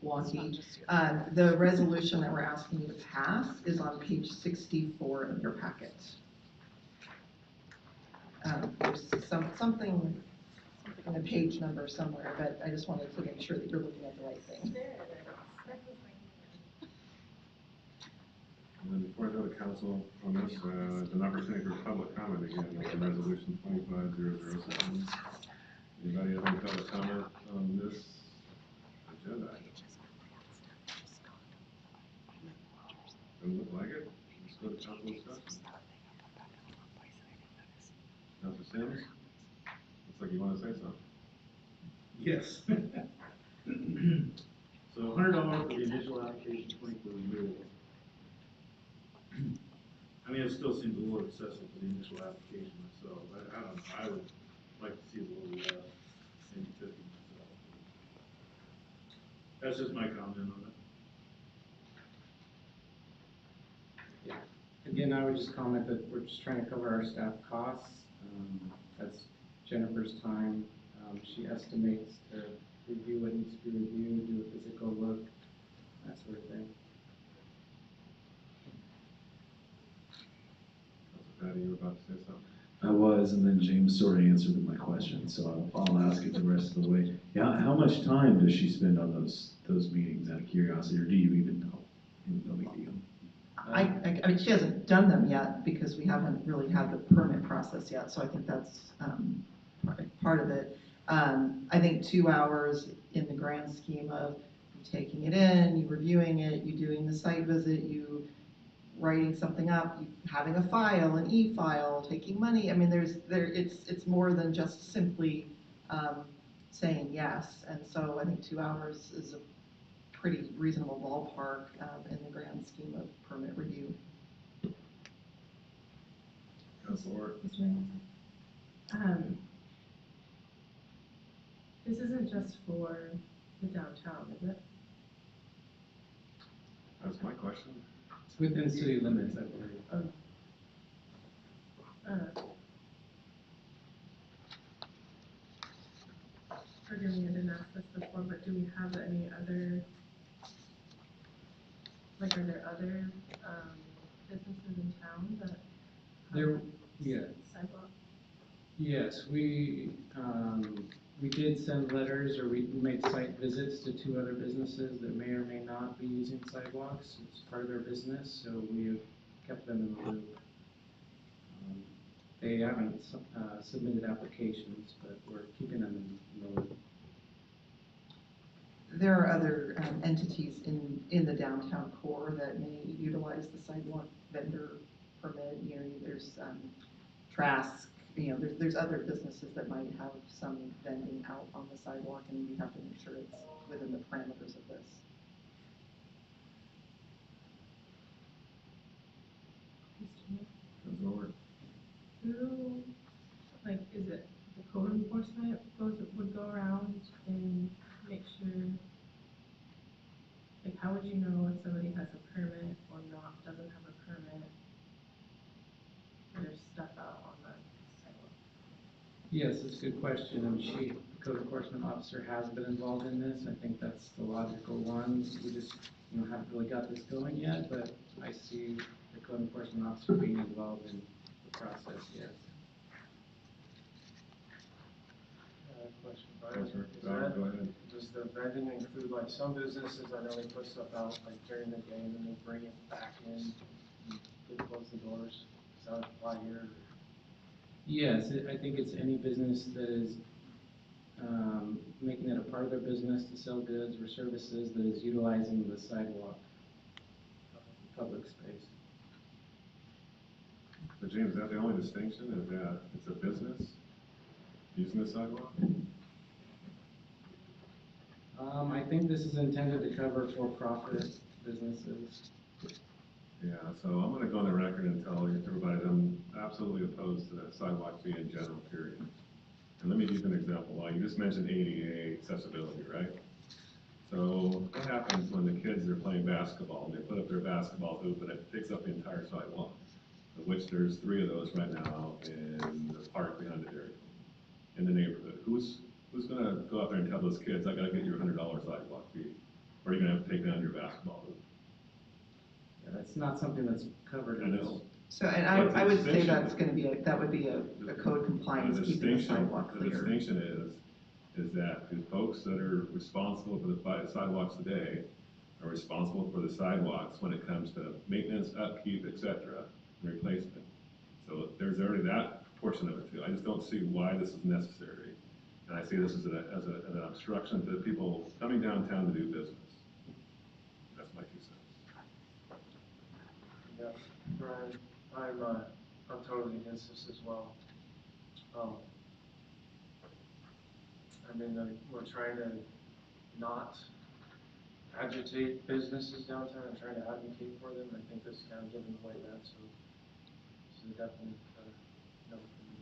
wonky. The resolution that we're asking you to pass is on page 64 of your packet. There's something in the page number somewhere, but I just wanted to make sure that you're looking at the right thing. And then before I go to council on this, it's an opportunity for public comment again, on resolution 25007. Anybody have any public comment on this agenda item? Doesn't look like it. Let's go to council discussion. Councilor Sims? Looks like you want to say something. Yes. So $100 for the initial application, $20 for renewal. I mean, it still seems a little excessive for the initial application myself. I don't know, I would like to see a little less, maybe 50 myself. That's just my comment on it. Again, I would just comment that we're just trying to cover our staff costs. That's Jennifer's time. She estimates to review what needs to be reviewed, do a physical look, that sort of thing. Patty, you were about to say something? I was, and then James sort of answered my question, so I'll ask it the rest of the way. Yeah, how much time does she spend on those meetings, out of curiosity, or do you even know? No big deal. I mean, she hasn't done them yet because we haven't really had the permit process yet, so I think that's part of it. I think 2 hours in the grand scheme of you taking it in, you reviewing it, you doing the site visit, you writing something up, you having a file, an e-file, taking money. I mean, it's more than just simply saying yes. And so I think 2 hours is a pretty reasonable ballpark in the grand scheme of permit review. Councilor? This isn't just for the downtown, is it? That's my question. It's within city limits, I believe. Forgive me, I didn't ask this before, but do we have any other, like, are there other businesses in town that have sidewalk? Yes, we did send letters, or we made site visits to 2 other businesses that may or may not be using sidewalks. It's part of their business, so we have kept them in the loop. They haven't submitted applications, but we're keeping them in the loop. There are other entities in the downtown core that may utilize the sidewalk vendor permit. You know, there's Trask, you know, there's other businesses that might have some vending out on the sidewalk, and we have to make sure it's within the parameters of this. Who, like, is it the code enforcement would go around and make sure, like, how would you know if somebody has a permit or not, doesn't have a permit? There's stuff out on the sidewalk. Yes, it's a good question, and the code enforcement officer has been involved in this. I think that's the logical one. We just, haven't really got this going yet, but I see the code enforcement officer being involved in the process, yes. Question, Councilor Brian, Bauer, go ahead. does the vending include, like, some businesses, I know they put stuff out, like, during the day, and then they bring it back in, and they close the doors? Does that apply here? Yes, I think it's any business that is making it a part of their business to sell goods or services that is utilizing the sidewalk, public space. So James, is that the only distinction, is that it's a business using the sidewalk? I think this is intended to cover for-profit businesses. Yeah, so I'm gonna go on the record and tell everybody that I'm absolutely opposed to that sidewalk fee in general, period. And let me give you an example why. You just mentioned ADA accessibility, right? So what happens when the kids are playing basketball and they put up their basketball hoop and it takes up the entire sidewalk, of which there's 3 of those right now in the park behind the dairy in the neighborhood. Who's gonna go out there and tell those kids, I gotta get you $100 sidewalk fee? Or are you gonna have to take down your basketball hoop? Yeah, that's not something that's covered in this. So, and I would say that's gonna be that would be a code compliance, keeping the sidewalk clear. The distinction is that the folks that are responsible for the sidewalks today are responsible for the sidewalks when it comes to maintenance, upkeep, et cetera, and replacement. So there's already that portion of it too. I just don't see why this is necessary. And I see this as an obstruction to people coming downtown to do business. That's my 2 cents. Yeah, Brian, I'm totally against this as well. We're trying to not agitate businesses downtown and trying to advocate for them. I think this is kind of giving away that, so this is definitely no for me.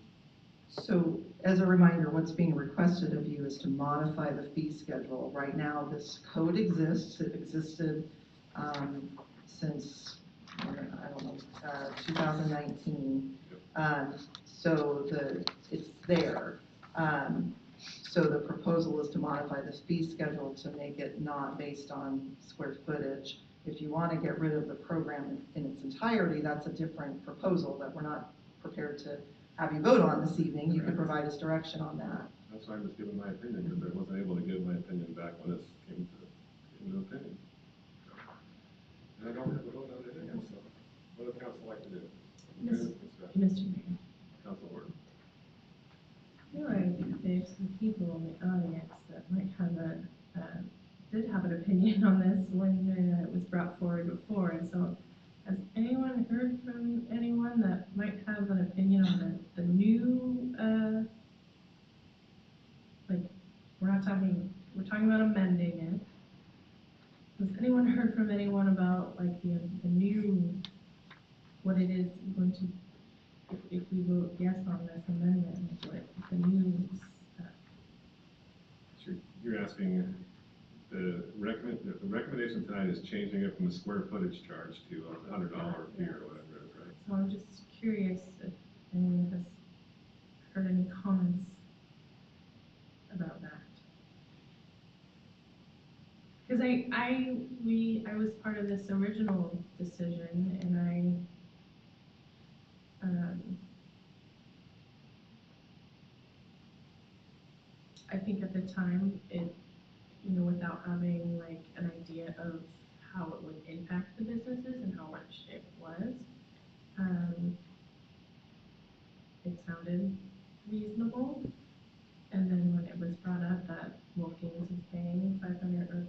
So as a reminder, what's being requested of you is to modify the fee schedule. Right now, this code exists. It existed since, I don't know, 2019. So it's there. So the proposal is to modify this fee schedule to make it not based on square footage. If you want to get rid of the program in its entirety, that's a different proposal that we're not prepared to have you vote on this evening. You could provide us direction on that. That's why I'm just giving my opinion, because I wasn't able to give my opinion back when this came to opinion. And I don't have a vote on it again, so what would council like to do? Mr. Mayor. Council order. I feel like there's some people in the audience that might have did have an opinion on this when it was brought forward before, and so has anyone heard from anyone that might have an opinion on the new, we're talking about amending it. Has anyone heard from anyone about like the new, what it is going to, if we vote yes on this amendment, what the new, You're asking, the recommendation tonight is changing it from a square footage charge to a $100 fee or whatever it is, right? so I'm just curious if anyone has heard any comments about that. Because I was part of this original decision, and I think at the time it, without having like an idea of how it would impact the businesses and how much it was, it sounded reasonable. And then when it was brought up that Wilkins is paying 500, or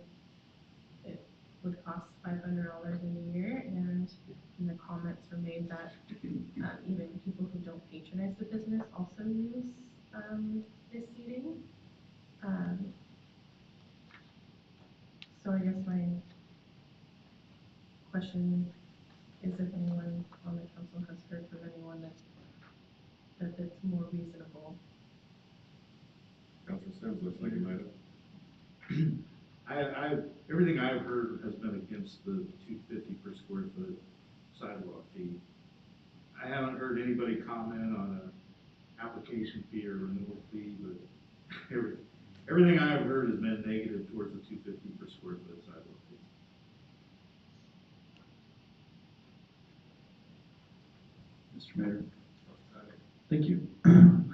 it would cost $500 in a year, and the comments were made that even people who don't patronize the business also use this seating. So I guess my question is if anyone on the council has heard from anyone that it's more reasonable. Councilor Sims looks like you might have. Everything I've heard has been against the $250 per square foot sidewalk fee. I haven't heard anybody comment on an application fee or renewal fee, but everything I've heard has been negative towards the $250 per square foot sidewalk fee. Mr. Mayor. Thank you.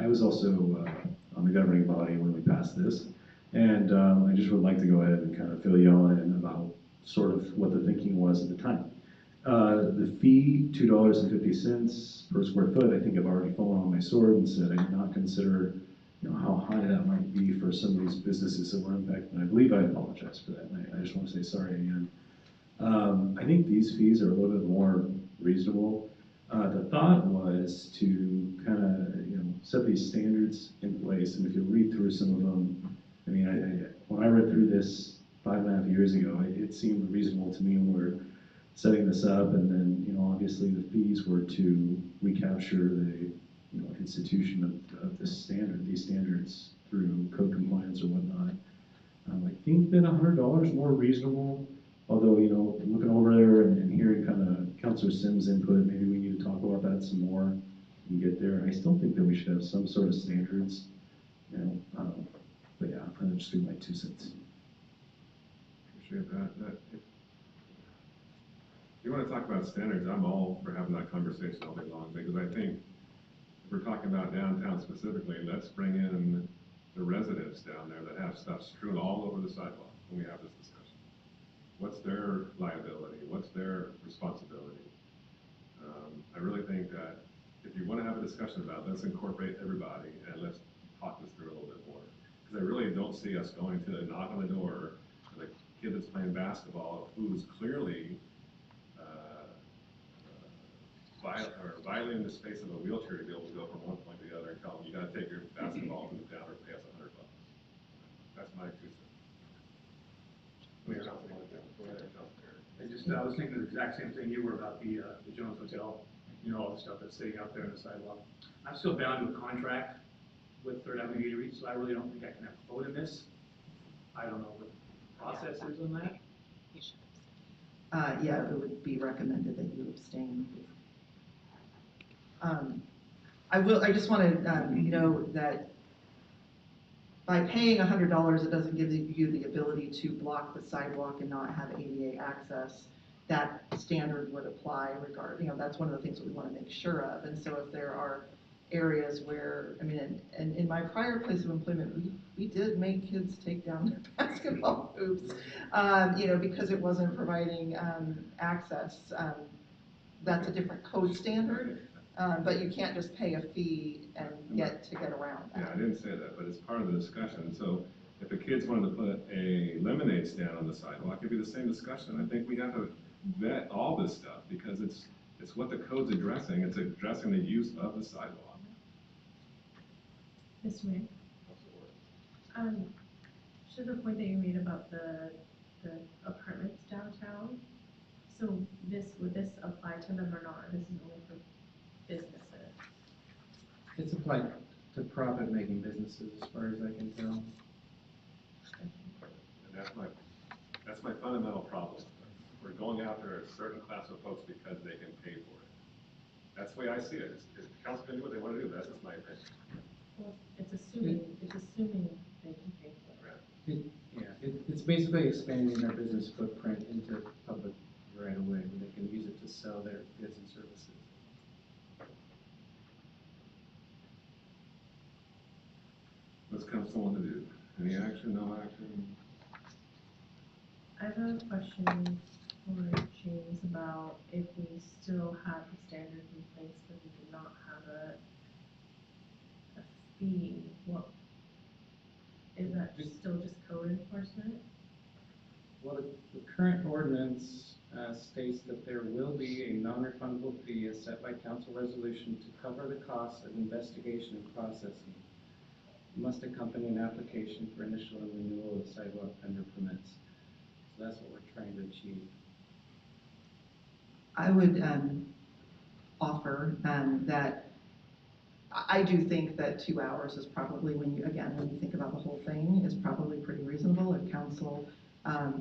I was also on the governing body when we passed this, and I just would like to go ahead and kind of fill you all in about sort of what the thinking was at the time. The fee, $2.50 per square foot, I think I've already fallen on my sword and said I did not consider how high that might be for some of these businesses that were impacted, and I believe I apologize for that, and I just want to say sorry again. I think these fees are a little bit more reasonable. The thought was to kind of, set these standards in place, and if you read through some of them, I mean, when I read through this 5.5 years ago, it seemed reasonable to me when we were setting this up, and then, obviously the fees were to recapture the, institution of this standard, these standards through code compliance or whatnot. I think that $100 more reasonable, although, looking over there and hearing kind of Councilor Sims' input, maybe we need to talk about that some more and get there. I still think that we should have some sort of standards, but yeah, I'll just do my 2 cents. Appreciate that. If you want to talk about standards, I'm all for having that conversation all day long, because I think if we're talking about downtown specifically, let's bring in the residents down there that have stuff strewn all over the sidewalk when we have this discussion. What's their liability? What's their responsibility? I really think that if you want to have a discussion about it, let's incorporate everybody and let's talk this through a little bit more. Because I really don't see us going to knock on the door of a kid that's playing basketball who's clearly violating the space of a wheelchair to be able to go from one point to the other and tell them, you got to take your basketball hoop down or pay us $100. That's my 2 cents. I was thinking the exact same thing you were about the Jones Hotel, all the stuff that's sitting out there on the sidewalk. I'm still bound to a contract with Third Avenue Eatery, so I really don't think I can have a vote in this. I don't know what the process is on that. Yeah, it would be recommended that you abstain. I just want to know that by paying $100, it doesn't give you the ability to block the sidewalk and not have ADA access. That standard would apply that's one of the things that we want to make sure of. And so if there are areas where, and in my prior place of employment, we did make kids take down their basketball hoops, because it wasn't providing access. That's a different code standard. But you can't just pay a fee and get around that. Yeah, I didn't say that, but it's part of the discussion. So if the kids wanted to put a lemonade stand on the sidewalk, it'd be the same discussion. I think we have to vet all this stuff because it's what the code's addressing. It's addressing the use of the sidewalk. Mr. Mayor? To the point that you made about the apartments downtown, so would this apply to them or not? This is only for businesses? It's applied to profit-making businesses, as far as I can tell. And that's my fundamental problem. We're going after a certain class of folks because they can pay for it. That's the way I see it. If the council can do what they want to do, that's just my opinion. Well, it's assuming they can pay for it. It's basically expanding their business footprint into public right away, where they can use it to sell their goods and services. What's council want to do? Any action, no action? I have a question for James about if we still have the standards in place, but we do not have fee, what, is that still just code enforcement? Well, the current ordinance states that there will be a non-refundable fee as set by council resolution to cover the costs of investigation and processing. Must accompany an application for initial and renewal of sidewalk vendor permits. So that's what we're trying to achieve. I would offer that I do think that 2 hours is probably, when you think about the whole thing, is probably pretty reasonable. If council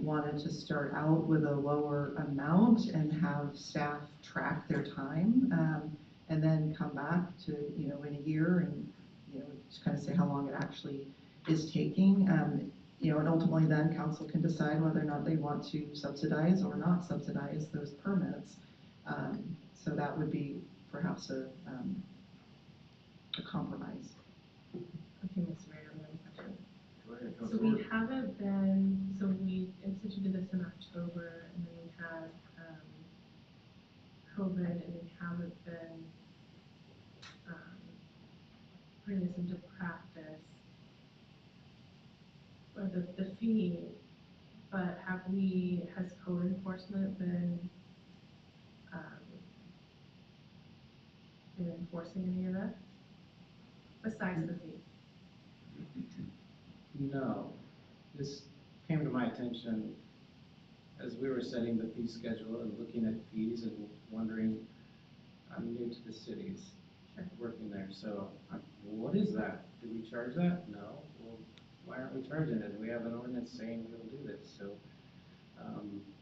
wanted to start out with a lower amount and have staff track their time, and then come back to, in a year and, just kind of say how long it actually is taking, and ultimately then council can decide whether or not they want to subsidize or not subsidize those permits. So that would be perhaps a compromise. Okay, Mr. Mayor, another question. Go ahead, So Councilor. we haven't been, so we instituted this in October, and then we had COVID, and we haven't been putting this into practice, or the fee, but has code enforcement been enforcing any of this besides the fee? No, this came to my attention as we were setting the fee schedule and looking at fees and wondering, I'm new to the cities, working there, so what is that? Do we charge that? No. Well, why aren't we charging it? We have an ordinance saying we'll do this, so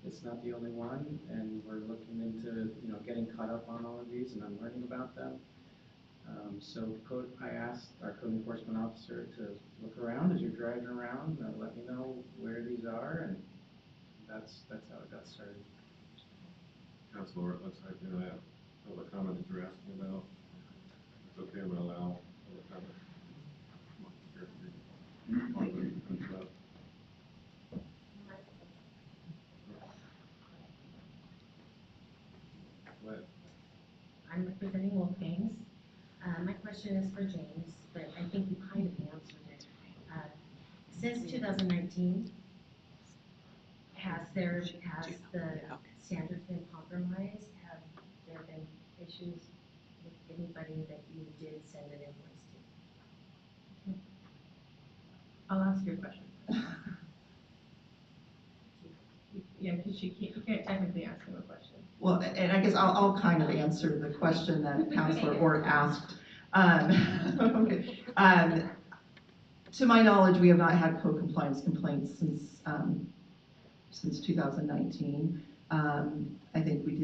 it's not the only one, and we're looking into, getting caught up on all of these, and I'm learning about them. So I asked our code enforcement officer to look around as you're driving around, let me know where these are, and that's how it got started. Councilor, it looks like that public comment that you're asking about. It's okay, I'm gonna allow public comment. Go ahead. I'm representing Wolfgangs. My question is for James, but I think you kind of answered it. Since 2019, has the standards been compromised? Have there been issues with anybody that you did send an invoice to? I'll ask your question. Yeah, because you can't technically ask him a question. Well, and I guess I'll kind of answer the question that Councilor Ort asked. To my knowledge, we have not had code compliance complaints since 2019. I think we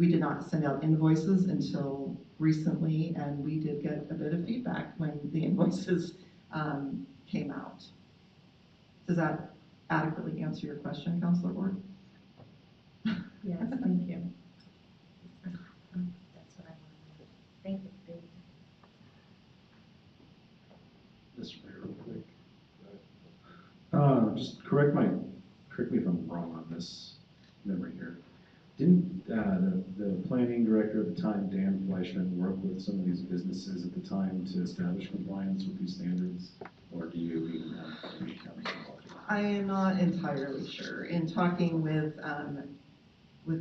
did not send out invoices until recently, and we did get a bit of feedback when the invoices came out. Does that adequately answer your question, Councilor Ort? Yes, thank you. That's what I wanted. Thank you. Mr. Mayor, real quick. Just correct me if I'm wrong on this memory here. Didn't the planning director at the time, Dan Fleischman, work with some of these businesses at the time to establish compliance with these standards? Or do you even have any counsel? I am not entirely sure. In talking with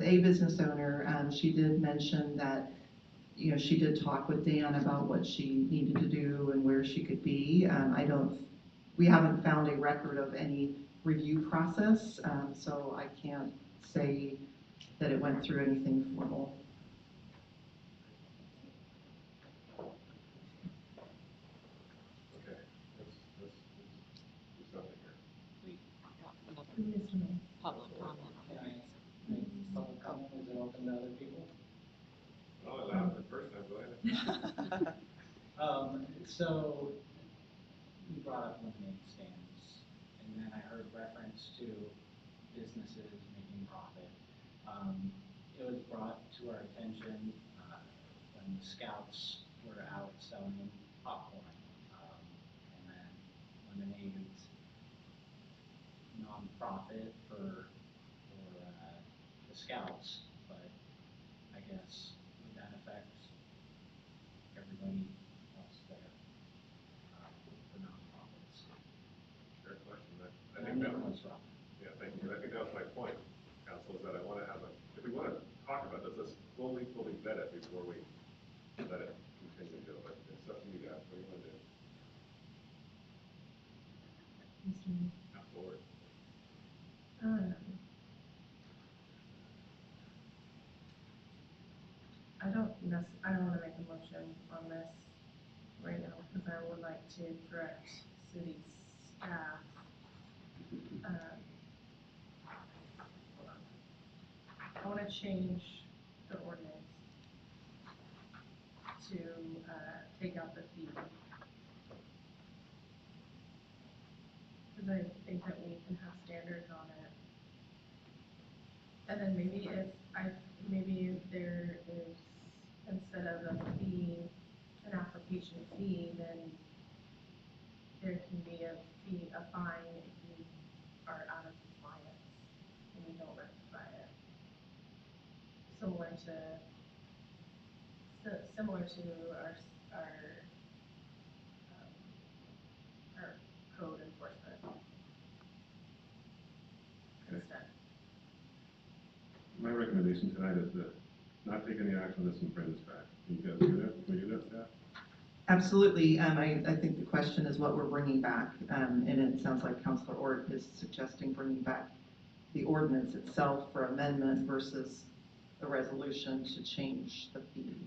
a business owner, she did mention that, she did talk with Dan about what she needed to do and where she could be. We haven't found a record of any review process, so I can't say that it went through anything formal. Okay, let's do something here. Mr. Mayor. Public comment. Can I make public comment? Is it open to other people? Oh, I allowed it the first time, go ahead. So you brought up lemonade stands, and then I heard reference to businesses making profit. It was brought to our attention when the scouts were out selling popcorn, and then lemonade's nonprofit for the scouts, but I guess would that affect everybody else there? Yeah, thank you. I think that was my point, Council, is that I want to have if we want to talk about this, let's fully vet it before we let it continue to go. But it's up to you guys. What do you want to do? Council Ward. I don't wanna make a motion on this right now, because I would like to direct city staff. Hold on. I wanna change the ordinance to, take out the fee. Cause I think that we can have standards on it. And then maybe if there is, instead of a fee, an application fee, then there can be a fine if you are out of compliance and you don't rectify it. Similar to our code enforcement. Instead. My recommendation tonight is to not take any action on this and bring this back. Can you guys do that? Can we do that, staff? Absolutely. I think the question is what we're bringing back. And it sounds like Councilor Ort is suggesting bringing back the ordinance itself for amendment versus a resolution to change the fee.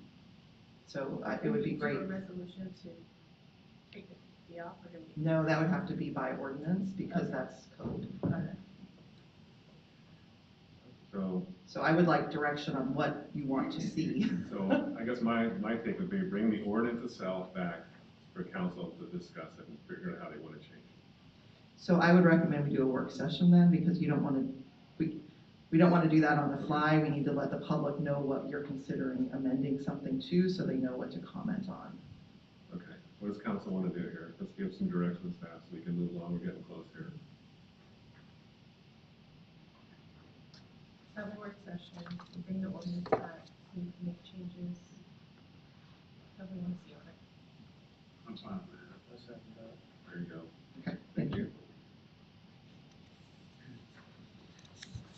So it would be great. Do a resolution to take the fee off, or do we? No, that would have to be by ordinance because that's code. So I would like direction on what you want to see. So I guess my take would be bring the ordinance itself back for council to discuss it and figure out how they want to change it. So I would recommend we do a work session then, because you don't want to, we don't want to do that on the fly. We need to let the public know what you're considering amending something to, so they know what to comment on. Okay, what does council want to do here? Let's give some direction to staff so we can move along. We're getting close here. Have a work session, bring the ordinance back, so we can make changes. That we want to see on it. I'm fine with that. Let's have that. There you go. Okay, thank you.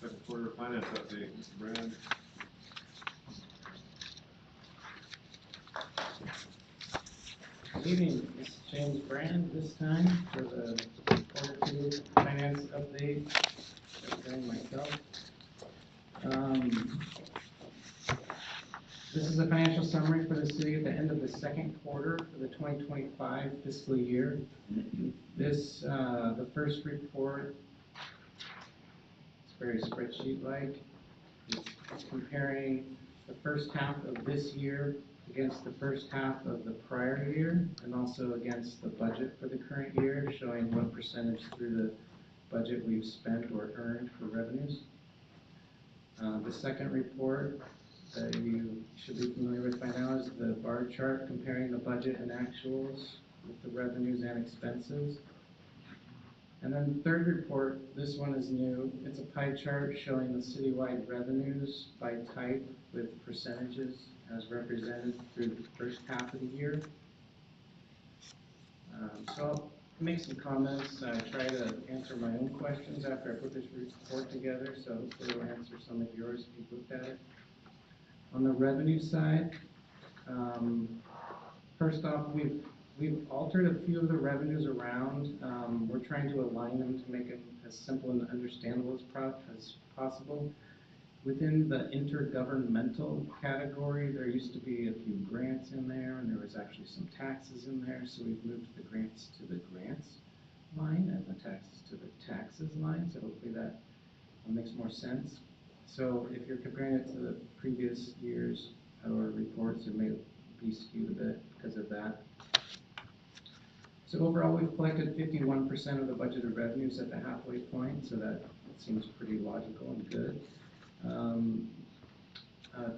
Second quarter finance update, Mr. Brand. Good evening, this is James Brand this time for the quarter 2 finance update, representing myself. This is a financial summary for the city at the end of the second quarter for the 2025 fiscal year. This, the first report, it's very spreadsheet-like. It's comparing the first half of this year against the first half of the prior year, and also against the budget for the current year, showing what percentage through the budget we've spent or earned for revenues. The second report that you should be familiar with by now is the bar chart comparing the budget and actuals with the revenues and expenses. And then the third report, this one is new. It's a pie chart showing the citywide revenues by type with percentages as represented through the first half of the year. So I'll make some comments, try to answer my own questions after I put this report together, so hopefully it'll answer some of yours if you've looked at it. On the revenue side, first off, we've altered a few of the revenues around. We're trying to align them to make it as simple and understandable as possible. Within the intergovernmental category, there used to be a few grants in there, and there was actually some taxes in there, so we've moved the grants to the grants line and the taxes to the taxes line, so hopefully that makes more sense. So if you're comparing it to the previous years or reports, it may be skewed a bit because of that. So overall, we've collected 51% of the budgeted revenues at the halfway point, so that seems pretty logical and good.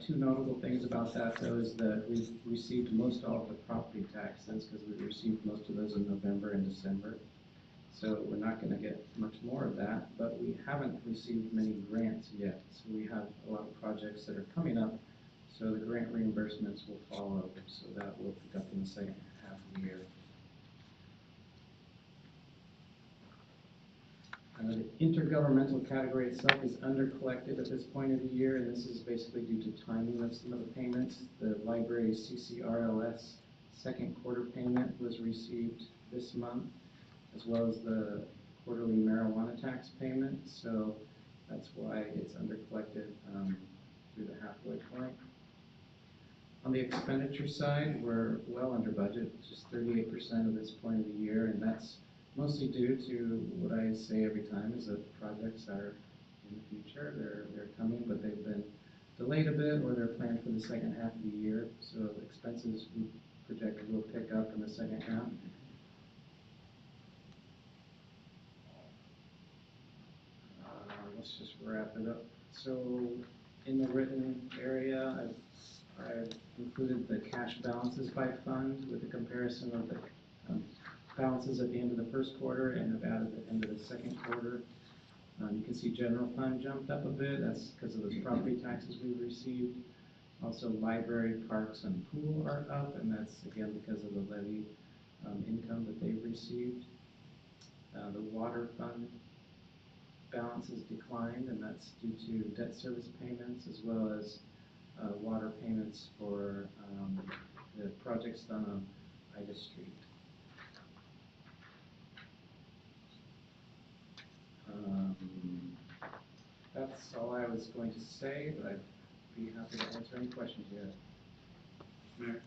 Two notable things about that, though, is that we've received most all of the property taxes because we received most of those in November and December. So we're not going to get much more of that, but we haven't received many grants yet. So we have a lot of projects that are coming up, so the grant reimbursements will follow, so that will pick up in the second half of the year. The intergovernmental category itself is under-collected at this point of the year, and this is basically due to timing of some of the payments. The library CCRLS second quarter payment was received this month, as well as the quarterly marijuana tax payment, so that's why it's under-collected through the halfway point. On the expenditure side, we're well under budget, just 38% at this point of the year, and that's mostly due to what I say every time is that projects are in the future. They're coming, but they've been delayed a bit, or they're planned for the second half of the year. So the expenses we projected will pick up in the second half. Let's just wrap it up. So in the written area, I've included the cash balances by fund with a comparison of the balances at the end of the first quarter and have added the end of the second quarter. You can see general fund jumped up a bit. That's because of those property taxes we've received. Also, library, parks, and pool are up, and that's again because of the levy income that they've received. The water fund balances declined, and that's due to debt service payments as well as water payments for the projects done on Ida Street. That's all I was going to say, but I'd be happy to answer any questions you have. Mayor?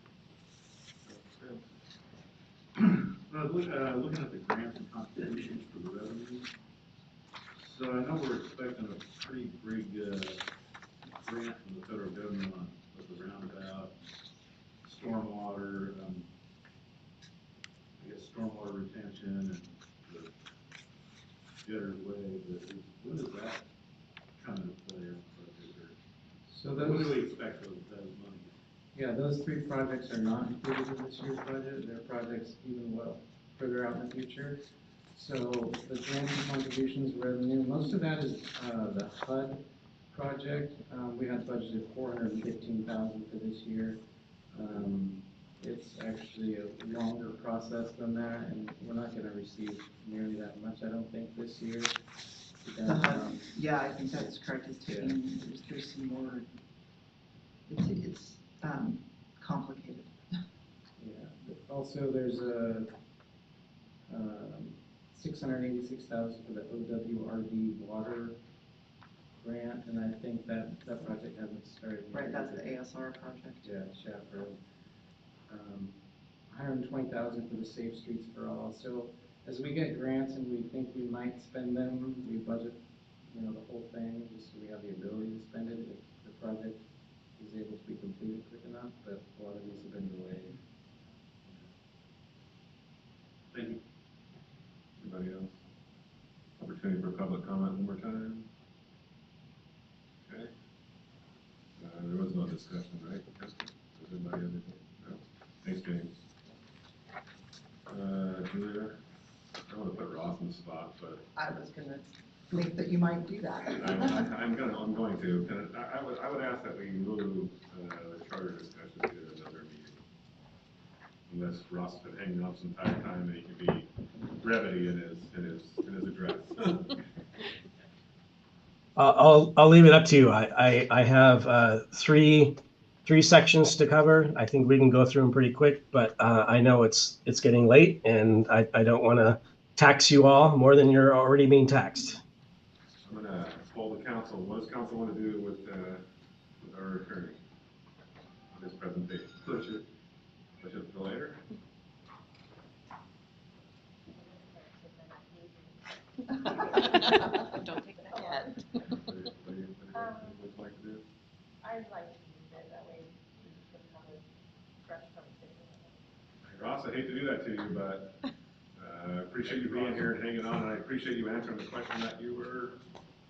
Looking at the grants and contributions for the revenue, so I know we're expecting a pretty big grant from the federal government on the roundabout, stormwater, I guess stormwater retention and the Getter's Way, but when does that come into play in the budget? Or So when do we expect those money? Yeah, those three projects are not included in this year's budget. They're projects even well further out in the future. So the grants and contributions revenue, most of that is the HUD project. We had budgeted $415,000 for this year. It's actually a longer process than that, and we're not going to receive nearly that much, I don't think, this year. Yeah, I think that's correct. It's taking, there's some more, it's complicated. Yeah, but also there's a $686,000 for the OWRD water grant, and I think that project hasn't started yet. Right, that's the ASR project. Yeah, Shaft Road. $120,000 for the Safe Streets for All. So as we get grants and we think we might spend them, we budget, the whole thing just so we have the ability to spend it if the project is able to be completed quick enough. But a lot of these have been delayed. Thank you. Anybody else? Opportunity for public comment one more time. Okay. There was no discussion, right? Does anybody have anything? No? Thanks, James. Julia, I want to put Ross in the spot, but I was gonna think that you might do that. I'm going to. I would ask that we move the charter discussion to another meeting. Unless Ross has been hanging on some entire time and he can be brevity in his address. I'll leave it up to you. I have three sections to cover. I think we can go through them pretty quick, but I know it's getting late, and I don't want to tax you all more than you're already being taxed. I'm going to poll the council. What does council want to do with our attorney on this presentation? Push it for later. Don't take that yet. What would you like to do? I'd like to use it, that way we can have a fresh conversation. Ross, I hate to do that to you, but I appreciate you being here and hanging on, and I appreciate you answering the question that you were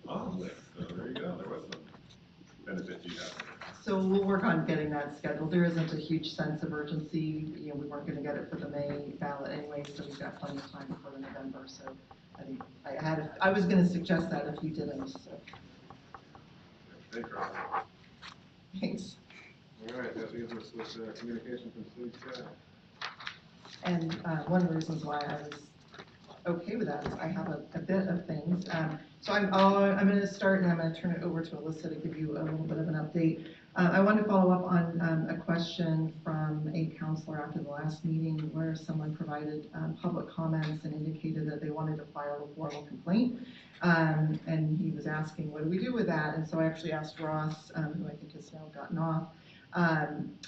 on with. So there you go. There was some benefit you got. So we'll work on getting that scheduled. There isn't a huge sense of urgency. We weren't going to get it for the May ballot anyway, so we've got plenty of time before the November. So I think I was going to suggest that if you didn't. So. Thanks, Ross. Thanks. All right, that leaves us with communication from city staff. And one of the reasons why I was okay with that, I have a bit of things. So I'm going to start, and I'm going to turn it over to Alyssa to give you a little bit of an update. I want to follow up on a question from a counselor after the last meeting where someone provided public comments and indicated that they wanted to file a formal complaint. And he was asking, what do we do with that? And so I actually asked Ross, who I think has now gotten off,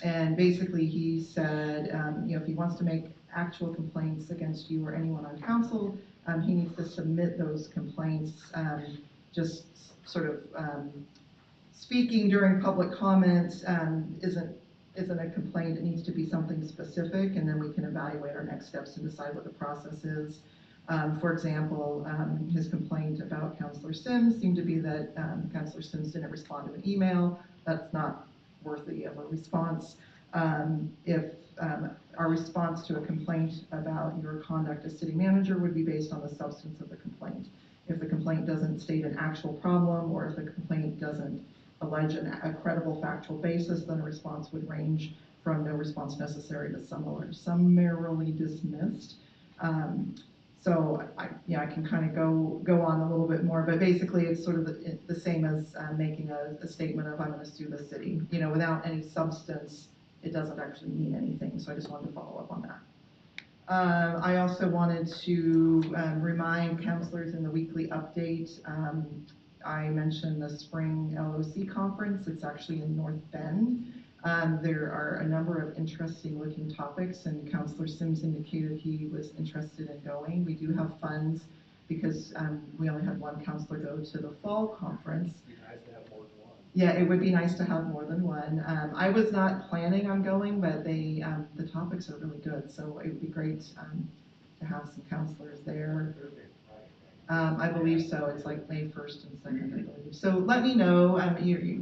and basically he said, if he wants to make actual complaints against you or anyone on council, he needs to submit those complaints, just sort of speaking during public comments isn't a complaint. It needs to be something specific, and then we can evaluate our next steps and decide what the process is. For example, his complaint about Councilor Sims seemed to be that Councilor Sims didn't respond to an email. That's not worthy of a response. If our response to a complaint about your conduct as city manager would be based on the substance of the complaint. If the complaint doesn't state an actual problem, or if the complaint doesn't allege a credible factual basis, then a response would range from no response necessary to summarily dismissed. So I can kind of go on a little bit more, but basically it's sort of the same as making a statement of I'm going to sue the city. Without any substance, it doesn't actually mean anything. So I just wanted to follow up on that. I also wanted to remind counselors in the weekly update. I mentioned the spring LOC conference. It's actually in North Bend. There are a number of interesting looking topics, and Councilor Sims indicated he was interested in going. We do have funds because we only had one counselor go to the fall conference. It'd be nice to have more than one. Yeah, it would be nice to have more than one. I was not planning on going, but the topics are really good, so it would be great to have some counselors there. I believe so. It's like May 1st and 2nd, I believe. So let me know.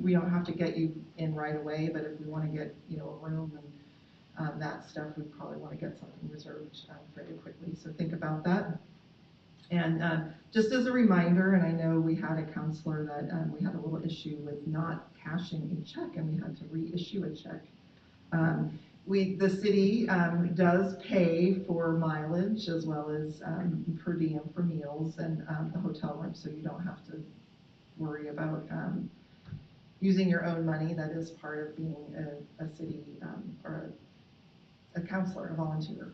We don't have to get you in right away, but if we want to get a room and that stuff, we probably want to get something reserved fairly quickly. So think about that. And just as a reminder, and I know we had a counselor that we had a little issue with not cashing a check, and we had to reissue a check. The city does pay for mileage as well as per diem for meals and the hotel room, so you don't have to worry about using your own money. That is part of being a city or a counselor, a volunteer.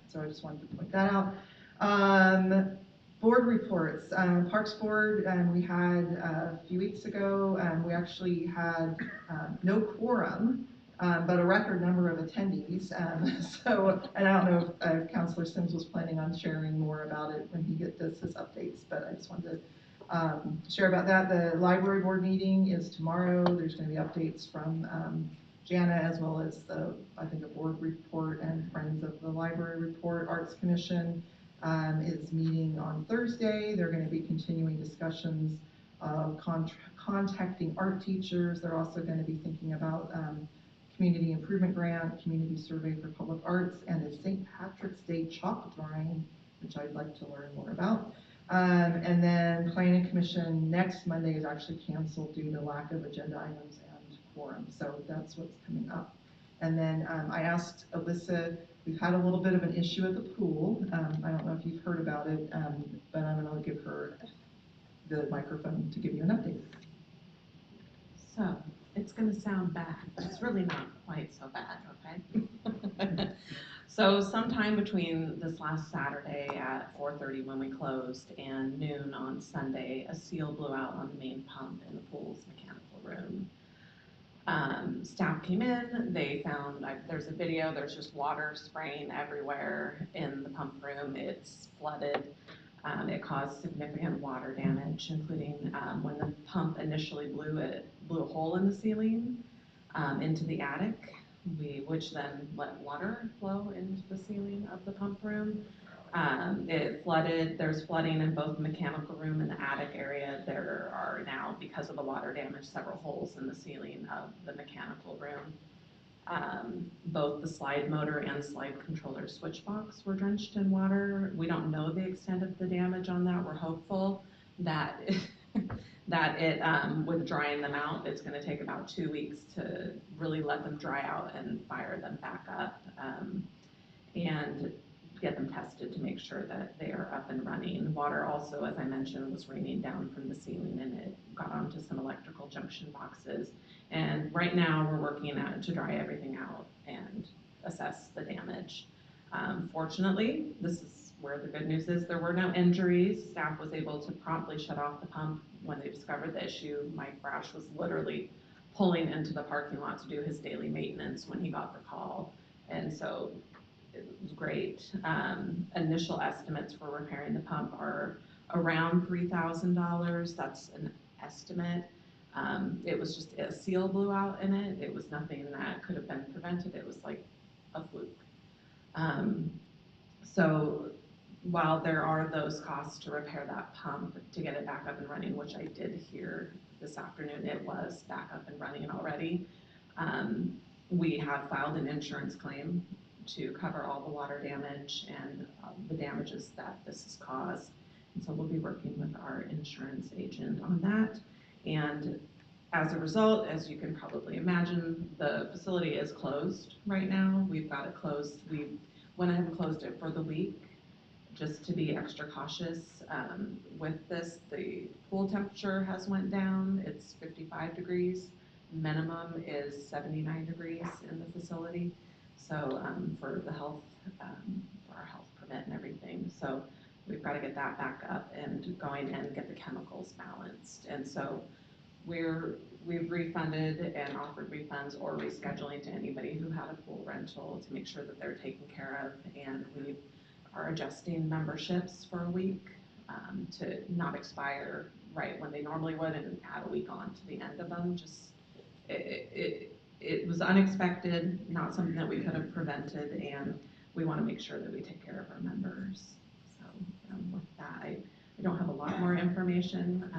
So I just wanted to point that out. Board reports. Parks Board, we had a few weeks ago, we actually had no quorum. But a record number of attendees. And I don't know if Councilor Sims was planning on sharing more about it when he does his updates, but I just wanted to share about that. The library board meeting is tomorrow. There's going to be updates from Jana, as well as I think a board report and Friends of the Library report. Arts Commission is meeting on Thursday. They're going to be continuing discussions of contacting art teachers. They're also going to be thinking about Community Improvement Grant, Community Survey for Public Arts, and a St. Patrick's Day chalk drawing, which I'd like to learn more about. And then Planning Commission next Monday is actually canceled due to lack of agenda items and quorum, so that's what's coming up. And then I asked Alyssa, we've had a little bit of an issue at the pool. I don't know if you've heard about it, but I'm going to give her the microphone to give you an update. So, it's going to sound bad, but it's really not quite so bad, okay? So sometime between this last Saturday at 4:30 when we closed and noon on Sunday, a seal blew out on the main pump in the pool's mechanical room. Staff came in, they found, there's a video, there's just water spraying everywhere in the pump room. It's flooded. It caused significant water damage, including when the pump initially blew a hole in the ceiling into the attic, which then let water flow into the ceiling of the pump room. It flooded. There's flooding in both the mechanical room and the attic area. There are now, because of the water damage, several holes in the ceiling of the mechanical room. Both the slide motor and slide controller switch box were drenched in water. We don't know the extent of the damage on that. We're hopeful that with drying them out, it's going to take about 2 weeks to really let them dry out and fire them back up. And get them tested to make sure that they are up and running. Water also, as I mentioned, was raining down from the ceiling and it got onto some electrical junction boxes. And right now, we're working to dry everything out and assess the damage. Fortunately, this is where the good news is, there were no injuries. Staff was able to promptly shut off the pump when they discovered the issue. Mike Brash was literally pulling into the parking lot to do his daily maintenance when he got the call. And so it was great. Initial estimates for repairing the pump are around $3,000. That's an estimate. It was just a seal blew out in it. It was nothing that could have been prevented. It was like a fluke. So while there are those costs to repair that pump, to get it back up and running, which I did hear this afternoon, it was back up and running already. We have filed an insurance claim to cover all the water damage and the damages that this has caused. And so we'll be working with our insurance agent on that. And as a result, as you can probably imagine, the facility is closed right now. We've got it closed. We went ahead and closed it for the week just to be extra cautious. With this, the pool temperature has went down. It's 55 degrees. Minimum is 79 degrees in the facility. So for the health, for our health permit and everything. So we've got to get that back up and going and get the chemicals balanced. And so we've refunded and offered refunds or rescheduling to anybody who had a pool rental to make sure that they're taken care of. And we are adjusting memberships for a week to not expire right when they normally would and add a week on to the end of them. Just it was unexpected, not something that we could have prevented, and we want to make sure that we take care of our members. So with that, I don't have a lot more information,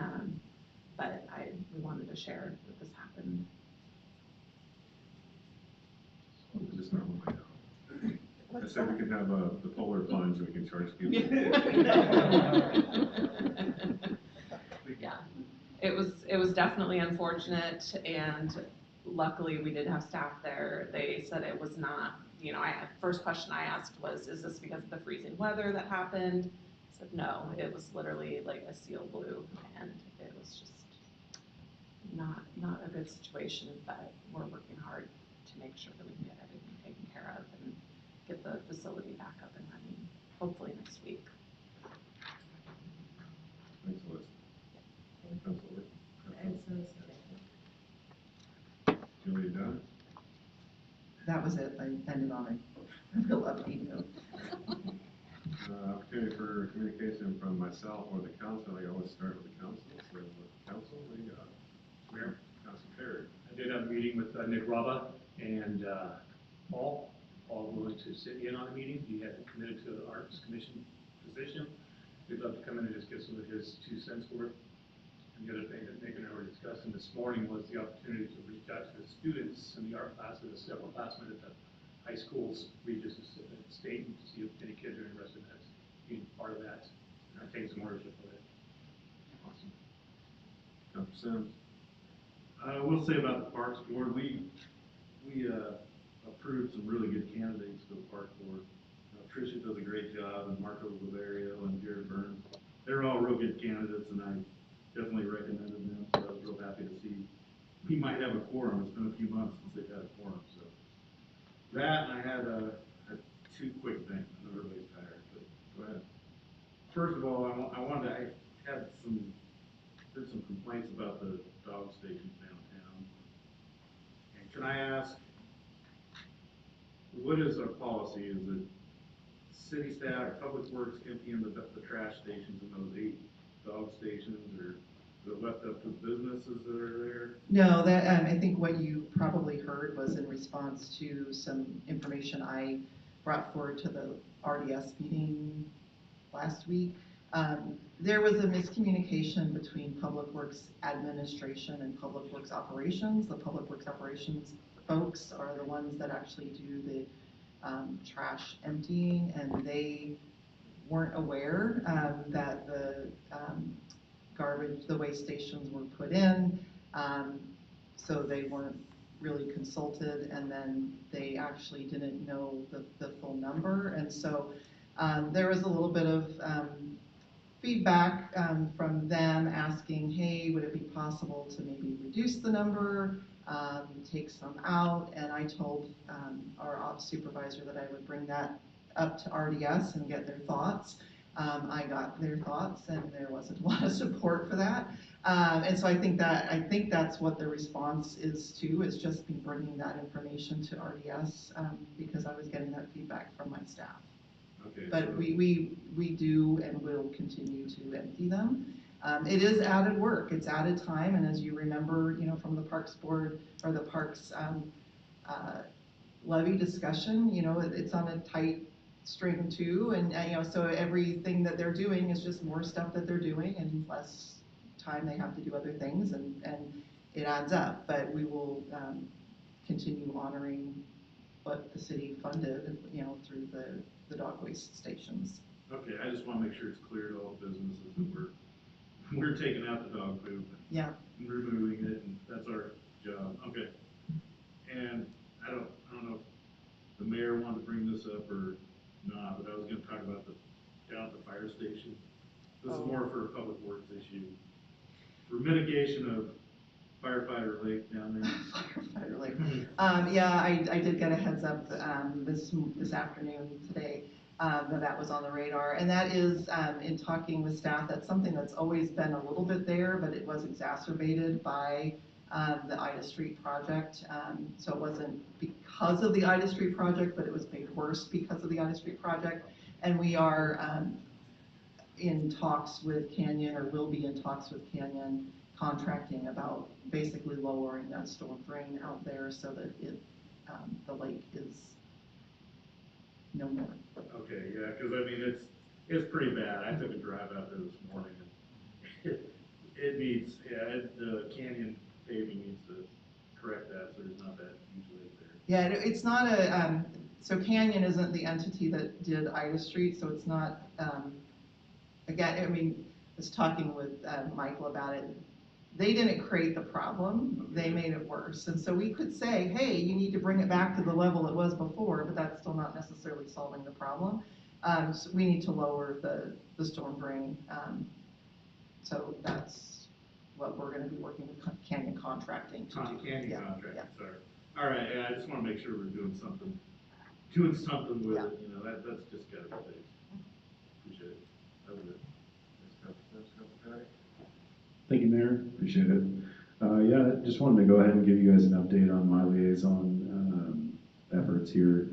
but we wanted to share that this happened. Just not one way out. I said we could have the polar plunge and we can charge people. Yeah, it was definitely unfortunate, and luckily we did have staff there. They said it was not, first question I asked was, is this because of the freezing weather that happened? I said, no, it was literally like a seal blew, and it was just not a good situation, but we're working hard to make sure that we can get everything taken care of and get the facility back up and running, hopefully next week. Thanks, Liz. Councilor. Julie, you done? That was it. I ended on a real upbeat note. Opportunity for communication from myself or the council. I always start with the council. So with the council, we got Mayor, Council Perry. I did have a meeting with Nick Raba and Paul. Paul willing to sit in on the meeting. He had committed to the Arts Commission position. We'd love to come in and just get some of his 2 cents worth. And the other thing that Nick and I were discussing this morning was the opportunity to reach out to the students in the art classes, several classmen at the high schools, Regis and Stayton, to see if any kids are interested in that, being part of that, and taking some ownership of it. Awesome. Councilor Sims. I will say about the Parks Board, we approved some really good candidates for the Park Board. Tricia does a great job, and Marco Laverio and Jared Burns. They're all real good candidates, and I definitely recommended them, so I was real happy to see we might have a quorum. It's been a few months since they've had a quorum, so. That, and I had 2 quick things. I know everybody's tired, but go ahead. First of all, I had heard some complaints about the dog stations downtown. And can I ask, what is our policy? Is it city staff, public works emptying the trash stations in those 8 dog stations, or is it left up to businesses that are there? No, that I think what you probably heard was in response to some information I brought forward to the RDS meeting last week. There was a miscommunication between Public Works Administration and Public Works Operations. The Public Works Operations folks are the ones that actually do the trash emptying, and they weren't aware that the waste stations were put in, so they weren't really consulted, and then they actually didn't know the full number, and so There was a little bit of feedback from them asking, hey, would it be possible to maybe reduce the number, take some out? And I told our ops supervisor that I would bring that up to RDS and get their thoughts. I got their thoughts, and there wasn't a lot of support for that. And so I think that's what the response is too, is just me bringing that information to RDS because I was getting that feedback from my staff. Okay. But so- we do and will continue to empty them. It is added work, it's added time, and as you remember, from the Parks Board or the Parks levy discussion, it's on a tight string too, and so everything that they're doing is just more stuff that they're doing and less time they have to do other things, and it adds up. But we will continue honoring what the city funded, through the dog waste stations. Okay, I just wanna make sure it's clear to all businesses that we're taking out the dog poop. Yeah. And removing it, and that's our job, okay. And I don't know if the mayor wanted to bring this up or not, but I was gonna talk about down at the fire station. This is more for a public works issue. For mitigation of firefighter lake down there. Firefighter lake. Yeah, I did get a heads up this afternoon today that was on the radar, and that is in talking with staff. That's something that's always been a little bit there, but it was exacerbated by the Ida Street project. So it wasn't because of the Ida Street project, but it was made worse because of the Ida Street project. And we are in talks with Canyon, or will be in talks with Canyon, contracting about basically lowering that storm drain out there so that the lake is no more. Okay, yeah, cause I mean, it's pretty bad. I took a drive out there this morning, and it needs, the canyon paving needs to correct that, so there's not that huge lake there. Yeah, it's not so Canyon isn't the entity that did Ida Street, so it's not, again, I mean, I was talking with Michael about it. They didn't create the problem, they made it worse. And so we could say, hey, you need to bring it back to the level it was before, but that's still not necessarily solving the problem. So we need to lower the storm drain. So that's what we're gonna be working with Canyon Contracting to do. Canyon Yeah, contract, yeah. sorry. All right, yeah, I just wanna make sure we're doing something with Yeah. it, that's just gotta be fixed. Appreciate it. That was it. Thank you, Mayor. Appreciate it. Yeah, just wanted to go ahead and give you guys an update on my liaison efforts here.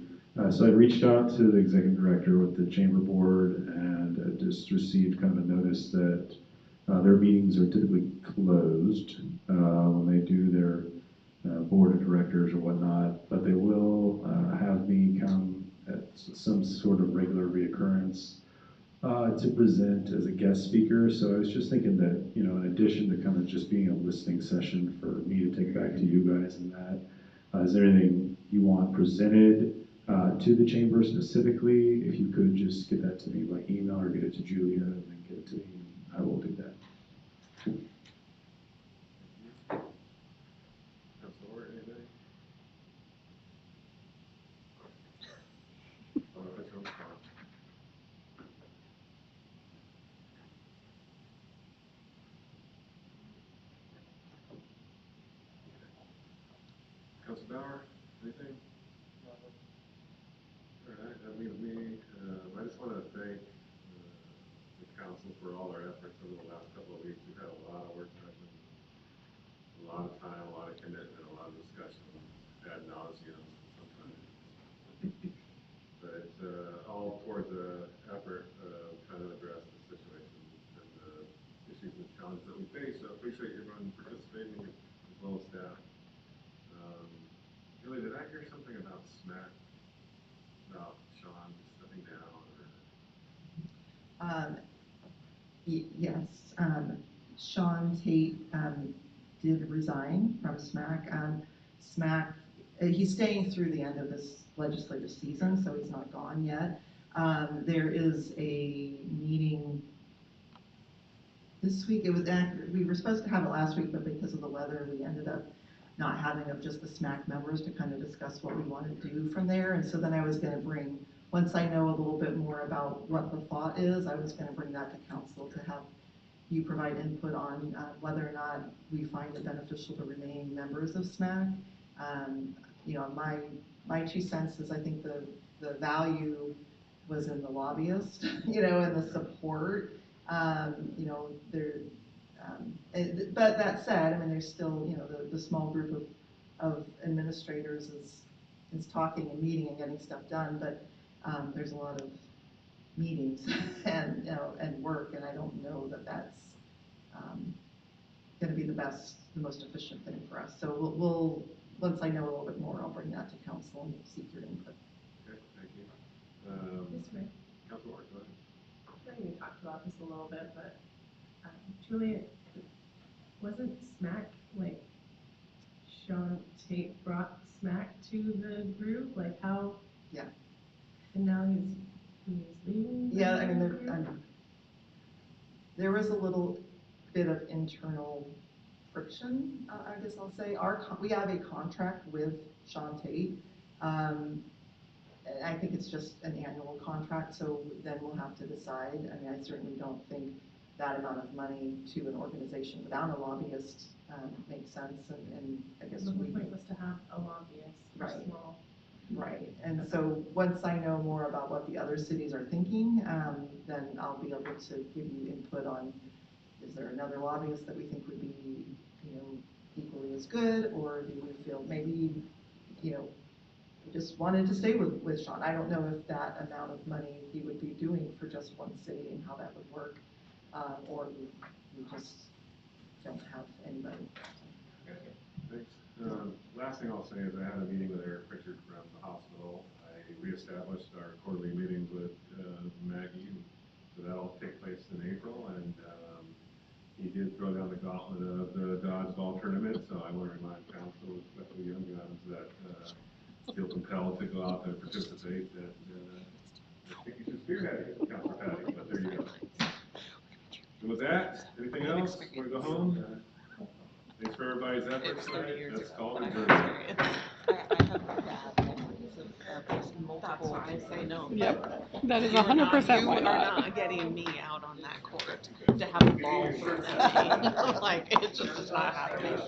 So I reached out to the executive director with the chamber board and just received kind of a notice that their meetings are typically closed when they do their board of directors or whatnot, but they will have me come at some sort of regular reoccurrence to present as a guest speaker. So I was just thinking that, in addition to kind of just being a listening session for me to take back to you guys and that, is there anything you want presented to the chamber specifically? If you could just get that to me by email or get it to Julia and then get it to me, I will do that. Councilor, anything? Council Bauer, anything? All right, I just want to thank the council for all their efforts over the last couple of weeks. We've had a lot of work sessions, a lot of time, a lot of commitment, a lot of discussion, ad nauseum sometimes. But it's all towards the effort of trying to address the situation and the issues and challenges that we face. So I appreciate everyone participating as well as staff. Julie, did I hear something about SMAC, about Sean stepping down? Yes, Sean Tate did resign from SMAC. SMAC, he's staying through the end of this legislative season, so he's not gone yet. There is a meeting this week. We were supposed to have it last week, but because of the weather, we ended up not having of just the SMAC members to kind of discuss what we want to do from there. And so then I was going to bring once I know a little bit more about what the thought is, I was gonna bring that to council to have you provide input on whether or not we find it beneficial to remain members of SMAC. You know, my 2 cents is I think the value was in the lobbyist, you know, and the support. You know, but that said, I mean, there's still, you know, the small group of administrators is talking and meeting and getting stuff done, but there's a lot of meetings and, you know, and work, and I don't know that that's gonna be the most efficient thing for us. So we'll, once I know a little bit more, I'll bring that to council and seek your input. Okay, thank you. Yes, ma'am. Council Ward, go ahead. I think we talked about this a little bit, but Julia, wasn't SMAC, like, Sean Tate brought SMAC to the group, like how? Yeah. And now he's leaving? Yeah, I mean, there was a little bit of internal friction, I guess I'll say. We have a contract with Sean Tate. I think it's just an annual contract, so then we'll have to decide. I mean, I certainly don't think that amount of money to an organization without a lobbyist makes sense, and I guess The whole we. point was to have a lobbyist for Right. small. Right, and so once I know more about what the other cities are thinking, then I'll be able to give you input on, is there another lobbyist that we think would be, you know, equally as good, or do we feel maybe, you know, we just wanted to stay with Sean. I don't know if that amount of money he would be doing for just one city and how that would work, or we just don't have anybody. Thanks. Last thing I'll say is I had a meeting with Eric Pritchard from the hospital. I reestablished our quarterly meetings with Maggie, so that'll take place in April, and he did throw down the gauntlet of the dodgeball tournament, so I want to remind council, especially young guns, that feel compelled to go out and participate, that I think you should spearhead it, Councilor Patty, but there you go. And with that, anything else? Want to go home? Thanks for everybody's efforts tonight. That's called adjournment. That's why I say no. Yep, that is You are 100% not- why You are not. not getting me out on that court to have a ball thrown at me. Like, it's just not happening.